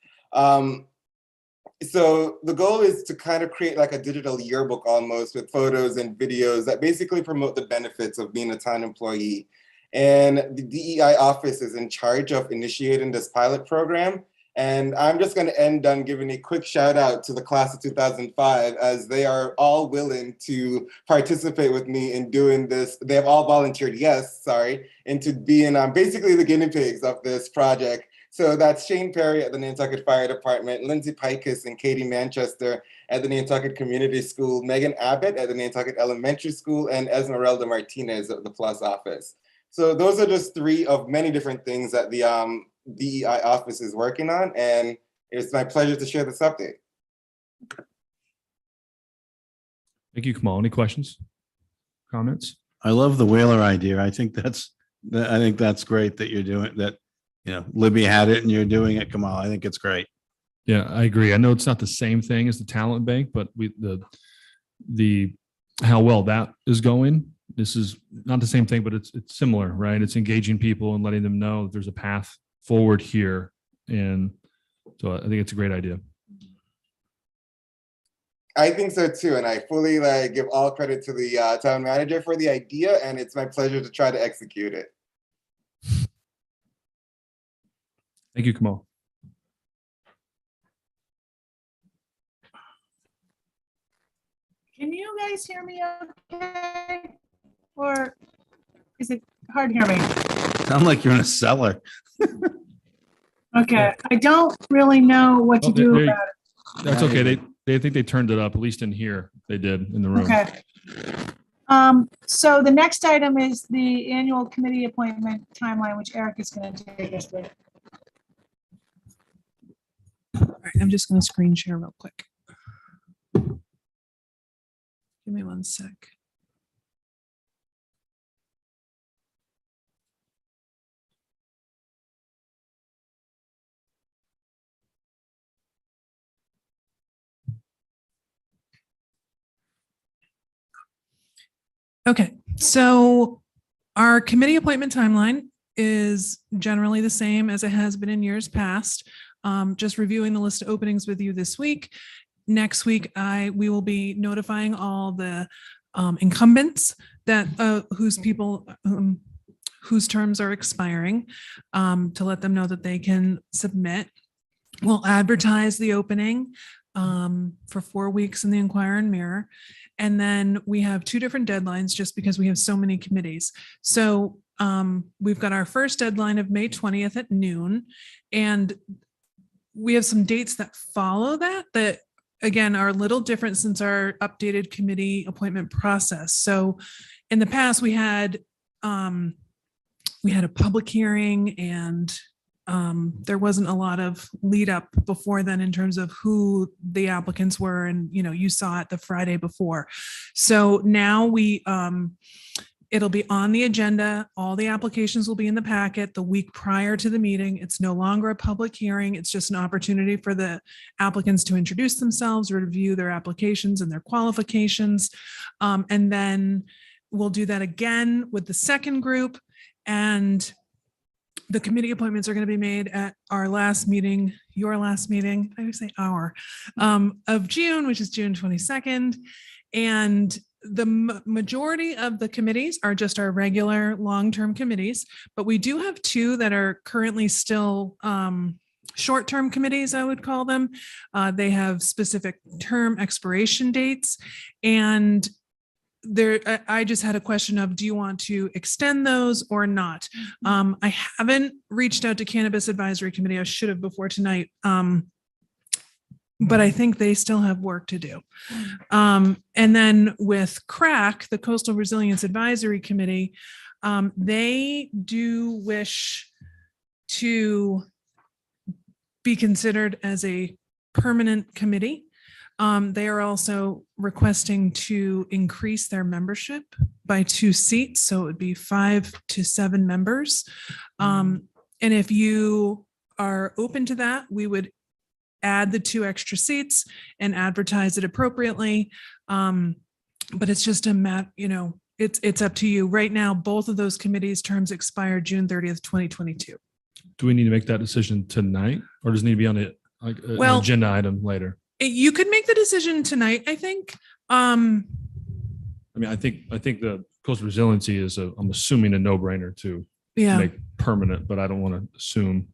So the goal is to kind of create like a digital yearbook almost with photos and videos that basically promote the benefits of being a town employee. And the DEI office is in charge of initiating this pilot program. And I'm just going to end on giving a quick shout out to the class of 2005, as they are all willing to participate with me in doing this. They have all volunteered, into being basically the guinea pigs of this project. So that's Shane Perry at the Nantucket Fire Department, Lindsay Pikus and Katie Manchester at the Nantucket Community School, Megan Abbott at the Nantucket Elementary School, and Esmeralda Martinez at the PLUS office. So those are just 3 of many different things that the DEI office is working on, and it's my pleasure to share this update. Thank you, Kamal. Any questions, comments? I love the whaler idea. I think that's great that you're doing that. You know, Libby had it and you're doing it, Kamal. I think it's great. Yeah, I agree. I know it's not the same thing as the talent bank, but the how well that is going. This is not the same thing, but it's similar, right? It's engaging people and letting them know that there's a path forward here. And so I think it's a great idea. I think so too. And I fully give all credit to the town manager for the idea, and it's my pleasure to try to execute it. Thank you, Kamal. Can you guys hear me okay? Or is it hard to hear me? Sound like you're in a cellar. Okay, I don't really know what to do about it. That's okay. They think they turned it up, at least in here. They did in the room. Okay. So the next item is the annual committee appointment timeline, which Eric is going to take us through. All right, I'm just going to screen share real quick. Give me 1 sec. Okay, so our committee appointment timeline is generally the same as it has been in years past. Just reviewing the list of openings with you this week. Next week, we will be notifying all the incumbents that whose terms are expiring to let them know that they can submit. We'll advertise the opening for 4 weeks in the Enquirer and Mirror. And then we have 2 different deadlines just because we have so many committees. So we've got our first deadline of May 20th at noon. And we have some dates that follow that again are a little different since our updated committee appointment process. So in the past we had a public hearing and there wasn't a lot of lead up before then in terms of who the applicants were. And, you saw it the Friday before. So now we It'll be on the agenda. All the applications will be in the packet the week prior to the meeting. It's no longer a public hearing. It's just an opportunity for the applicants to introduce themselves, review their applications and their qualifications. And then we'll do that again with the second group. And the committee appointments are going to be made at our last meeting, your last meeting, I would say our, of June, which is June 22nd. And the majority of the committees are just our regular long-term committees, but we do have two that are currently still short-term committees, I would call them. They have specific term expiration dates. And I just had a question of, do you want to extend those or not? I haven't reached out to Cannabis Advisory Committee. I should have before tonight. But I think they still have work to do. And then with CRAC, the Coastal Resilience Advisory Committee, they do wish to be considered as a permanent committee. They are also requesting to increase their membership by 2 seats. So it would be 5 to 7 members. And if you are open to that, we would add the 2 extra seats and advertise it appropriately. But it's just a matter, it's up to you. Right now, both of those committees' terms expire June 30th, 2022. Do we need to make that decision tonight, or does it need to be on an agenda item later? You could make the decision tonight, I think. I mean, I think the coastal resiliency is I'm assuming a no-brainer to make permanent, but I don't want to assume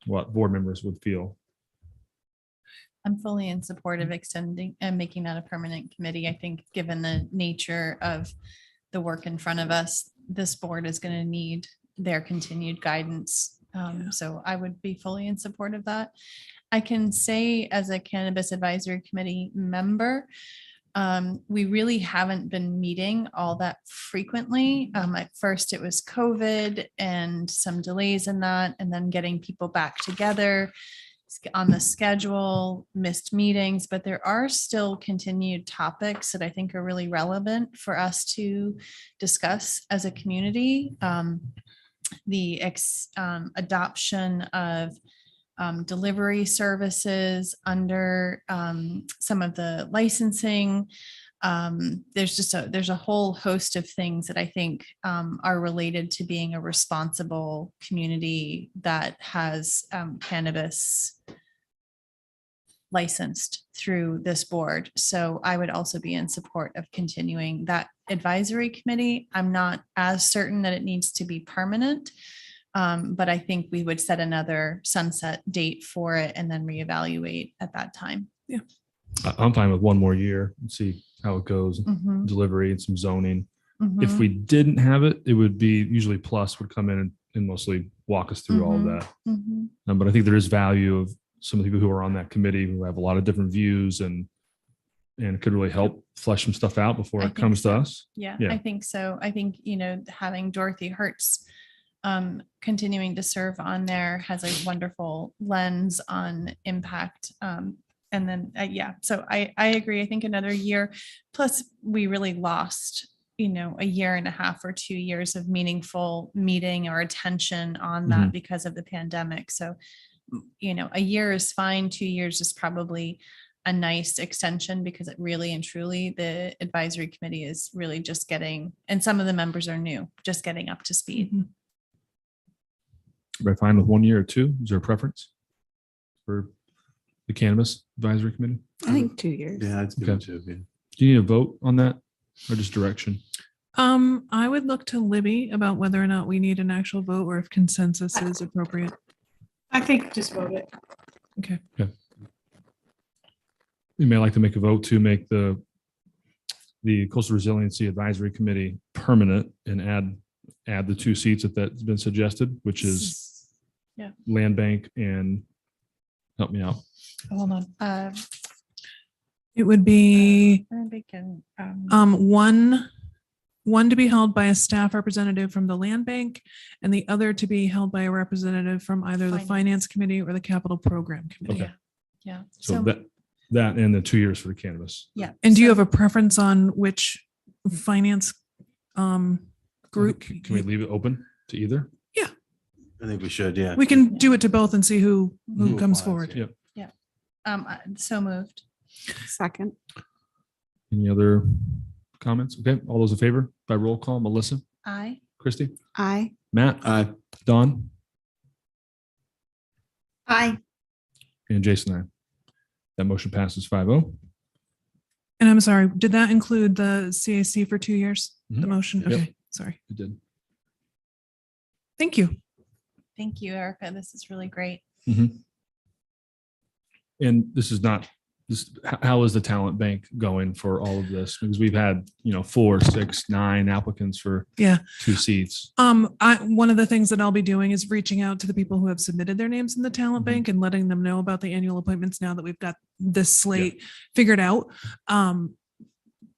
what board members would feel. I'm fully in support of extending and making that a permanent committee. I think given the nature of the work in front of us, this board is going to need their continued guidance. So I would be fully in support of that. I can say as a Cannabis Advisory Committee member, we really haven't been meeting all that frequently. At first it was COVID and some delays in that, and then getting people back together on the schedule, missed meetings, but there are still continued topics that I think are really relevant for us to discuss as a community. The adoption of delivery services under some of the licensing. There's a whole host of things that I think are related to being a responsible community that has cannabis licensed through this board. So I would also be in support of continuing that advisory committee. I'm not as certain that it needs to be permanent, but I think we would set another sunset date for it and then reevaluate at that time. Yeah, I'm fine with 1 more year and see how it goes. Delivery and some zoning. If we didn't have it, it would be usually Plus would come in and mostly walk us through all of that. But I think there is value of some of the people who are on that committee who have a lot of different views and could really help flesh some stuff out before it comes to us. Yeah, I think so. I think, having Dorothy Hertz continuing to serve on there has a wonderful lens on impact. And then, so I agree. I think another year, plus we really lost, a year and a half or 2 years of meaningful meeting or attention on that because of the pandemic. So, a year is fine. 2 years is probably a nice extension because it really and truly, the advisory committee is really just getting, and some of the members are new, just getting up to speed. Everybody fine with 1 year or 2? Is there a preference for the Cannabis Advisory Committee? I think 2 years. Yeah, it's good too. Yeah. Do you need a vote on that or just direction? I would look to Libby about whether or not we need an actual vote or if consensus is appropriate. I think just vote it. Okay. You may like to make a vote to make the Coastal Resiliency Advisory Committee permanent and add the 2 seats that's been suggested, which is Land Bank and help me out. Hold on. It would be one to be held by a staff representative from the Land Bank and the other to be held by a representative from either the Finance Committee or the Capital Program Committee. Okay. Yeah. So that and the 2 years for the cannabis. Yeah. And do you have a preference on which finance group. Can we leave it open to either? I think we should, yeah. We can do it to both and see who Who comes applies, forward. Yep. So moved. Second. Any other comments? Okay, all those in favor by roll call, Melissa, Aye. Christie, Aye. Matt, Aye. Don, Aye. and Jason. I. That motion passes 5-0. And I'm sorry, did that include the CAC for 2 years? The Mhm. motion? Yep. Okay, sorry. It did. Thank you. Thank you, Erica. This is really great. And this is not this. How is the talent bank going for all of this? Because we've had 4, 6, 9 applicants for Yeah. 2 seats. One of the things that I'll be doing is reaching out to the people who have submitted their names in the talent bank and letting them know about the annual appointments now that we've got this slate figured out. And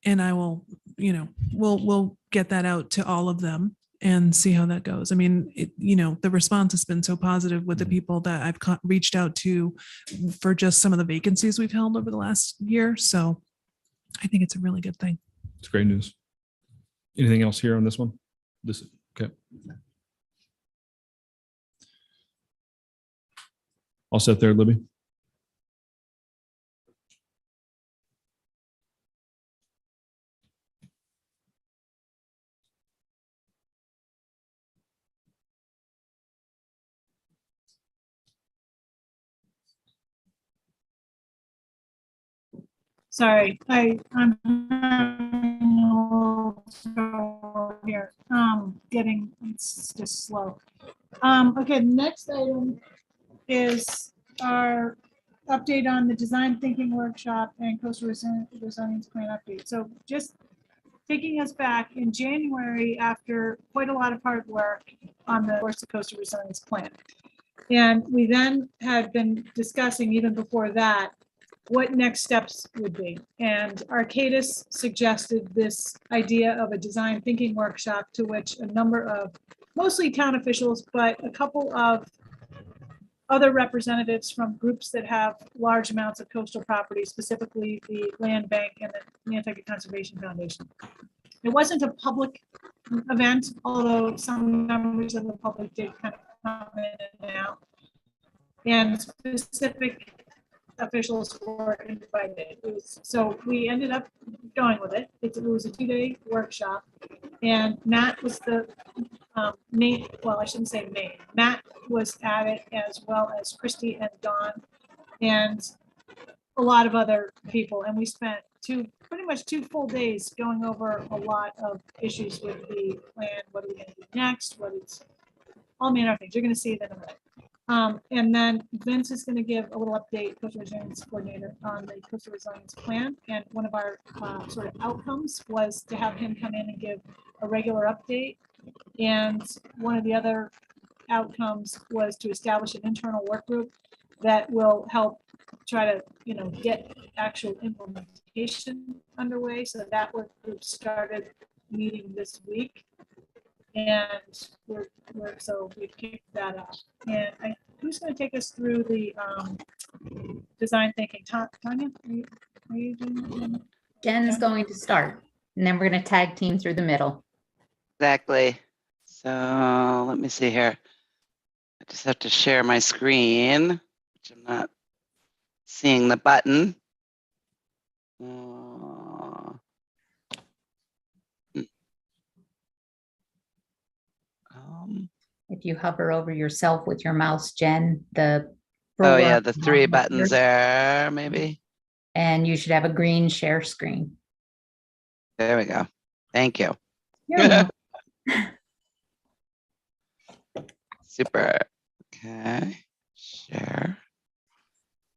I will, we'll get that out to all of them and see how that goes. I mean, the response has been so positive with the people that I've reached out to for just some of the vacancies we've held over the last year. So I think it's a really good thing. It's great news. Anything else here on this one? Okay. All set there, Libby? Sorry, I'm having a little trouble here. It's just slow. Okay, next item is our update on the design thinking workshop and coastal resilience plan update. So just taking us back in January, after quite a lot of hard work on the coastal resilience plan. And we then had been discussing even before that, what next steps would be. And Arcadis suggested this idea of a design thinking workshop to which a number of mostly town officials, but a couple of other representatives from groups that have large amounts of coastal property, specifically the Land Bank and the Nantucket Conservation Foundation. It wasn't a public event, although some members of the public did kind of come in and out. And specific officials were invited. So we ended up going with it. It was a 2-day workshop, and Matt was the main. Well, I shouldn't say main. Matt was at it, as well as Christy and Don, and a lot of other people. And we spent pretty much two full days going over a lot of issues with the plan. What are we going to do next? What is all manner of things. You're going to see it in a minute. And then Vince is going to give a little update, coastal resilience coordinator, on the coastal resilience plan. And one of our sort of outcomes was to have him come in and give a regular update. And one of the other outcomes was to establish an internal work group that will help try to, get actual implementation underway. So that work group started meeting this week. And we've kicked that up. And who's going to take us through the design thinking? Tanya, are you doing it? Jen's going to start, and then we're going to tag team through the middle. Exactly. So let me see here. I just have to share my screen, which I'm not seeing the button. If you hover over yourself with your mouse, Jen, the Oh yeah, the 3 buttons there, maybe. And you should have a green share screen. There we go. Thank you. Super. Okay. Share.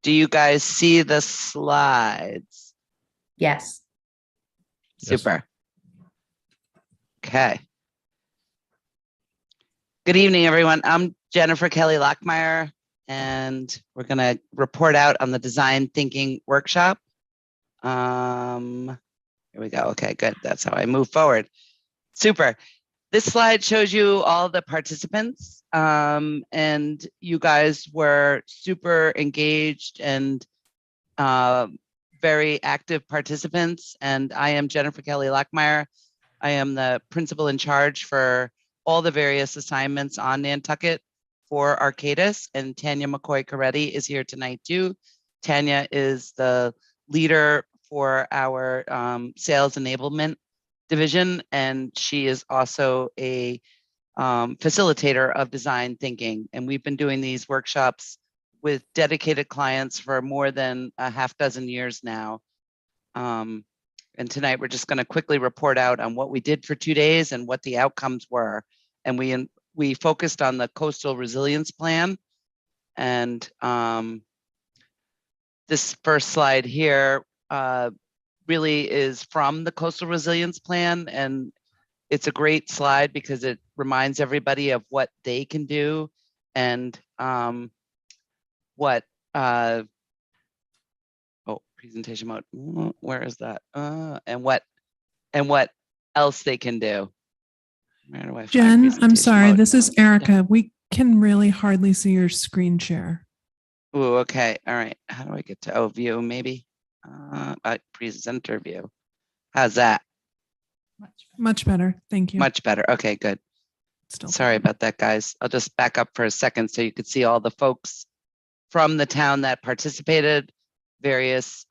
Do you guys see the slides? Yes. Super. Okay. Good evening, everyone. I'm Jennifer Kelly Lockmeyer, and we're going to report out on the design thinking workshop. Here we go. Okay, good. That's how I move forward. Super. This slide shows you all the participants, and you guys were super engaged and very active participants. And I am Jennifer Kelly Lockmeyer. I am the principal in charge for all the various assignments on Nantucket for Arcadis, and Tanya McCoy Coretti is here tonight too. Tanya is the leader for our sales enablement division, and she is also a facilitator of design thinking. And we've been doing these workshops with dedicated clients for more than a half dozen years now. And tonight we're just going to quickly report out on what we did for 2 days and what the outcomes were. And we focused on the coastal resilience plan. And this first slide here really is from the coastal resilience plan. And it's a great slide because it reminds everybody of what they can do and what presentation mode, where is that? And what else they can do. Where do I find Jen, I'm presentation sorry, mode? this is Erica. We can really hardly see your screen share. Oh, okay. All right. How do I get to view maybe? Presenter view. How's that? Much better. Thank you. Much better. Okay, good. Sorry about that, guys. I'll just back up for a second so you could see all the folks from the town that participated, various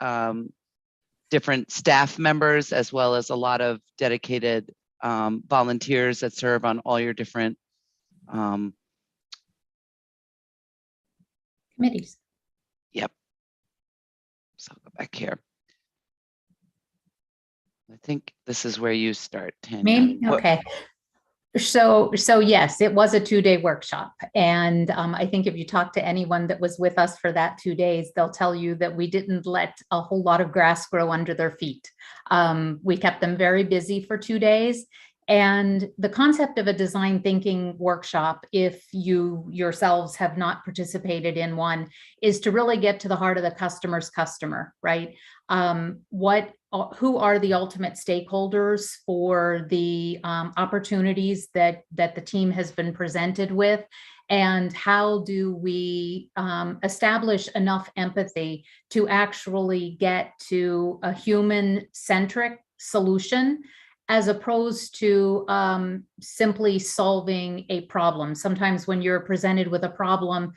different staff members, as well as a lot of dedicated volunteers that serve on all your different committees. Yep. So I'll go back here. I think this is where you start, Tanya. Maybe, okay. So yes, it was a 2-day workshop. And I think if you talk to anyone that was with us for that 2 days, they'll tell you that we didn't let a whole lot of grass grow under their feet. We kept them very busy for 2 days. And the concept of a design thinking workshop, if you yourselves have not participated in one, is to really get to the heart of the customer's customer, right? Who are the ultimate stakeholders for the opportunities that the team has been presented with, and how do we establish enough empathy to actually get to a human-centric solution, as opposed to simply solving a problem. Sometimes when you're presented with a problem,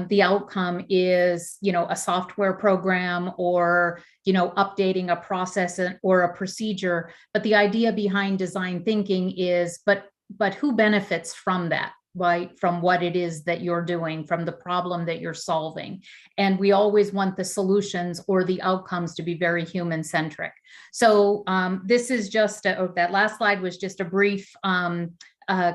the outcome is, a software program or, updating a process or a procedure. But the idea behind design thinking is, but who benefits from that? Right, from what it is that you're doing, from the problem that you're solving. And we always want the solutions or the outcomes to be very human centric. So this is just, that last slide was just a brief,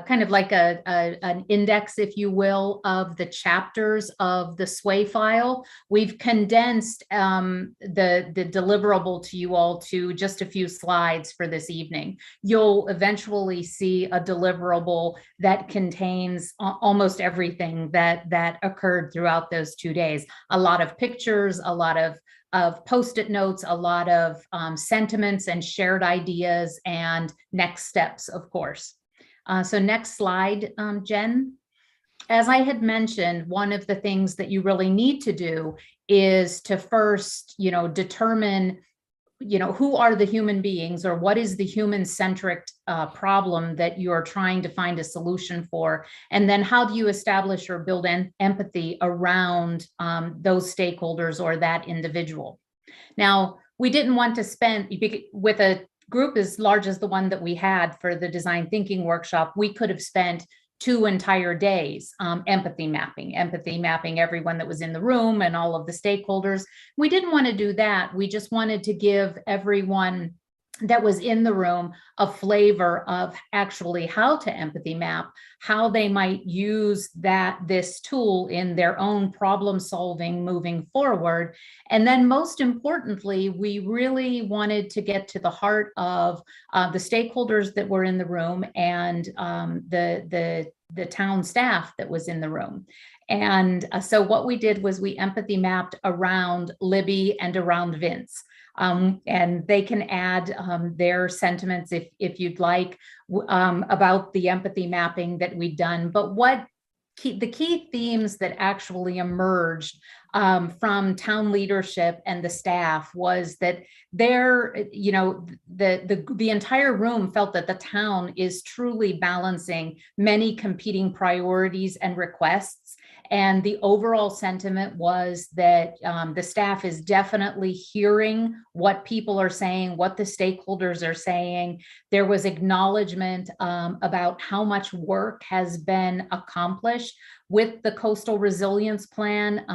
kind of like an index, if you will, of the chapters of the SWAY file. We've condensed the deliverable to you all to just a few slides for this evening. You'll eventually see a deliverable that contains almost everything that occurred throughout those 2 days. A lot of pictures, a lot of post-it notes, a lot of sentiments and shared ideas and next steps, of course. So next slide, Jen. As I had mentioned, one of the things that you really need to do is to first, determine, who are the human beings, or what is the human-centric problem that you're trying to find a solution for? And then how do you establish or build empathy around those stakeholders or that individual? Now, we didn't want to spend, with a group as large as the one that we had for the design thinking workshop, we could have spent 2 entire days empathy mapping everyone that was in the room and all of the stakeholders. We didn't want to do that. We just wanted to give everyone that was in the room a flavor of actually how to empathy map, how they might use this tool in their own problem solving moving forward. And then most importantly, we really wanted to get to the heart of the stakeholders that were in the room and the town staff that was in the room. And so what we did was we empathy mapped around Libby and around Vince. And they can add their sentiments if you'd like about the empathy mapping that we've done. But what the key themes that actually emerged from town leadership and the staff was that the entire room felt that the town is truly balancing many competing priorities and requests. And the overall sentiment was that the staff is definitely hearing what people are saying, what the stakeholders are saying. There was acknowledgement about how much work has been accomplished with the coastal resilience plan,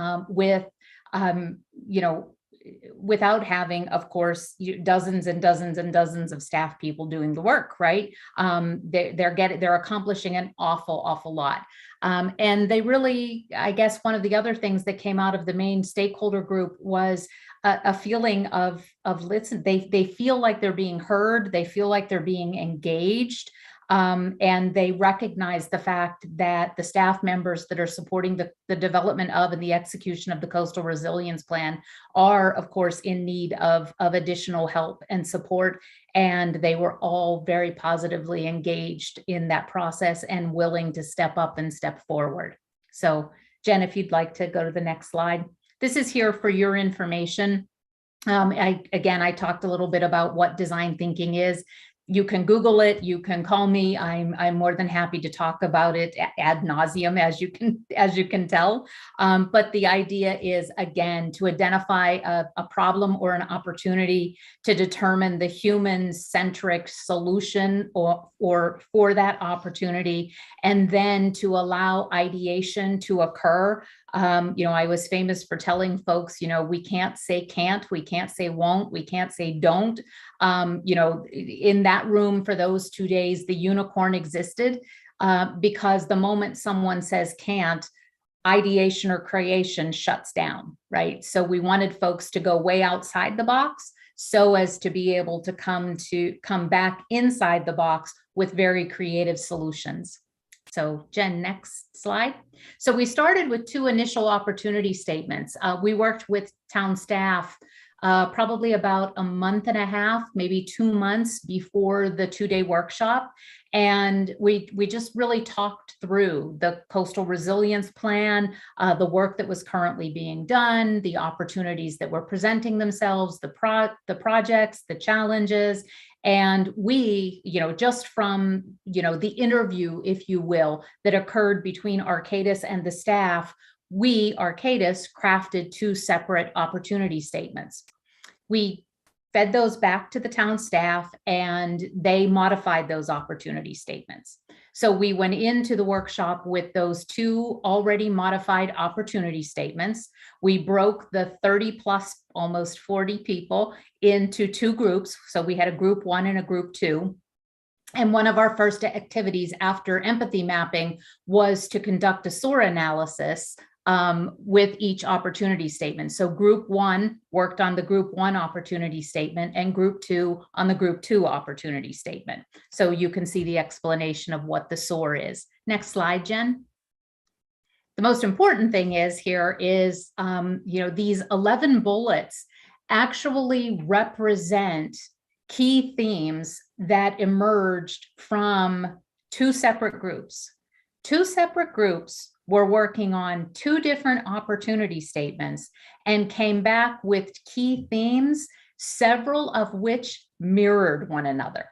without having, of course, dozens and dozens and dozens of staff people doing the work, right? They're accomplishing an awful lot. And they really, I guess, one of the other things that came out of the main stakeholder group was a feeling of listen, they feel like they're being heard, they feel like they're being engaged. And they recognize the fact that the staff members that are supporting the development of and the execution of the coastal resilience plan are, of course, in need of additional help and support. And they were all very positively engaged in that process and willing to step up and step forward. So, Jen, if you'd like to go to the next slide. This is here for your information. I talked a little bit about what design thinking is. You can Google it. You can call me. I'm more than happy to talk about it ad nauseum, as you can tell. But the idea is, again, to identify a problem or an opportunity, to determine the human-centric solution or for that opportunity, and then to allow ideation to occur. I was famous for telling folks, we can't say can't, we can't say won't, we can't say don't. In that room for those 2 days, the unicorn existed because the moment someone says can't, ideation or creation shuts down, right? So we wanted folks to go way outside the box so as to be able to come back inside the box with very creative solutions. So Jen, next slide. So we started with 2 initial opportunity statements. We worked with town staff probably about a month and a half, maybe 2 months before the 2-day workshop. And we just really talked through the coastal resilience plan, the work that was currently being done, the opportunities that were presenting themselves, the projects, the challenges. And we, just from, the interview, if you will, that occurred between Arcadis and the staff, we, Arcadis, crafted 2 separate opportunity statements. We fed those back to the town staff and they modified those opportunity statements. So we went into the workshop with those 2 already modified opportunity statements. We broke the 30 plus, almost 40 people into 2 groups. So we had a group 1 and a group 2. And one of our first activities after empathy mapping was to conduct a SOAR analysis with each opportunity statement. So group 1 worked on the group 1 opportunity statement and group 2 on the group 2 opportunity statement. So you can see the explanation of what the SOAR is. Next slide, Jen. The most important thing is here is, these 11 bullets actually represent key themes that emerged from 2 separate groups. 2 separate groups were working on 2 different opportunity statements and came back with key themes, several of which mirrored one another.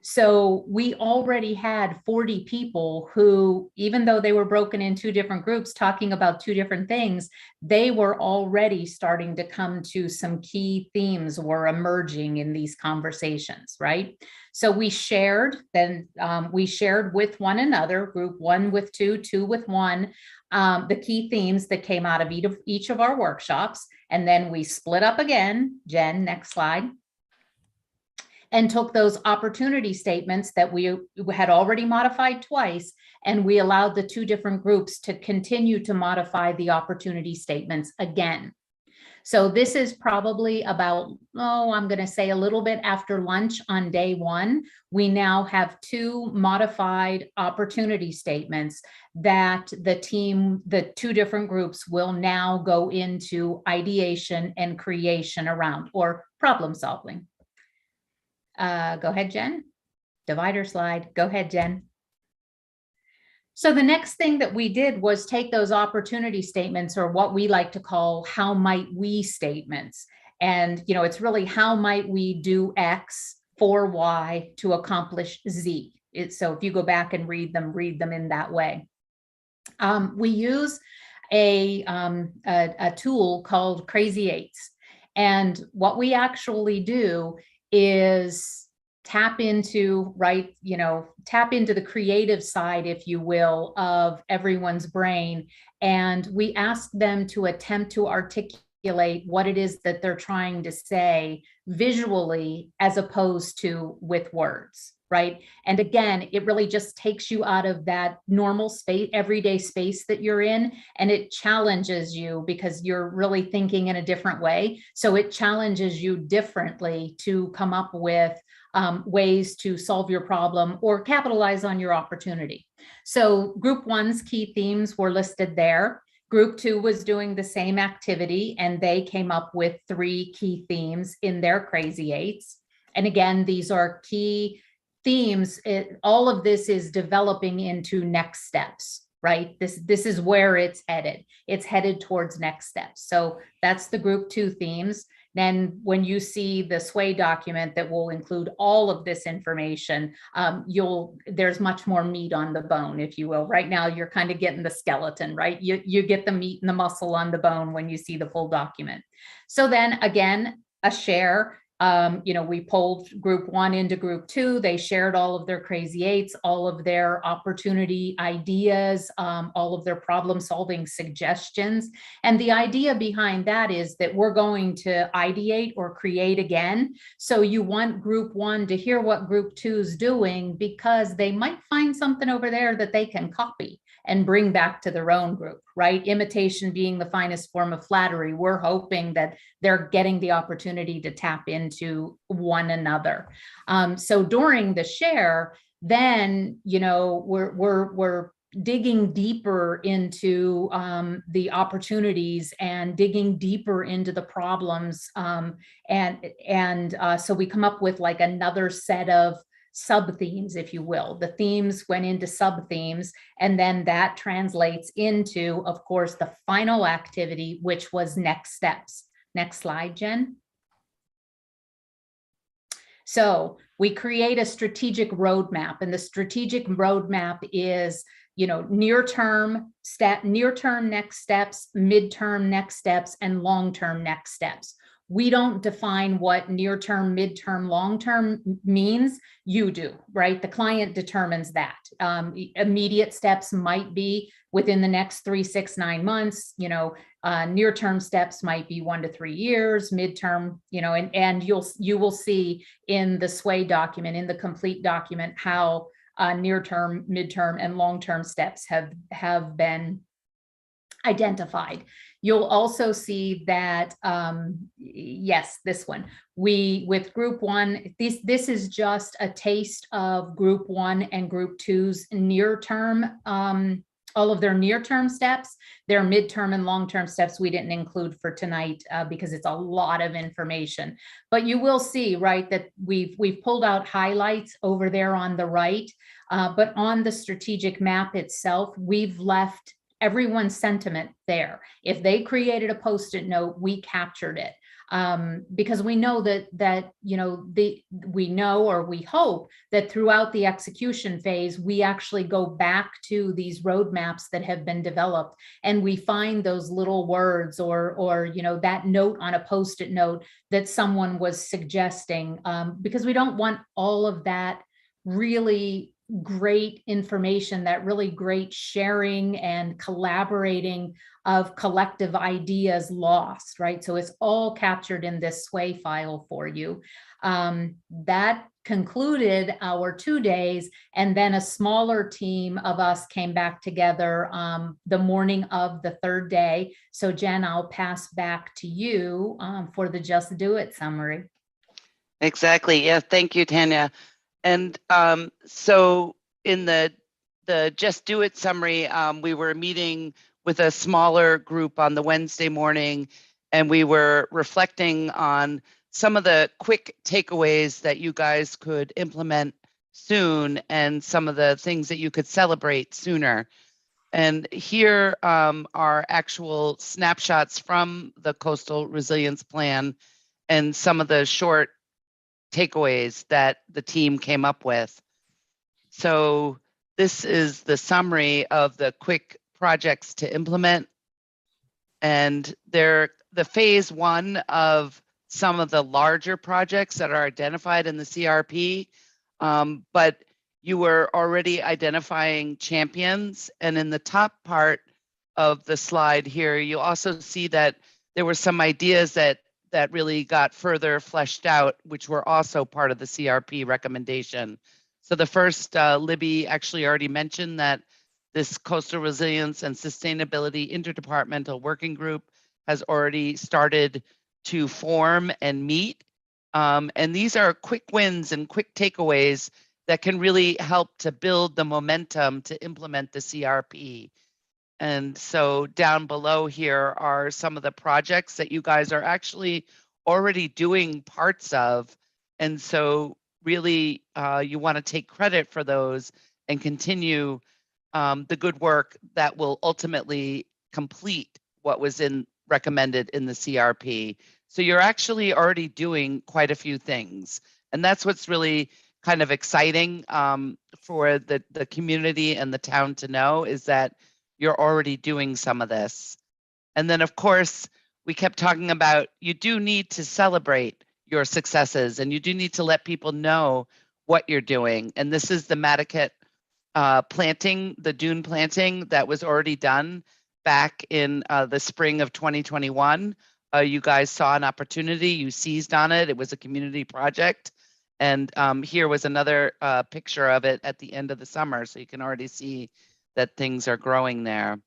So we already had 40 people who, even though they were broken in 2 different groups talking about 2 different things, they were already starting to come to some key themes were emerging in these conversations, right? So we shared with one another, group 1 with 2, 2 with 1, the key themes that came out of each of our workshops. And then we split up again. Jen, next slide. And took those opportunity statements that we had already modified twice, and we allowed the 2 different groups to continue to modify the opportunity statements again. So this is probably about, I'm going to say a little bit after lunch on day 1. We now have 2 modified opportunity statements that the 2 different groups will now go into ideation and creation around, or problem solving. Go ahead, Jen. Divider slide. Go ahead, Jen. So the next thing that we did was take those opportunity statements, or what we like to call how might we statements. And, it's really how might we do X for Y to accomplish Z. So if you go back and read them in that way. We use a tool called Crazy Eights. And what we actually do is tap into the creative side, if you will, of everyone's brain. And we ask them to attempt to articulate what it is that they're trying to say visually, as opposed to with words. Right. And again, it really just takes you out of that normal space, everyday space that you're in, and it challenges you because you're really thinking in a different way. So it challenges you differently to come up with ways to solve your problem or capitalize on your opportunity. So Group 1's key themes were listed there. Group 2 was doing the same activity, and they came up with 3 key themes in their Crazy Eights. And again, these are key themes. All of this is developing into next steps, right? This is where it's headed. It's headed towards next steps. So that's the Group 2 themes. Then when you see the SWAY document that will include all of this information, there's much more meat on the bone, if you will. Right now, you're kind of getting the skeleton, right? You get the meat and the muscle on the bone when you see the full document. So then again, a share. We pulled Group 1 into Group 2. They shared all of their Crazy Eights, all of their opportunity ideas, all of their problem solving suggestions. And the idea behind that is that we're going to ideate or create again. So you want Group 1 to hear what Group 2 is doing, because they might find something over there that they can copy and bring back to their own group, right? Imitation being the finest form of flattery. We're hoping that they're getting the opportunity to tap into one another. So during the share, then, we're digging deeper into the opportunities and digging deeper into the problems. So we come up with like another set of sub-themes, if you will. The themes went into sub-themes, and then that translates into, of course, the final activity, which was next steps. Next slide, Jen. So we create a strategic roadmap, and the strategic roadmap is, near-term next steps, midterm next steps, and long-term next steps. We don't define what near-term, midterm, long-term means. You do, right? The client determines that. Immediate steps might be within the next 3, 6, 9 months. Near-term steps might be 1 to 3 years. Midterm, and you will see in the SWAY document, in the complete document, how near-term, midterm, and long-term steps have been identified. You'll also see that, yes, this one, with Group 1, this is just a taste of Group 1 and Group 2's near-term, all of their near-term steps. Their midterm and long-term steps we didn't include for tonight because it's a lot of information. But you will see, right, that we've pulled out highlights over there on the right, but on the strategic map itself, we've left everyone's sentiment there. If they created a Post-it note, we captured it, because we know that we know, or we hope that throughout the execution phase, we actually go back to these roadmaps that have been developed, and we find those little words or that note on a Post-it note that someone was suggesting, because we don't want all of that really great information, that really great sharing and collaborating of collective ideas lost, right? So it's all captured in this SWAY file for you. That concluded our 2 days, and then a smaller team of us came back together the morning of the 3rd day. So Jen, I'll pass back to you for the Just Do It summary. Exactly. Yeah. Thank you, Tanya. And so in the Just Do It summary, we were meeting with a smaller group on the Wednesday morning, and we were reflecting on some of the quick takeaways that you guys could implement soon and some of the things that you could celebrate sooner. And here are actual snapshots from the Coastal Resilience Plan and some of the short takeaways that the team came up with. So this is the summary of the quick projects to implement. And they're the phase one of some of the larger projects that are identified in the CRP. But you were already identifying champions. And in the top part of the slide here, you also see that there were some ideas that really got further fleshed out, which were also part of the CRP recommendation. So the first, Libby actually already mentioned that this Coastal Resilience and Sustainability Interdepartmental Working Group has already started to form and meet. And these are quick wins and quick takeaways that can really help to build the momentum to implement the CRP. And so down below here are some of the projects that you guys are actually already doing parts of. And so really you want to take credit for those and continue the good work that will ultimately complete what was recommended in the CRP. So you're actually already doing quite a few things. And that's what's really kind of exciting for the community and the town to know, is that you're already doing some of this. And then of course, we kept talking about, you do need to celebrate your successes and you do need to let people know what you're doing. And this is the Nantucket planting, the dune planting that was already done back in the spring of 2021. You guys saw an opportunity, you seized on it. It was a community project. And here was another picture of it at the end of the summer. So you can already see that things are growing there.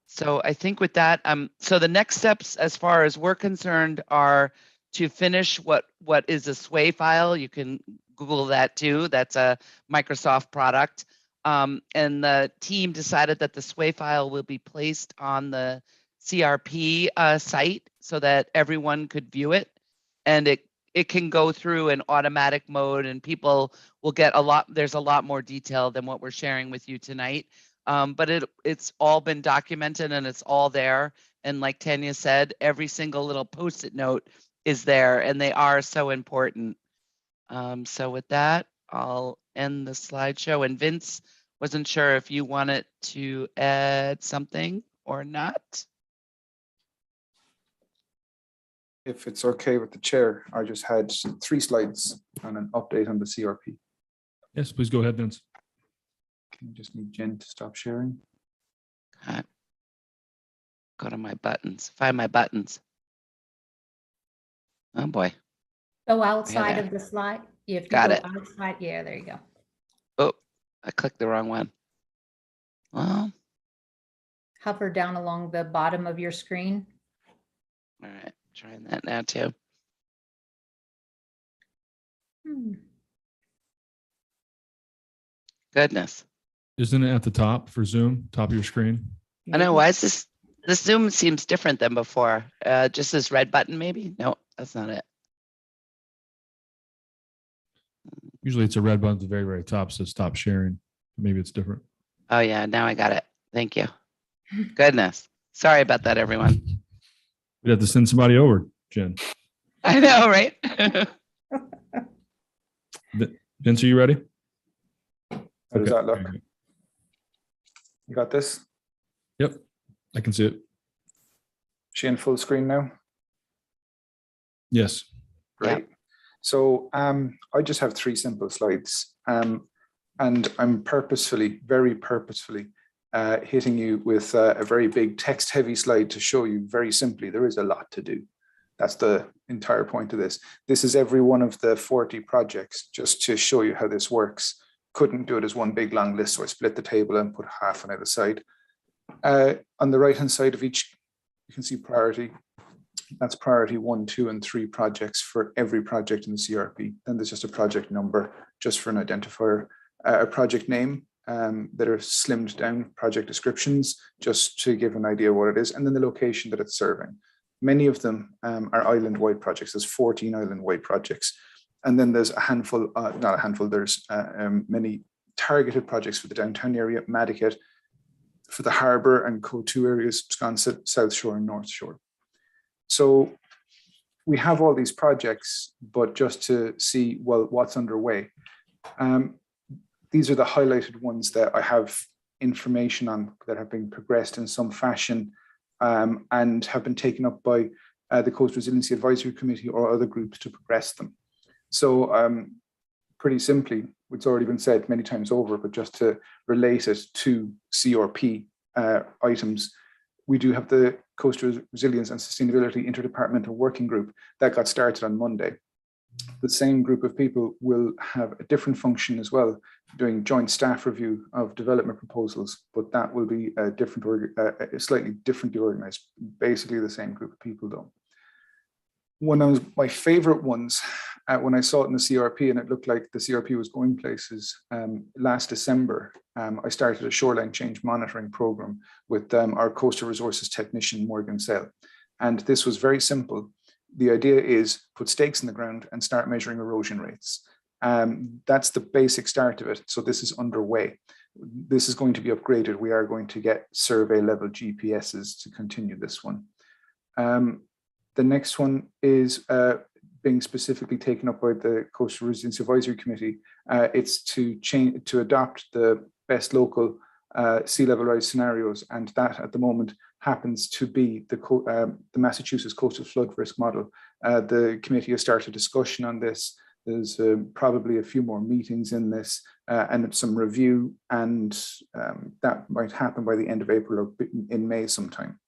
So I think with that, so the next steps as far as we're concerned are to finish what is a SWAY file. You can Google that too. That's a Microsoft product. And the team decided that the SWAY file will be placed on the CRP site so that everyone could view it. And it can go through an automatic mode and people will get there's a lot more detail than what we're sharing with you tonight. But it's all been documented and it's all there. And like Tanya said, every single little Post-it note is there and they are so important. So with that, I'll end the slideshow. And Vince, wasn't sure if you wanted to add something or not. If it's okay with the chair, I just had 3 slides and an update on the CRP. Yes, please go ahead, Vince. Can you just need Jen to stop sharing? Go to my buttons, find my buttons. Oh boy. Go outside there. of the slide. You have to Got go it. outside. Yeah, there you go. Oh, I clicked the wrong one. Well, Hover down along the bottom of your screen. all right, trying that now too. Goodness. Isn't it at the top for Zoom, top of your screen? I know, why is this Zoom seems different than before. Just this red button maybe? No, that's not it. Usually it's a red button at the very, very top, says stop sharing. Maybe it's different. Oh yeah, now I got it. Thank you. Goodness. Sorry about that, everyone. We'd have to send somebody over, Jen. I know, right? Vince, are you ready? How does that look? You got this? Yep, I can see it. She in full screen now? Yes. Great. So I just have 3 simple slides. And I'm purposefully, very purposefully hitting you with a very big text heavy slide to show you very simply, there is a lot to do. That's the entire point of this. This is every one of the 40 projects just to show you how this works. Couldn't do it as one big long list, so I split the table and put half on either side. On the right hand side of each, you can see priority. That's priority 1, 2, and 3 projects for every project in the CRP. Then there's just a project number, just for an identifier, a project name that are slimmed down project descriptions, just to give an idea what it is, and then the location that it's serving. Many of them are island-wide projects. There's 14 island-wide projects. And then there's a handful, not a handful, there's many targeted projects for the downtown area, Nantucket, for the harbour and CO2 areas, Sconset, South Shore and North Shore. So we have all these projects, but just to see, well, what's underway. These are the highlighted ones that I have information on that have been progressed in some fashion and have been taken up by the Coast Resiliency Advisory Committee or other groups to progress them. So pretty simply, it's already been said many times over, but just to relate it to CRP items, we do have the Coastal Resilience and Sustainability Interdepartmental Working Group that got started on Monday. The same group of people will have a different function as well, doing joint staff review of development proposals, but that will be a different, slightly differently organized, basically the same group of people though. One of my favorite ones, when I saw it in the CRP and it looked like the CRP was going places, last December, I started a shoreline change monitoring program with our coastal resources technician, Morgan Sell. And this was very simple. The idea is put stakes in the ground and start measuring erosion rates. That's the basic start of it. So this is underway. This is going to be upgraded. We are going to get survey level GPSs to continue this one. The next one is being specifically taken up by the Coastal Resilience Advisory Committee. It's to adopt the best local sea level rise scenarios, and that at the moment happens to be the Massachusetts Coastal Flood Risk Model. The committee has started discussion on this. There's probably a few more meetings in this and some review, and that might happen by the end of April or in May sometime.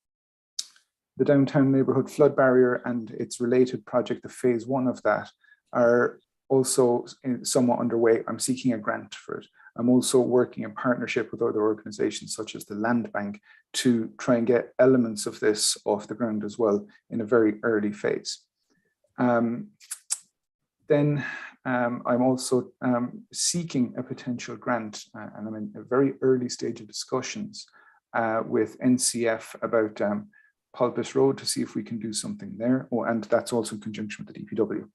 The Downtown Neighbourhood Flood Barrier and its related project, the phase 1 of that, are also somewhat underway. I'm seeking a grant for it. I'm also working in partnership with other organizations such as the Land Bank to try and get elements of this off the ground as well in a very early phase. Then I'm also seeking a potential grant, and I'm in a very early stage of discussions with NCF about Pulpus Road to see if we can do something there. Oh, and that's also in conjunction with the DPW.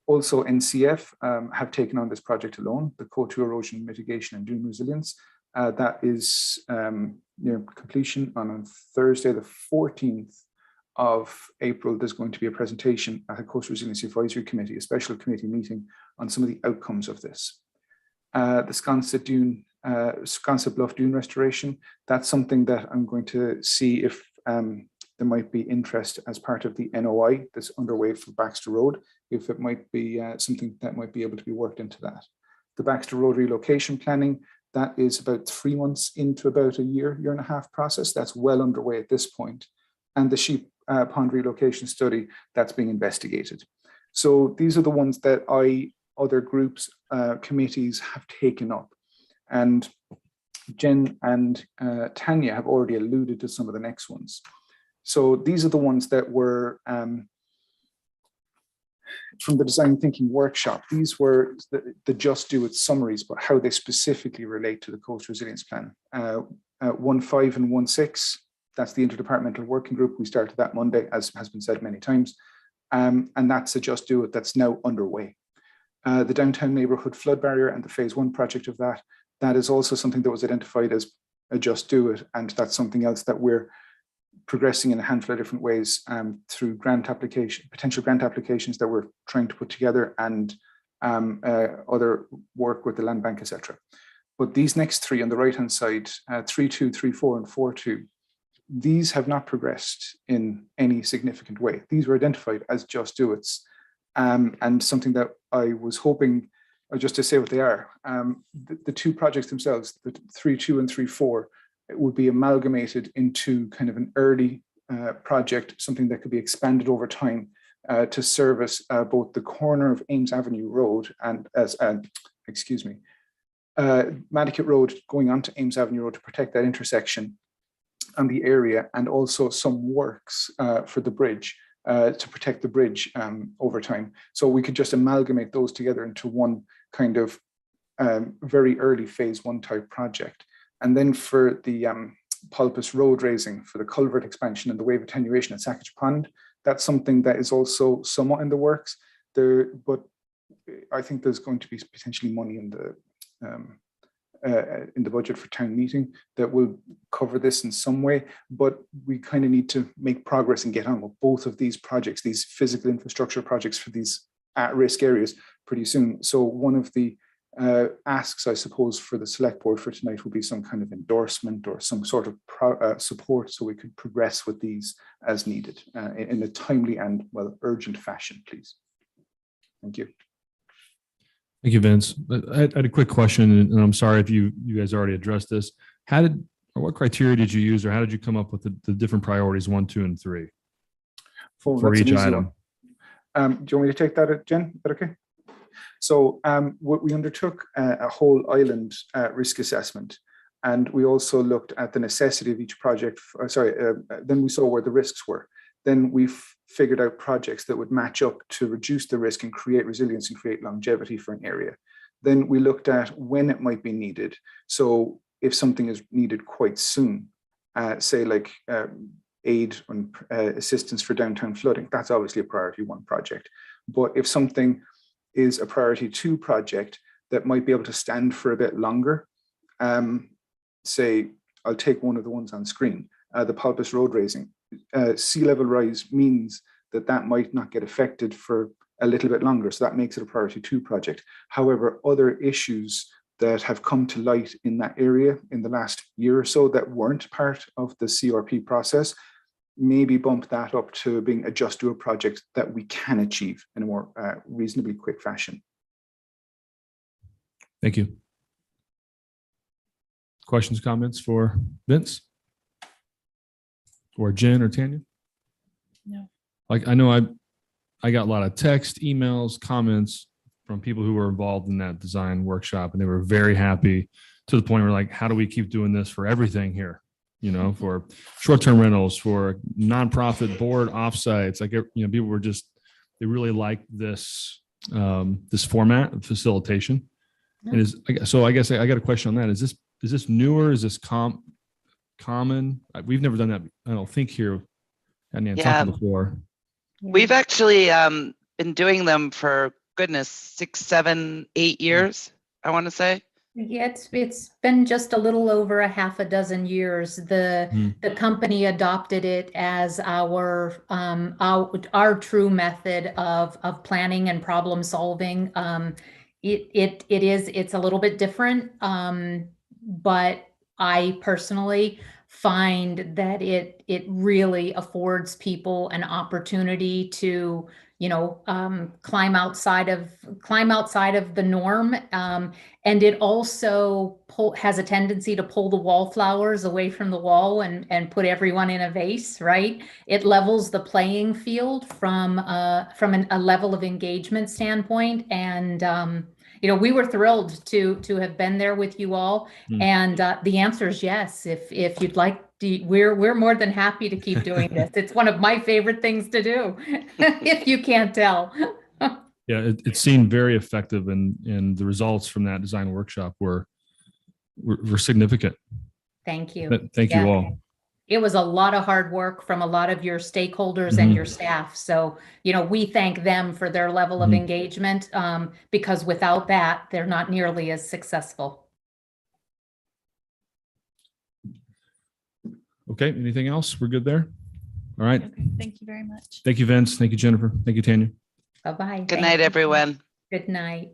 Also, NCF have taken on this project alone, the CO2 erosion mitigation and dune resilience. That is near completion on Thursday, the 14th of April. There's going to be a presentation at the Coastal Resilience Advisory Committee, a special committee meeting on some of the outcomes of this. The Sconset Bluff dune restoration, that's something that I'm going to see if there might be interest as part of the NOI that's underway for Baxter Road, if it might be something that might be able to be worked into that. The Baxter Road relocation planning, that is about 3 months into about a year and a half process. That's well underway at this point. And the Sheep Pond relocation study, that's being investigated. So these are the ones that other groups, committees have taken up. And Jen and Tanya have already alluded to some of the next ones. So these are the ones that were from the design thinking workshop. These were the just do it summaries, but how they specifically relate to the coastal resilience plan. 1.5 and 1.6, that's the interdepartmental working group. We started that Monday, as has been said many times. And that's a just do it that's now underway. The downtown neighborhood flood barrier and the phase 1 project of that is also something that was identified as a just do it. And that's something else that we're progressing in a handful of different ways through potential grant applications that we're trying to put together and other work with the land bank, etc. But these next 3 on the right-hand side, 3.2, 3.4, and 4.2, these have not progressed in any significant way. These were identified as just do it's, and something that I was hoping, just to say what they are, the 2 projects themselves, the 3.2 and 3.4, it would be amalgamated into kind of an early project, something that could be expanded over time to service both the corner of Ames Avenue Road and Nantucket Road going onto Ames Avenue Road to protect that intersection and the area, and also some works for the bridge to protect the bridge over time. So we could just amalgamate those together into one kind of very early phase 1 type project. And then for the Pulpus road raising, for the culvert expansion and the wave attenuation at Sackage Pond, that's something that is also somewhat in the works. But I think there's going to be potentially money in the budget for town meeting that will cover this in some way, but we kind of need to make progress and get on with both of these projects, these physical infrastructure projects for these at-risk areas pretty soon. So one of the asks, I suppose, for the select board for tonight will be some kind of endorsement or some sort of support so we could progress with these as needed in a timely and, well, urgent fashion, please. Thank you. Thank you, Vince. I had a quick question, and I'm sorry if you guys already addressed this. What criteria did you use, or how did you come up with the different priorities 1, 2, and 3 for each item? Do you want me to take that, Jen? Is that okay? So we undertook a whole island risk assessment, and we also looked at the necessity of each project. Then we saw where the risks were. Then we figured out projects that would match up to reduce the risk and create resilience and create longevity for an area. Then we looked at when it might be needed. So if something is needed quite soon, say like aid and assistance for downtown flooding, that's obviously a priority 1 project. But if something is a priority 2 project that might be able to stand for a bit longer, say, I'll take one of the ones on screen, the Palpus road raising. Sea level rise means that might not get affected for a little bit longer. So that makes it a priority 2 project. However, other issues that have come to light in that area in the last year or so that weren't part of the CRP process, maybe bump that up to being a just do a project that we can achieve in a more reasonably quick fashion. Thank you. Questions, comments for Vince? Or Jen or Tanya? No. Like, I know I got a lot of text, emails, comments from people who were involved in that design workshop, and they were very happy to the point where, like, how do we keep doing this for everything here? You know, for short-term rentals, for nonprofit board offsites, like, you know, people were just, they really like this this format of facilitation. Yeah. And so I guess I got a question on that. Is this newer? Is this common? We've never done that, I don't think, here at Nantucket before. We've actually been doing them for, goodness, 6, 7, 8 years, I want to say. Yeah, it's been just a little over a half a dozen years. The company adopted it as our true method of planning and problem solving. It's a little bit different, but I personally find that it really affords people an opportunity to, you know, climb outside of the norm, and it also has a tendency to pull the wallflowers away from the wall and put everyone in a vase. Right? It levels the playing field from a level of engagement standpoint, and you know, we were thrilled to have been there with you all, and the answer is yes. If you'd like, we're more than happy to keep doing this. It's one of my favorite things to do, if you can't tell. Yeah, it seemed very effective, and the results from that design workshop were significant. Thank you. Thank you all. It was a lot of hard work from a lot of your stakeholders and your staff. So, you know, we thank them for their level of engagement, because without that, they're not nearly as successful. Okay, anything else? We're good there? All right. Okay, thank you very much. Thank you, Vince. Thank you, Jennifer. Thank you, Tanya. Bye-bye. Good night, everyone. Good night.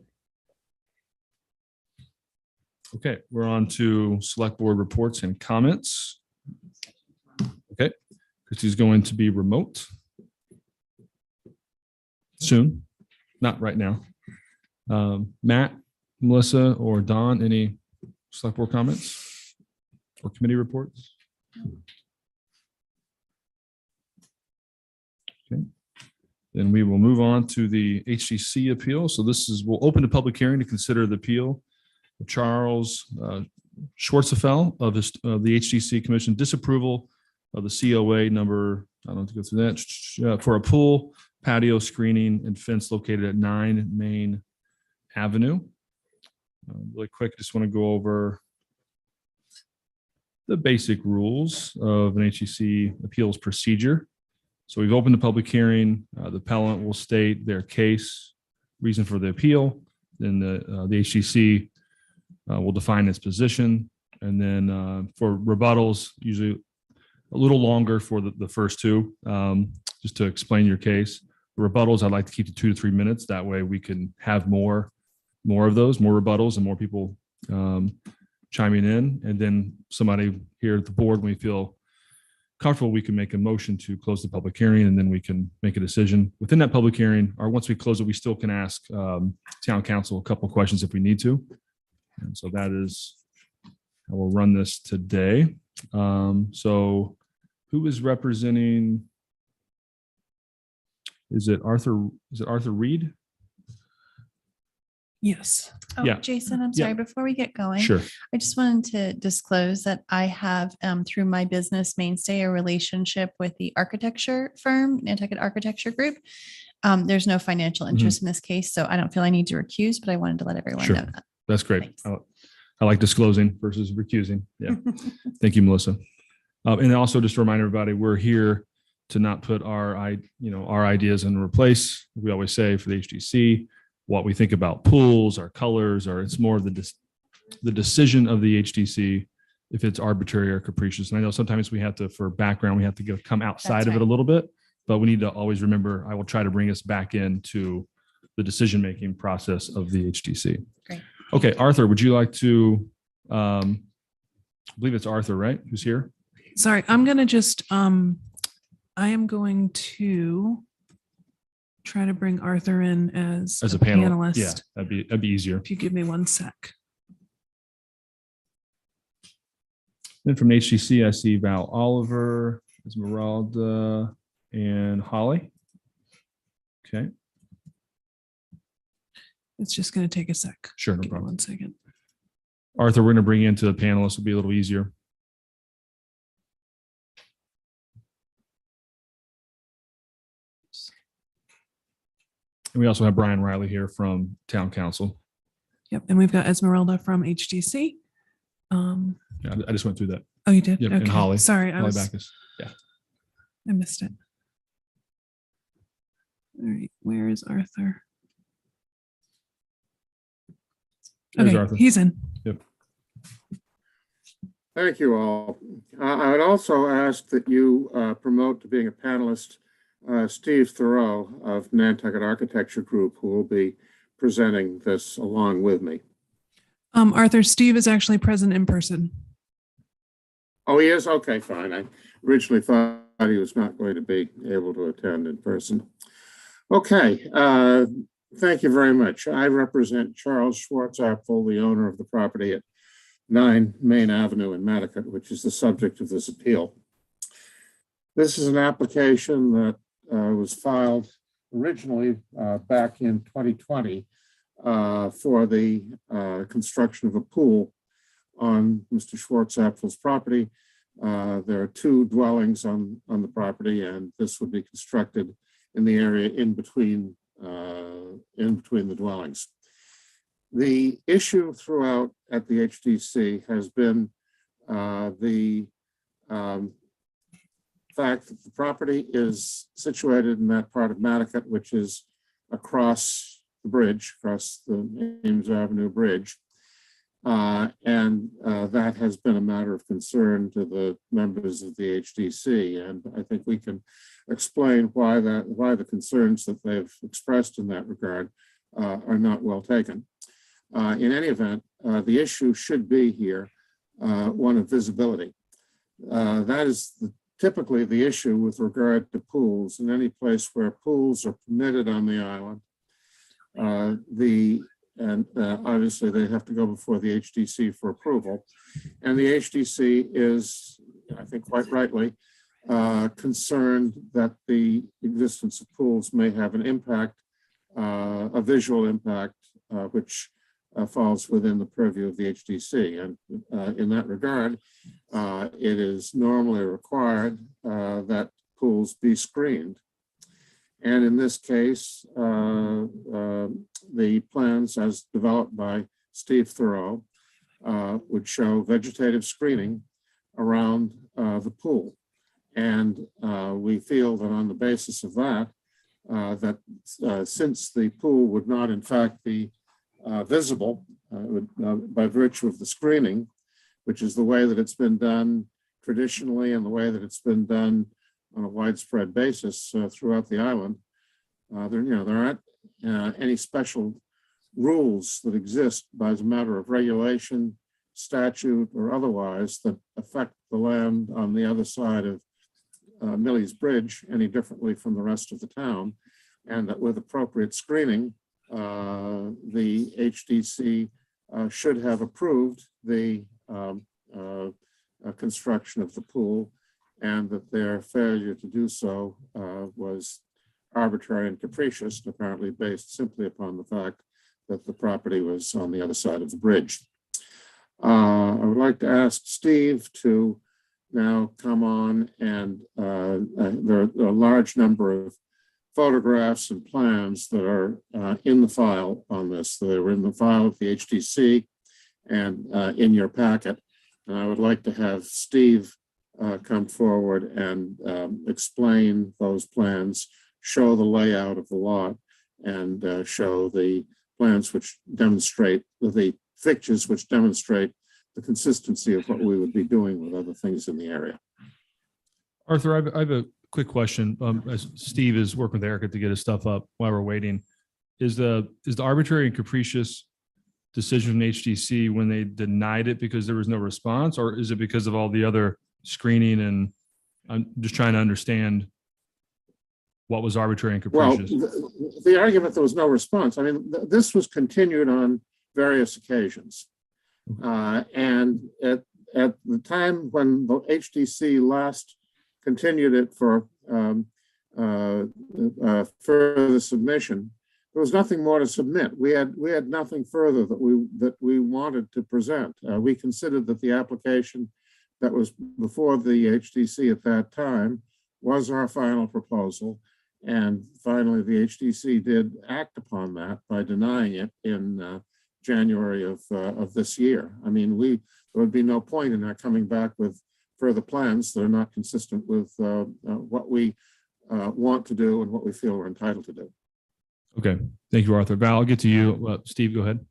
Okay, we're on to select board reports and comments. Okay, Christy's going to be remote soon, not right now. Matt, Melissa, or Don, any select board comments or committee reports? Okay, then we will move on to the HCC appeal. So we'll open a public hearing to consider the appeal of Charles Schwartzfeld of the HCC Commission disapproval of the COA number, I don't have to go through that, for a pool, patio, screening, and fence located at 9 Main Avenue. Really quick, just want to go over the basic rules of an HCC appeals procedure. So we've opened the public hearing. The appellant will state their case, reason for the appeal. Then the HGC will define its position. And then for rebuttals, usually a little longer for the first two, just to explain your case. The rebuttals, I'd like to keep to 2 to 3 minutes. That way we can have more of those, more rebuttals and more people chiming in. And then somebody here at the board, when we feel comfortable, we can make a motion to close the public hearing, and then we can make a decision within that public hearing. Or once we close it, we still can ask town council a couple of questions if we need to. And so that is how we'll run this today. So who is representing? Is it Arthur Reed? Yes. Oh, Yeah. Jason, I'm Yeah. sorry, before we get going. Sure. I just wanted to disclose that I have, through my business Mainstay, a relationship with the architecture firm, Nantucket Architecture Group. There's no financial interest in this case, so I don't feel I need to recuse, but I wanted to let everyone Sure. know that. That's great. I like disclosing versus recusing. Yeah. Thank you, Melissa. And also just to remind everybody, we're here to not put our ideas in a place. We always say for the HDC, what we think about pools, our colors, or it's more of the decision of the HDC if it's arbitrary or capricious. And I know sometimes we have to, for background, we have to come outside of it a little bit, but we need to always remember, I will try to bring us back into the decision-making process of the HDC. Great. Okay, Arthur, would you like to, I believe it's Arthur, right? Who's here? Sorry, I'm going to just, I am going to try to bring Arthur in as As a a panel. panelist. Yeah, that'd be easier. If you give me 1 sec. Then from HGC, I see Val Oliver, Esmeralda, and Holly. Okay, It's just going to take a sec. sure, no Give me problem. 1 second. Arthur, we're going to bring you into the panelists. It'll be a little easier. And we also have Brian Riley here from Town Council. Yep. And we've got Esmeralda from HDC. Yeah, I just went through that. Oh, you did? Yep, and Okay. Holly. Sorry, Holly Backus. Yeah. I missed it. All right, where is Arthur? There's Okay, Arthur. he's in. Yep. Thank you all. I would also ask that you promote to being a panelist Steve Thoreau of Nantucket Architecture Group, who will be presenting this along with me. Arthur, Steve is actually present in person. Oh, he is? Okay, fine. I originally thought he was not going to be able to attend in person. Okay, thank you very much. I represent Charles Schwartz-Apfel, the owner of the property at 9 Main Avenue in Nantucket, which is the subject of this appeal. This is an application that was filed originally back in 2020 for the construction of a pool on Mr. Schwartz-Apfel's property. There are 2 dwellings on the property, and this would be constructed in the area in between the dwellings. The issue throughout at the HDC has been the fact that the property is situated in that part of Nantucket, which is across the bridge, across the Ames Avenue Bridge. And that has been a matter of concern to the members of the HDC. And I think we can explain why the concerns that they've expressed in that regard are not well taken. In any event, the issue should be here one of visibility. That is typically the issue with regard to pools. In any place where pools are permitted on the island, obviously they have to go before the HDC for approval. And the HDC is, I think quite rightly, concerned that the existence of pools may have an impact, a visual impact, which falls within the purview of the HDC. And in that regard, it is normally required that pools be screened. And in this case, the plans as developed by Steve Thoreau would show vegetative screening around the pool. And we feel that on the basis of that, since the pool would not in fact be visible by virtue of the screening, which is the way that it's been done traditionally and the way that it's been done on a widespread basis throughout the island, there aren't any special rules that exist as a matter of regulation, statute, or otherwise that affect the land on the other side of Millie's Bridge any differently from the rest of the town, and that with appropriate screening, the HDC should have approved the construction of the pool, and that their failure to do so was arbitrary and capricious, and apparently based simply upon the fact that the property was on the other side of the bridge. I would like to ask Steve to now come on, and there are a large number of photographs and plans that are in the file on this. They were in the file of the HDC and in your packet. And I would like to have Steve come forward and explain those plans, show the layout of the lot, and show the plans which demonstrate the fixtures which demonstrate the consistency of what we would be doing with other things in the area. Arthur, I have a quick question. As Steve is working with Erica to get his stuff up while we're waiting, is the arbitrary and capricious decision from HDC when they denied it because there was no response, or is it because of all the other screening? And I'm just trying to understand what was arbitrary and capricious. Well, the argument there was no response. I mean, this was continued on various occasions. And at the time when the HDC last continued it for further submission, there was nothing more to submit. We had nothing further that we wanted to present. We considered that the application that was before the HDC at that time was our final proposal. And finally, the HDC did act upon that by denying it in January of this year. I mean, there would be no point in our coming back with further plans that are not consistent with what we want to do and what we feel we're entitled to do. Okay, thank you, Arthur. Val, I'll get to you. Steve, go ahead.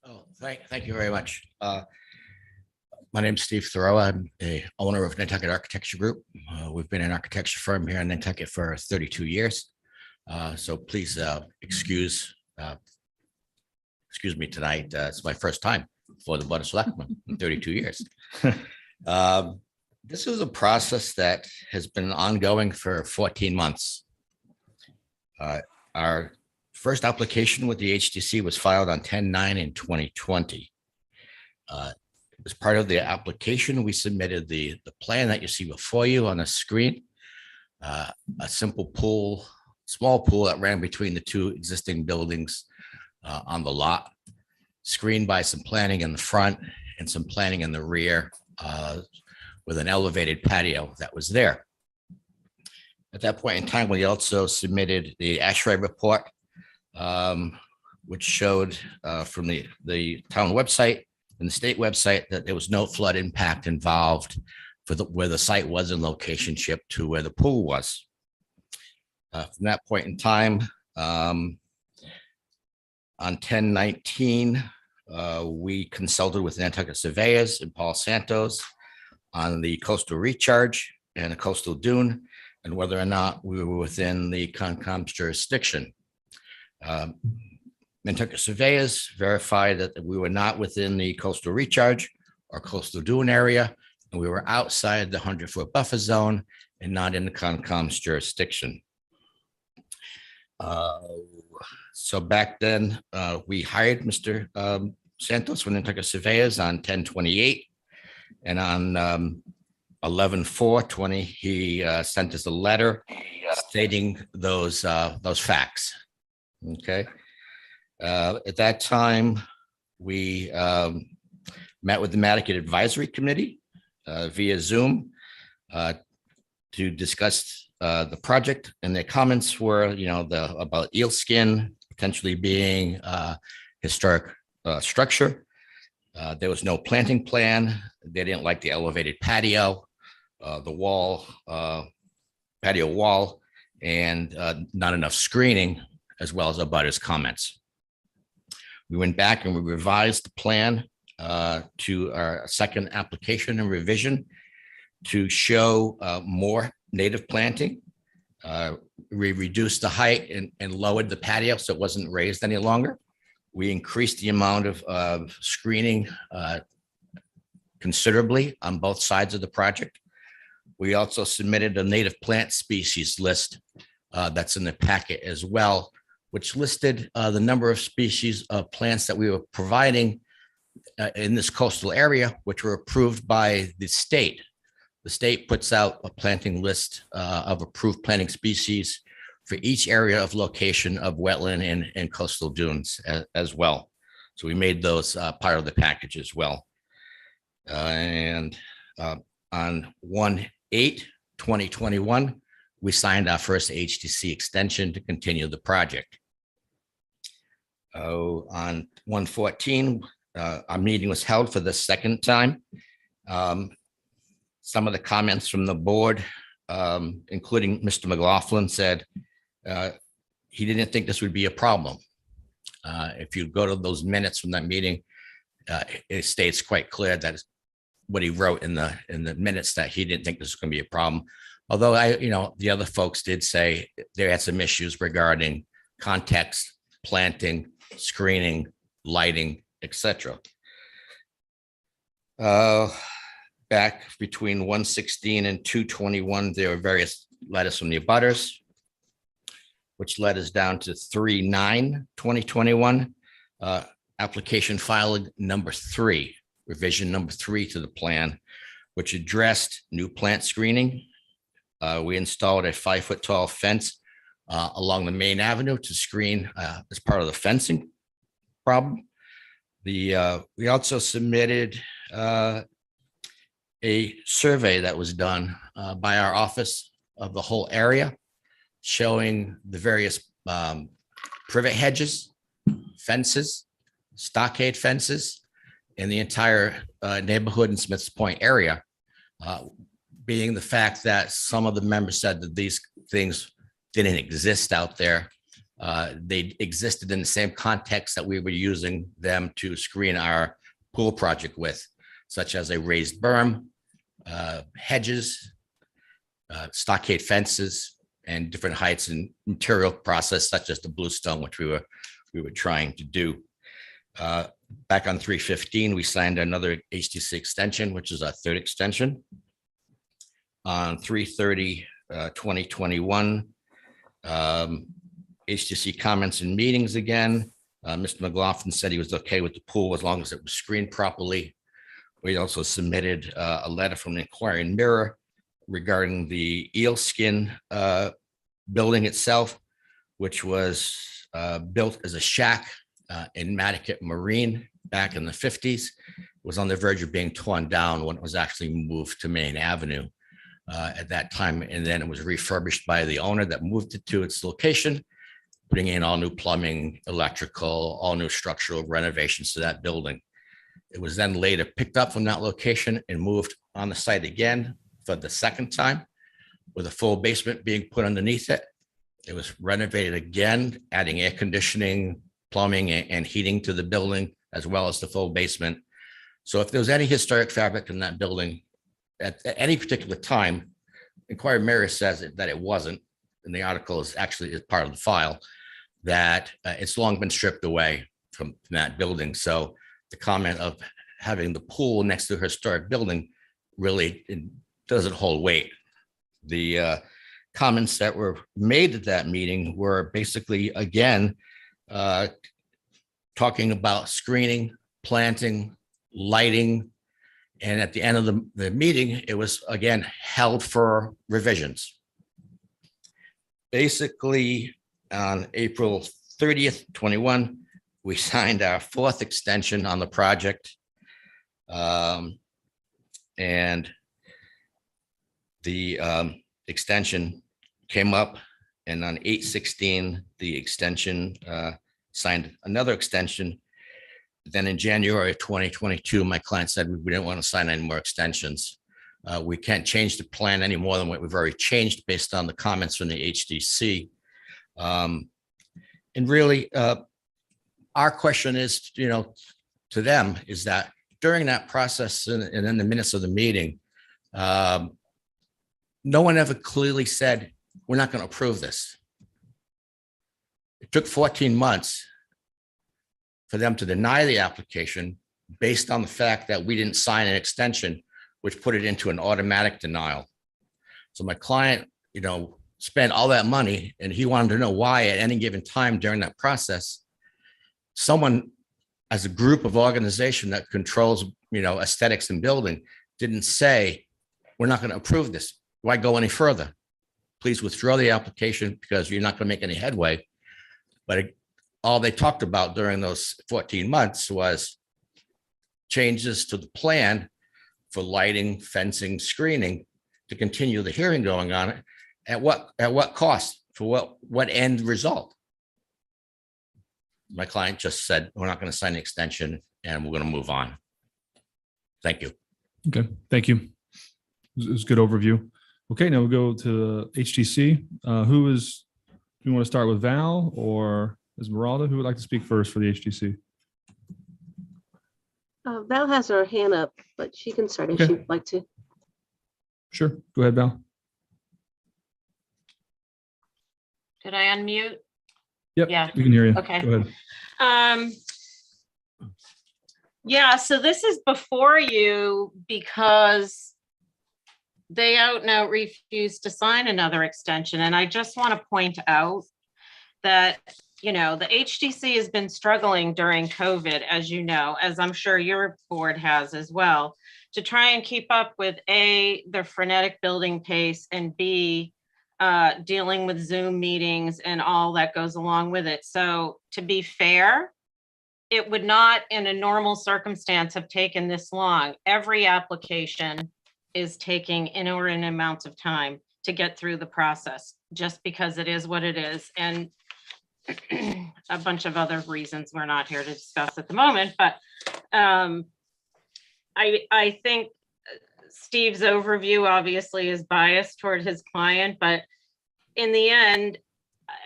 Oh, thank you very much. My name's Steve Thoreau. I'm a owner of Nantucket Architecture Group. We've been an architecture firm here in Nantucket for 32 years. So please excuse me tonight. It's my first time for the Board of Selectmen in 32 years. This is a process that has been ongoing for 14 months. Our first application with the HDC was filed on 10/9 in 2020. As part of the application, we submitted the plan that you see before you on the screen, a simple pool, small pool that ran between the two existing buildings on the lot, screened by some planting in the front and some planting in the rear with an elevated patio that was there. At that point in time, we also submitted the ASHRAE report, which showed from the town website and the state website that there was no flood impact involved for where the site was in location ship to where the pool was. From that point in time, on 10/19, we consulted with Nantucket surveyors and Paul Santos on the coastal recharge and a coastal dune and whether or not we were within the Concom's jurisdiction. Nantucket surveyors verified that we were not within the coastal recharge or coastal dune area, and we were outside the 100-foot buffer zone and not in the Concom's jurisdiction. So back then, we hired Mr. Santos from Nantucket surveyors on 10/28, and on 11/4/20, he sent us a letter stating those facts. Okay. At that time, we met with the Nantucket Advisory Committee via Zoom to discuss the project, and their comments were, about eel skin potentially being a historic structure. There was no planting plan. They didn't like the elevated patio. the wall, patio wall, and not enough screening, as well as abutters' comments. We went back and we revised the plan to our second application and revision to show more native planting. We reduced the height and lowered the patio so it wasn't raised any longer. We increased the amount of screening considerably on both sides of the project. We also submitted a native plant species list that's in the packet as well, which listed the number of species of plants that we were providing in this coastal area, which were approved by the state. The state puts out a planting list of approved planting species for each area of location of wetland and coastal dunes as well. So we made those part of the package as well. And on 1/8/2021, we signed our first HTC extension to continue the project. On 1/14, our meeting was held for the second time. Some of the comments from the board, including Mr. McLaughlin, said he didn't think this would be a problem. If you go to those minutes from that meeting, it states quite clear that what he wrote in the minutes, that he didn't think this was going to be a problem. Although the other folks did say they had some issues regarding context, planting, screening, lighting, etc. Back between 1/16 and 2/21, there were various letters from the abutters, which led us down to 3/9/2021. Application filed number 3, revision number 3 to the plan, which addressed new plant screening. We installed a 5-foot tall fence along the main avenue to screen as part of the fencing problem. We also submitted a survey that was done by our office of the whole area, showing the various privet hedges, fences, stockade fences in the entire neighborhood in Smiths Point area, being the fact that some of the members said that these things didn't exist out there. They existed in the same context that we were using them to screen our pool project with, such as a raised berm, hedges, stockade fences, and different heights and material process, such as the bluestone, which we were trying to do. Back on 3/15, we signed another HTC extension, which is our third extension. On 3/30/2021, HTC comments and meetings again. Mr. McLaughlin said he was okay with the pool as long as it was screened properly. We also submitted a letter from the Inquiring Mirror regarding the eel skin building itself, which was built as a shack in Nantucket Marine back in the 50s. It was on the verge of being torn down when it was actually moved to Main Avenue at that time. And then it was refurbished by the owner that moved it to its location, putting in all new plumbing, electrical, all new structural renovations to that building. It was then later picked up from that location and moved on the site again for the second time, with a full basement being put underneath it. It was renovated again, adding air conditioning, plumbing, and heating to the building, as well as the full basement. So if there was any historic fabric in that building at any particular time, Inquiry Mirror says that it wasn't, and the article is actually part of the file, that it's long been stripped away from that building. So the comment of having the pool next to a historic building really doesn't hold weight. The comments that were made at that meeting were basically, again, talking about screening, planting, lighting. And at the end of the meeting, it was again held for revisions. Basically, on April 30th, 21, we signed our 4th extension on the project. And the extension came up, and on 8/16, the extension signed another extension. Then in January of 2022, my client said we didn't want to sign any more extensions. We can't change the plan any more than what we've already changed based on the comments from the HDC. And really, our question is, to them is that during that process and in the minutes of the meeting, no one ever clearly said, we're not going to approve this. It took 14 months for them to deny the application based on the fact that we didn't sign an extension, which put it into an automatic denial. So my client, spent all that money and he wanted to know why at any given time during that process, someone as a group of organization that controls, aesthetics and building didn't say, we're not going to approve this. Why go any further? Please withdraw the application because you're not going to make any headway. But all they talked about during those 14 months was changes to the plan for lighting, fencing, screening to continue the hearing going on. At what cost? For what end result? My client just said, we're not going to sign the extension and we're going to move on. Thank you. Okay, thank you. It was a good overview. Okay, now we'll go to HTC. Do you want to start with Val or Esmeralda? Who would like to speak first for the HTC? Val has her hand up, but she can start if Okay. she'd like to. Sure, go ahead, Val. Did I unmute? Yep, Yeah. we can hear you. Okay. Go ahead. Yeah, so this is before you because they out and out refused to sign another extension. And I just want to point out that, the HTC has been struggling during COVID, as I'm sure your board has as well, to try and keep up with A, the frenetic building pace, and B, dealing with Zoom meetings and all that goes along with it. So to be fair, it would not in a normal circumstance have taken this long. Every application is taking inordinate amounts of time to get through the process just because it is what it is. And a bunch of other reasons we're not here to discuss at the moment, but I think Steve's overview obviously is biased toward his client, but in the end,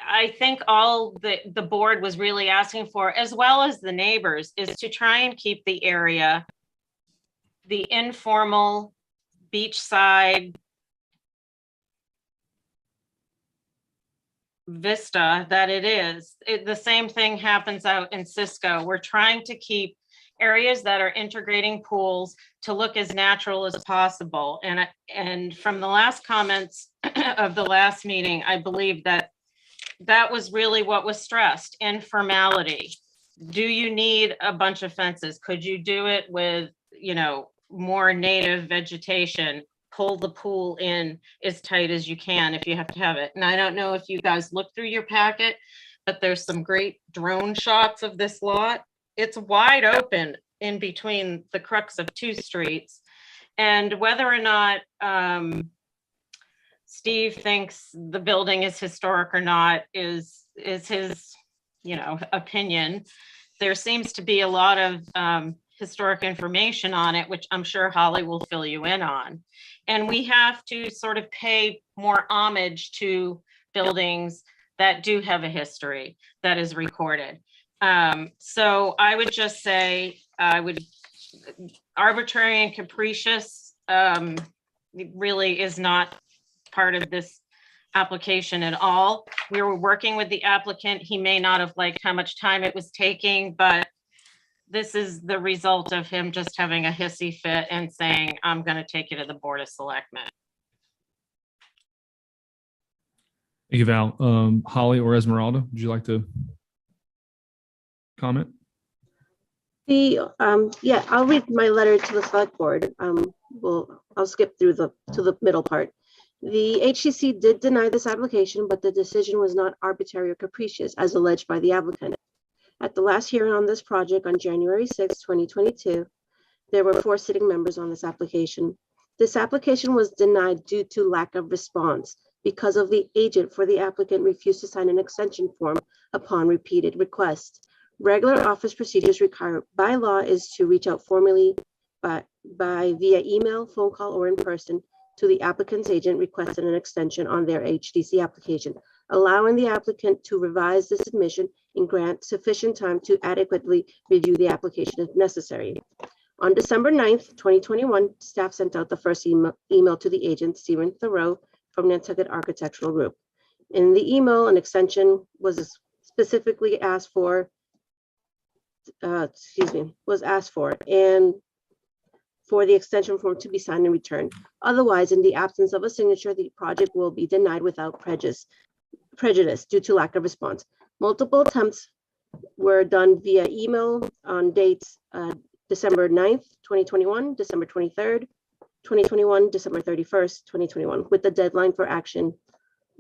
I think all the board was really asking for, as well as the neighbors, is to try and keep the area, the informal beachside vista that it is. The same thing happens out in Cisco. We're trying to keep areas that are integrating pools to look as natural as possible. And from the last comments of the last meeting, I believe that was really what was stressed, informality. Do you need a bunch of fences? Could you do it with, more native vegetation? Pull the pool in as tight as you can if you have to have it. And I don't know if you guys looked through your packet, but there's some great drone shots of this lot. It's wide open in between the crux of two streets. And whether or not Steve thinks the building is historic or not is his, opinion. There seems to be a lot of historic information on it, which I'm sure Holly will fill you in on. And we have to sort of pay more homage to buildings that do have a history that is recorded. So I would just say, arbitrary and capricious really is not part of this application at all. We were working with the applicant. He may not have liked how much time it was taking, but this is the result of him just having a hissy fit and saying, I'm going to take you to the Board of Selectmen. Thank you, Val. Holly or Esmeralda, would you like to comment? I'll read my letter to the select board. I'll skip through to the middle part. The HCC did deny this application, but the decision was not arbitrary or capricious as alleged by the applicant. At the last hearing on this project on January 6, 2022, there were 4 sitting members on this application. This application was denied due to lack of response because of the agent for the applicant refused to sign an extension form upon repeated requests. Regular office procedures required by law is to reach out formally by via email, phone call, or in person to the applicant's agent requesting an extension on their HDC application, allowing the applicant to revise the submission and grant sufficient time to adequately review the application if necessary. On December 9th, 2021, staff sent out the first email to the agent, Stephen Thoreau, from Nantucket Architectural Group. In the email, an extension was specifically asked for, and for the extension form to be signed and returned. Otherwise, in the absence of a signature, the project will be denied without prejudice due to lack of response. Multiple attempts were done via email on dates December 9th, 2021, December 23rd, 2021, December 31st, 2021, with the deadline for action,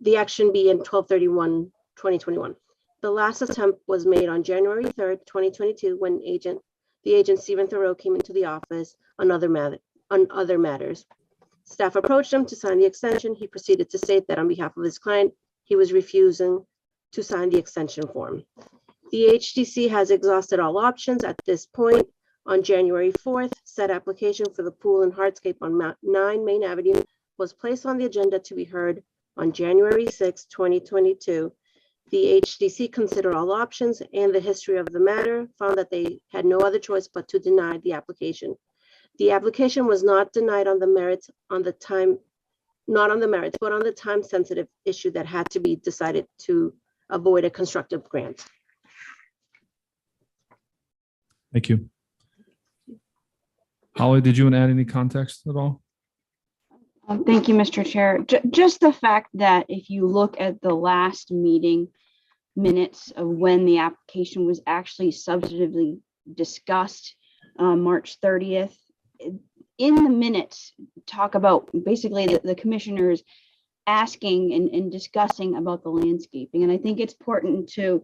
the action being 12/31/2021. The last attempt was made on January 3rd, 2022, when the agent Stephen Thoreau came into the office on other matters. Staff approached him to sign the extension. He proceeded to state that on behalf of his client, he was refusing to sign the extension form. The HDC has exhausted all options at this point. On January 4th, said application for the pool and hardscape on 9 Main Avenue was placed on the agenda to be heard on January 6, 2022. The HDC considered all options and the history of the matter, found that they had no other choice but to deny the application. The application was not denied on the merits not on the merits, but on the time-sensitive issue that had to be decided to avoid a constructive grant. Thank you. Holly, did you want to add any context at all? Thank you, Mr. Chair. Just the fact that if you look at the last meeting minutes of when the application was actually substantively discussed, March 30th, in the minutes, talk about basically the commissioners asking and discussing about the landscaping. And I think it's important to,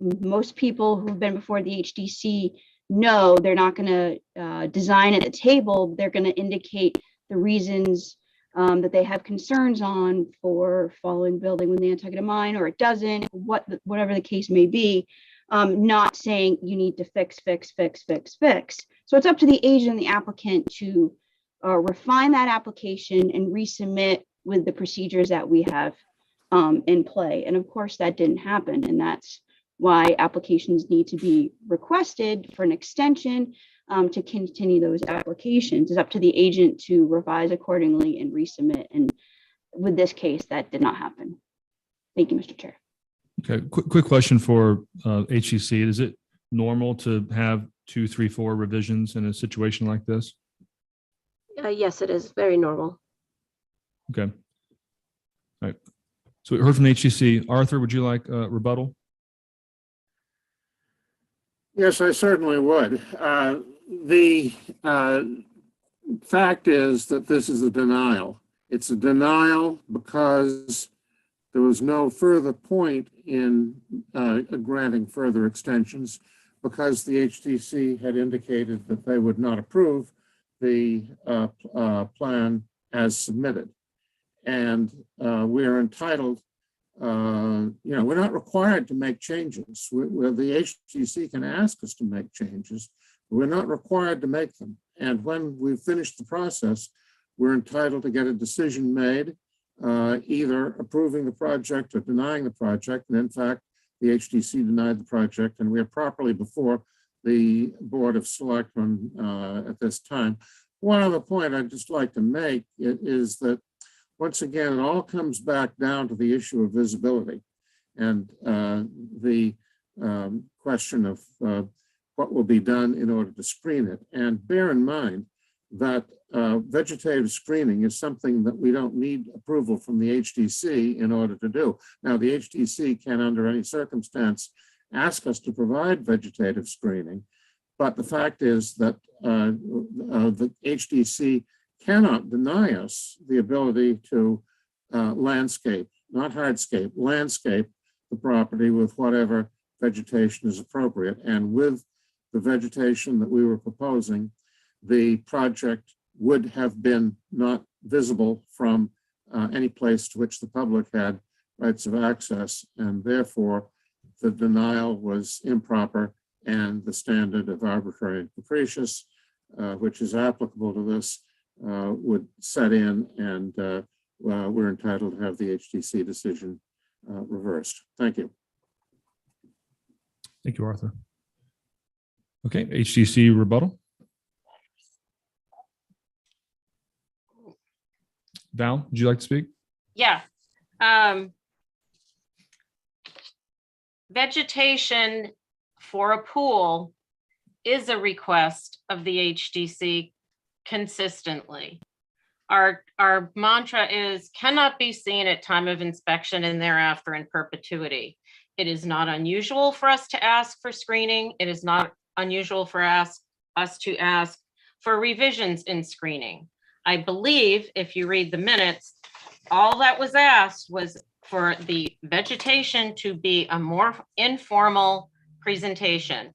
most people who've been before the HDC know they're not going to design at a table. They're going to indicate the reasons that they have concerns on for following building with Nantucket mine, or it doesn't, whatever the case may be, not saying you need to fix. So it's up to the agent and the applicant to refine that application and resubmit with the procedures that we have in play. And of course that didn't happen. And that's why applications need to be requested for an extension to continue those applications. It's up to the agent to revise accordingly and resubmit. And with this case, that did not happen. Thank you, Mr. Chair. Okay, quick question for HCC. Is it normal to have 2, 3, 4 revisions in a situation like this? Yes, it is very normal. Okay. All right. So we heard from the HCC. Arthur, would you like rebuttal? Yes, I certainly would. The fact is that this is a denial. It's a denial because there was no further point in granting further extensions, because the HDC had indicated that they would not approve the plan as submitted. And we are entitled, we're not required to make changes. The HDC can ask us to make changes, but we're not required to make them. And when we've finished the process, we're entitled to get a decision made, either approving the project or denying the project. And in fact, the HDC denied the project, and we are properly before the Board of Selectmen at this time. One other point I'd just like to make is that, once again, it all comes back down to the issue of visibility and the question of what will be done in order to screen it. And bear in mind that vegetative screening is something that we don't need approval from the HDC in order to do. Now, the HDC can, under any circumstance, ask us to provide vegetative screening, but the fact is that the HDC cannot deny us the ability to landscape, not hardscape, landscape the property with whatever vegetation is appropriate. And with the vegetation that we were proposing, the project would have been not visible from any place to which the public had rights of access, and therefore the denial was improper and the standard of arbitrary and capricious which is applicable to this, would set in, and we're entitled to have the HDC decision reversed. Thank you. Thank you, Arthur. Okay, HTC rebuttal. Val, would you like to speak? Yeah. Vegetation for a pool is a request of the HDC consistently. Our mantra is cannot be seen at time of inspection and thereafter in perpetuity. It is not unusual for us to ask for screening. It is not unusual for us to ask for revisions in screening. I believe if you read the minutes, all that was asked was for the vegetation to be a more informal presentation.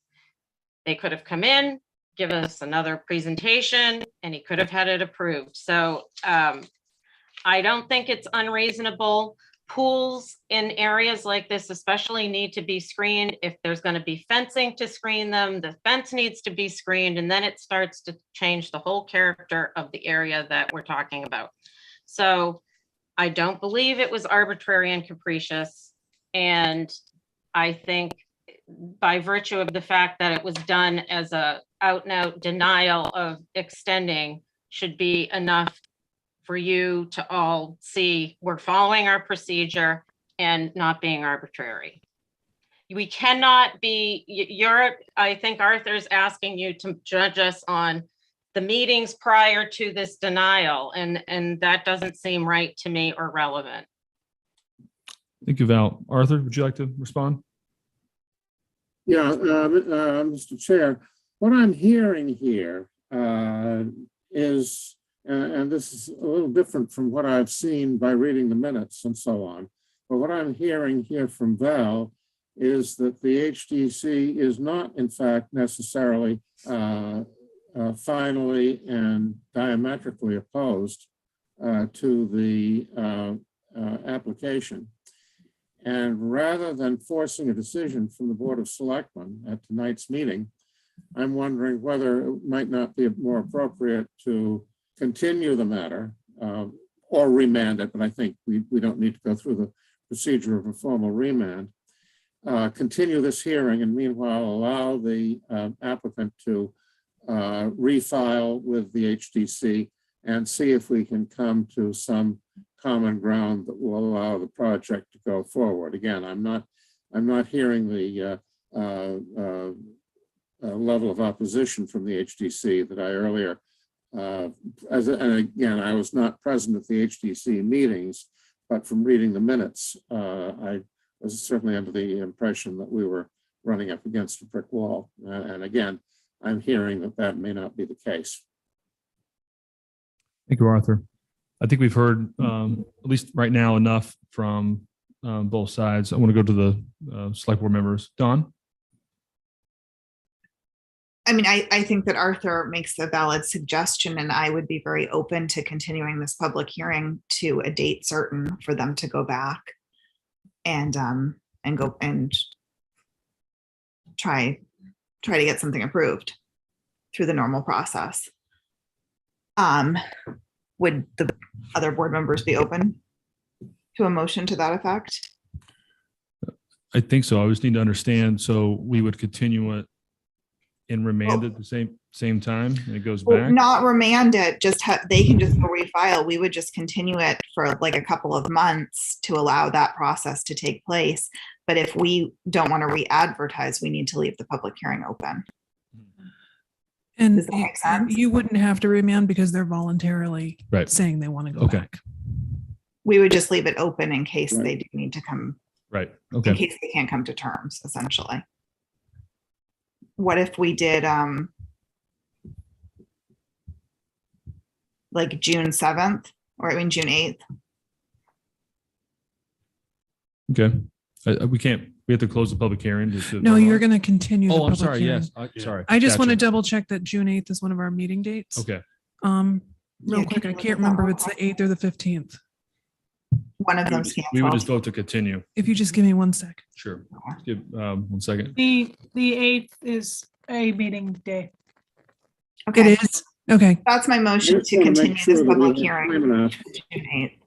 They could have come in, give us another presentation, and he could have had it approved. So I don't think it's unreasonable. Pools in areas like this especially need to be screened. If there's going to be fencing to screen them, the fence needs to be screened, and then it starts to change the whole character of the area that we're talking about. So I don't believe it was arbitrary and capricious. And I think by virtue of the fact that it was done as a out and out denial of extending should be enough for you to all see we're following our procedure and not being arbitrary. We cannot be, I think Arthur's asking you to judge us on the meetings prior to this denial, and that doesn't seem right to me or relevant. Thank you, Val. Arthur, would you like to respond? Yeah, Mr. Chair, what I'm hearing here is, and this is a little different from what I've seen by reading the minutes and so on, but what I'm hearing here from Val is that the HDC is not, in fact, necessarily finally and diametrically opposed to the application. And rather than forcing a decision from the Board of Selectmen at tonight's meeting, I'm wondering whether it might not be more appropriate to continue the matter or remand it, but I think we don't need to go through the procedure of a formal remand. Continue this hearing and meanwhile allow the applicant to refile with the HDC and see if we can come to some common ground that will allow the project to go forward. Again, I'm not hearing the level of opposition from the HDC that I earlier, and again, I was not present at the HDC meetings, but from reading the minutes, I was certainly under the impression that we were running up against a brick wall. And again, I'm hearing that that may not be the case. Thank you, Arthur. I think we've heard, at least right now, enough from both sides. I want to go to the select board members. Dawn? I mean, I think that Arthur makes a valid suggestion, and I would be very open to continuing this public hearing to a date certain for them to go back and go and try to get something approved through the normal process. Would the other board members be open to a motion to that effect? I think so. I just need to understand. So we would continue it and remand it at the same time and it goes back? Not remand it, just they can just go refile. We would just continue it for like a couple of months to allow that process to take place. But if we don't want to re-advertise, we need to leave the public hearing open. And does that make sense? You wouldn't have to remand because they're voluntarily saying they want to go back. We would just leave it open in case they do need to come. Right. Okay. In case they can't come to terms, essentially. What if we did like June 7th or June 8th? Okay. We have to close the public hearing. No, you're going to continue. Oh, the I'm public sorry. hearing. Yes. Sorry. I just want to Gotcha. double check that June 8th is one of our meeting dates. Okay. Real quick, I can't remember if it's the 8th or the 15th. One of them's We would just vote to continue. If you just give me 1 sec. Sure. Give 1 second. The 8th is a meeting day. Okay. It is. Okay. That's my motion Just to wanna make continue sure this that we public have hearing. time enough. to June 8th.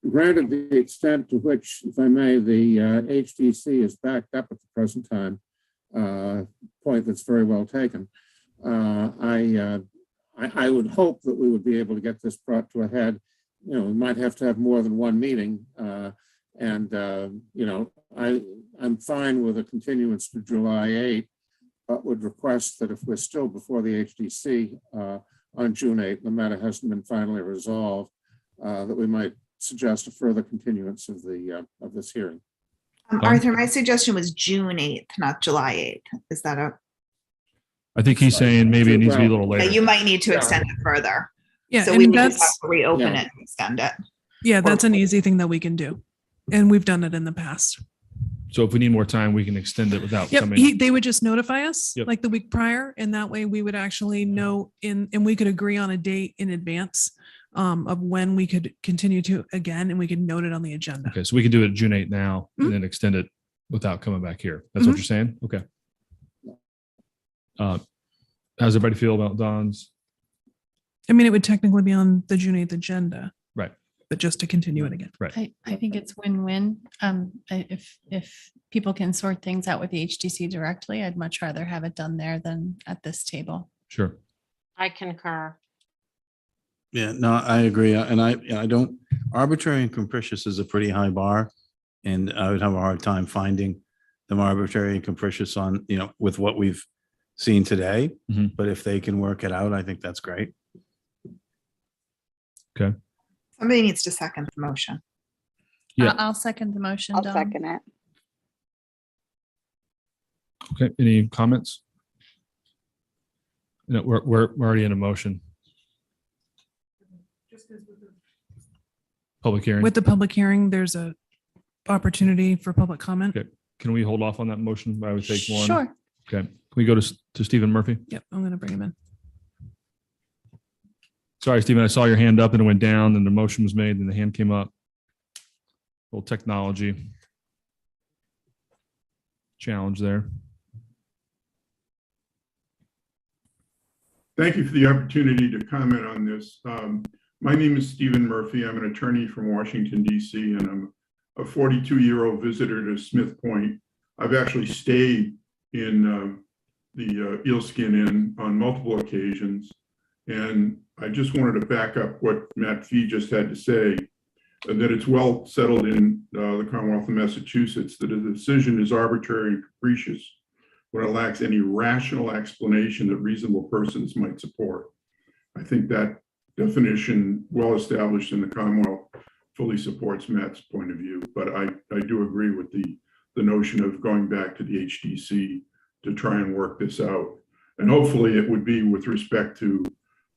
Granted the extent to which, if I may, the HDC is backed up at the present time, point that's very well taken. I would hope that we would be able to get this brought to a head. You know, we might have to have more than one meeting. You know, I'm fine with a continuance to July 8th, but would request that if we're still before the HDC on June 8th, the matter hasn't been finally resolved, that we might suggest a further continuance of this hearing. Arthur, my suggestion was June 8th, not July 8th. Is that a? I think he's saying maybe it needs to be a little later. You might need to extend it further. Yeah, So we and would just have that's to reopen yeah. it and extend it. Yeah, that's an easy thing that we can do. And we've done it in the past. So if we need more time, we can extend it without Yep, coming. they would just notify us Yep. like the week prior, and that way we would actually know and we could agree on a date in advance of when we could continue to again, and we could note it on the agenda. Okay, so we can do it June 8th now and then extend it without coming back here. That's what you're saying? Okay. How does everybody feel about Don's? I mean, it would technically be on the June 8th agenda. Right. But just to continue it again. Right. I think it's win-win. If people can sort things out with the HDC directly, I'd much rather have it done there than at this table. Sure. I concur. Yeah, no, I agree. And I don't, arbitrary and capricious is a pretty high bar. And I would have a hard time finding them arbitrary and capricious on, you know, with what we've seen today. But if they can work it out, I think that's great. Okay. Somebody needs to second the motion. Yeah. I'll second the motion. I'll Dawn. second it. Okay, any comments? No, we're already in a motion. Public hearing. With the public hearing, there's a opportunity for public comment. Okay, can we hold off on that motion? I would take one. Sure. Okay, can we go to Stephen Murphy? Yep, I'm gonna bring him in. Sorry, Stephen, I saw your hand up and it went down and the motion was made and the hand came up. Little technology challenge there. Thank you for the opportunity to comment on this. My name is Stephen Murphy. I'm an attorney from Washington, D.C., and I'm a 42-year-old visitor to Smith Point. I've actually stayed in the Eelskin Inn on multiple occasions. And I just wanted to back up what Matt Fee just had to say, that it's well settled in the Commonwealth of Massachusetts that a decision is arbitrary and capricious when it lacks any rational explanation that reasonable persons might support. I think that definition, well established in the Commonwealth, fully supports Matt's point of view. But I do agree with the notion of going back to the HDC to try and work this out. And hopefully it would be with respect to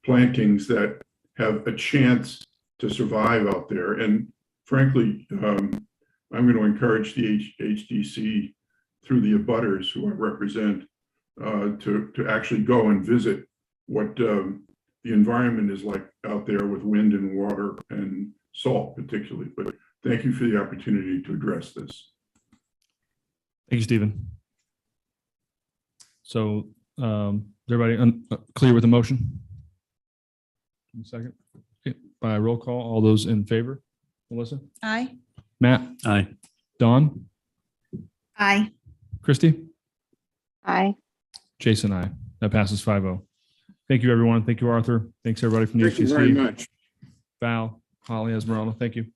plantings that have a chance to survive out there. And frankly, I'm going to encourage the HDC through the abutters who I represent to actually go and visit what the environment is like out there with wind and water and salt particularly. But thank you for the opportunity to address this. Thank you, Stephen. So is everybody clear with the motion? Second. Okay. By roll call, all those in favor? Melissa? Aye. Matt? Aye. Dawn? Aye. Christy? Aye. Jason, aye. That passes 5-0. Thank you, everyone. Thank you, Arthur. Thanks, everybody from the Thank you HTC. very much. Val, Holly, Esmeralda, thank you.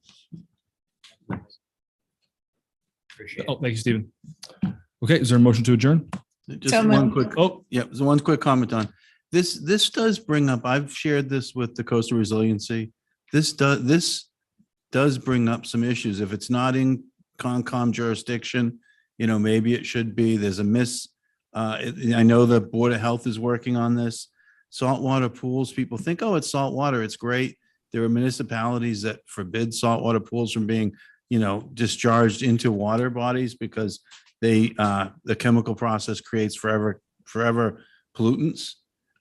Oh, thank you, Stephen. Okay, is there a motion to adjourn? Just So one moved. quick, so one quick comment on this. This does bring up, I've shared this with the Coastal Resiliency. This does bring up some issues. If it's not in Concom jurisdiction, you know, maybe it should be. There's a I know the Board of Health is working on this. Saltwater pools, people think, oh, it's saltwater, it's great. There are municipalities that forbid saltwater pools from being, you know, discharged into water bodies because the chemical process creates forever pollutants.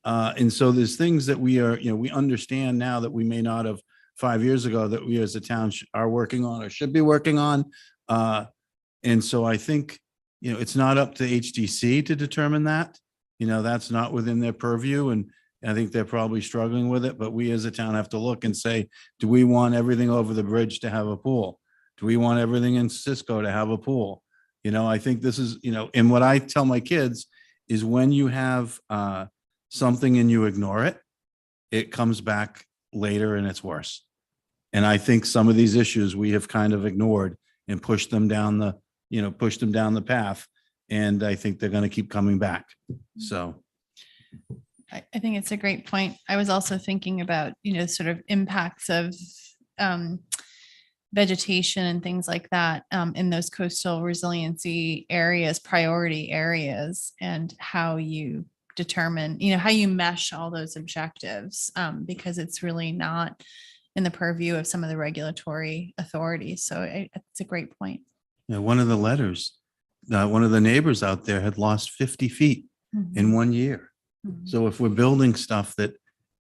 And so there's things that we understand now that we may not have 5 years ago that we as a town are working on or should be working on. And so I think, you know, it's not up to HDC to determine that. that's not within their purview, and I think they're probably struggling with it, but we as a town have to look and say, do we want everything over the bridge to have a pool? Do we want everything in Cisco to have a pool? I think this is, and what I tell my kids is when you have something and you ignore it, it comes back later and it's worse. And I think some of these issues we have kind of ignored and pushed them down the path. And I think they're going to keep coming back. So. I think it's a great point. I was also thinking about, sort of impacts of vegetation and things like that in those coastal resiliency areas, priority areas, and how you determine, how you mesh all those objectives, because it's really not in the purview of some of the regulatory authorities. So it's a great point. One of the letters, one of the neighbors out there had lost 50 feet in 1 year. So if we're building stuff that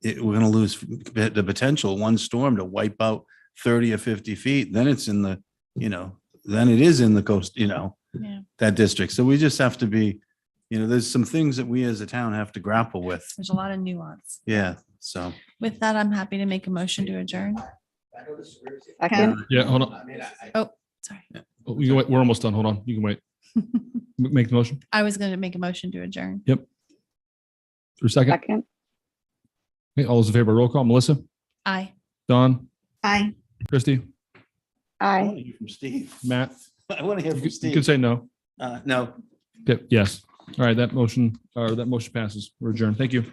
we're going to lose the potential, one storm to wipe out 30 or 50 feet, then it's in the, then it is in the coast, that district. So we just have to be, there's some things that we as a town have to grapple with. There's a lot of nuance. Yeah. So with that, I'm happy to make a motion to adjourn. Yeah, hold on. Oh, sorry. Oh, you can wait. We're almost done. Hold on. You can wait. Make the motion. I was going to make a motion to adjourn. Yep. For a second. Second. Okay, all those in favor, roll call. Melissa, Aye. Don, Aye. Christie, I want Aye. to hear from Steve. Matt. I want to hear from You Steve. can say no. No. Okay, yes. All right, that motion passes. We're adjourned. Thank you.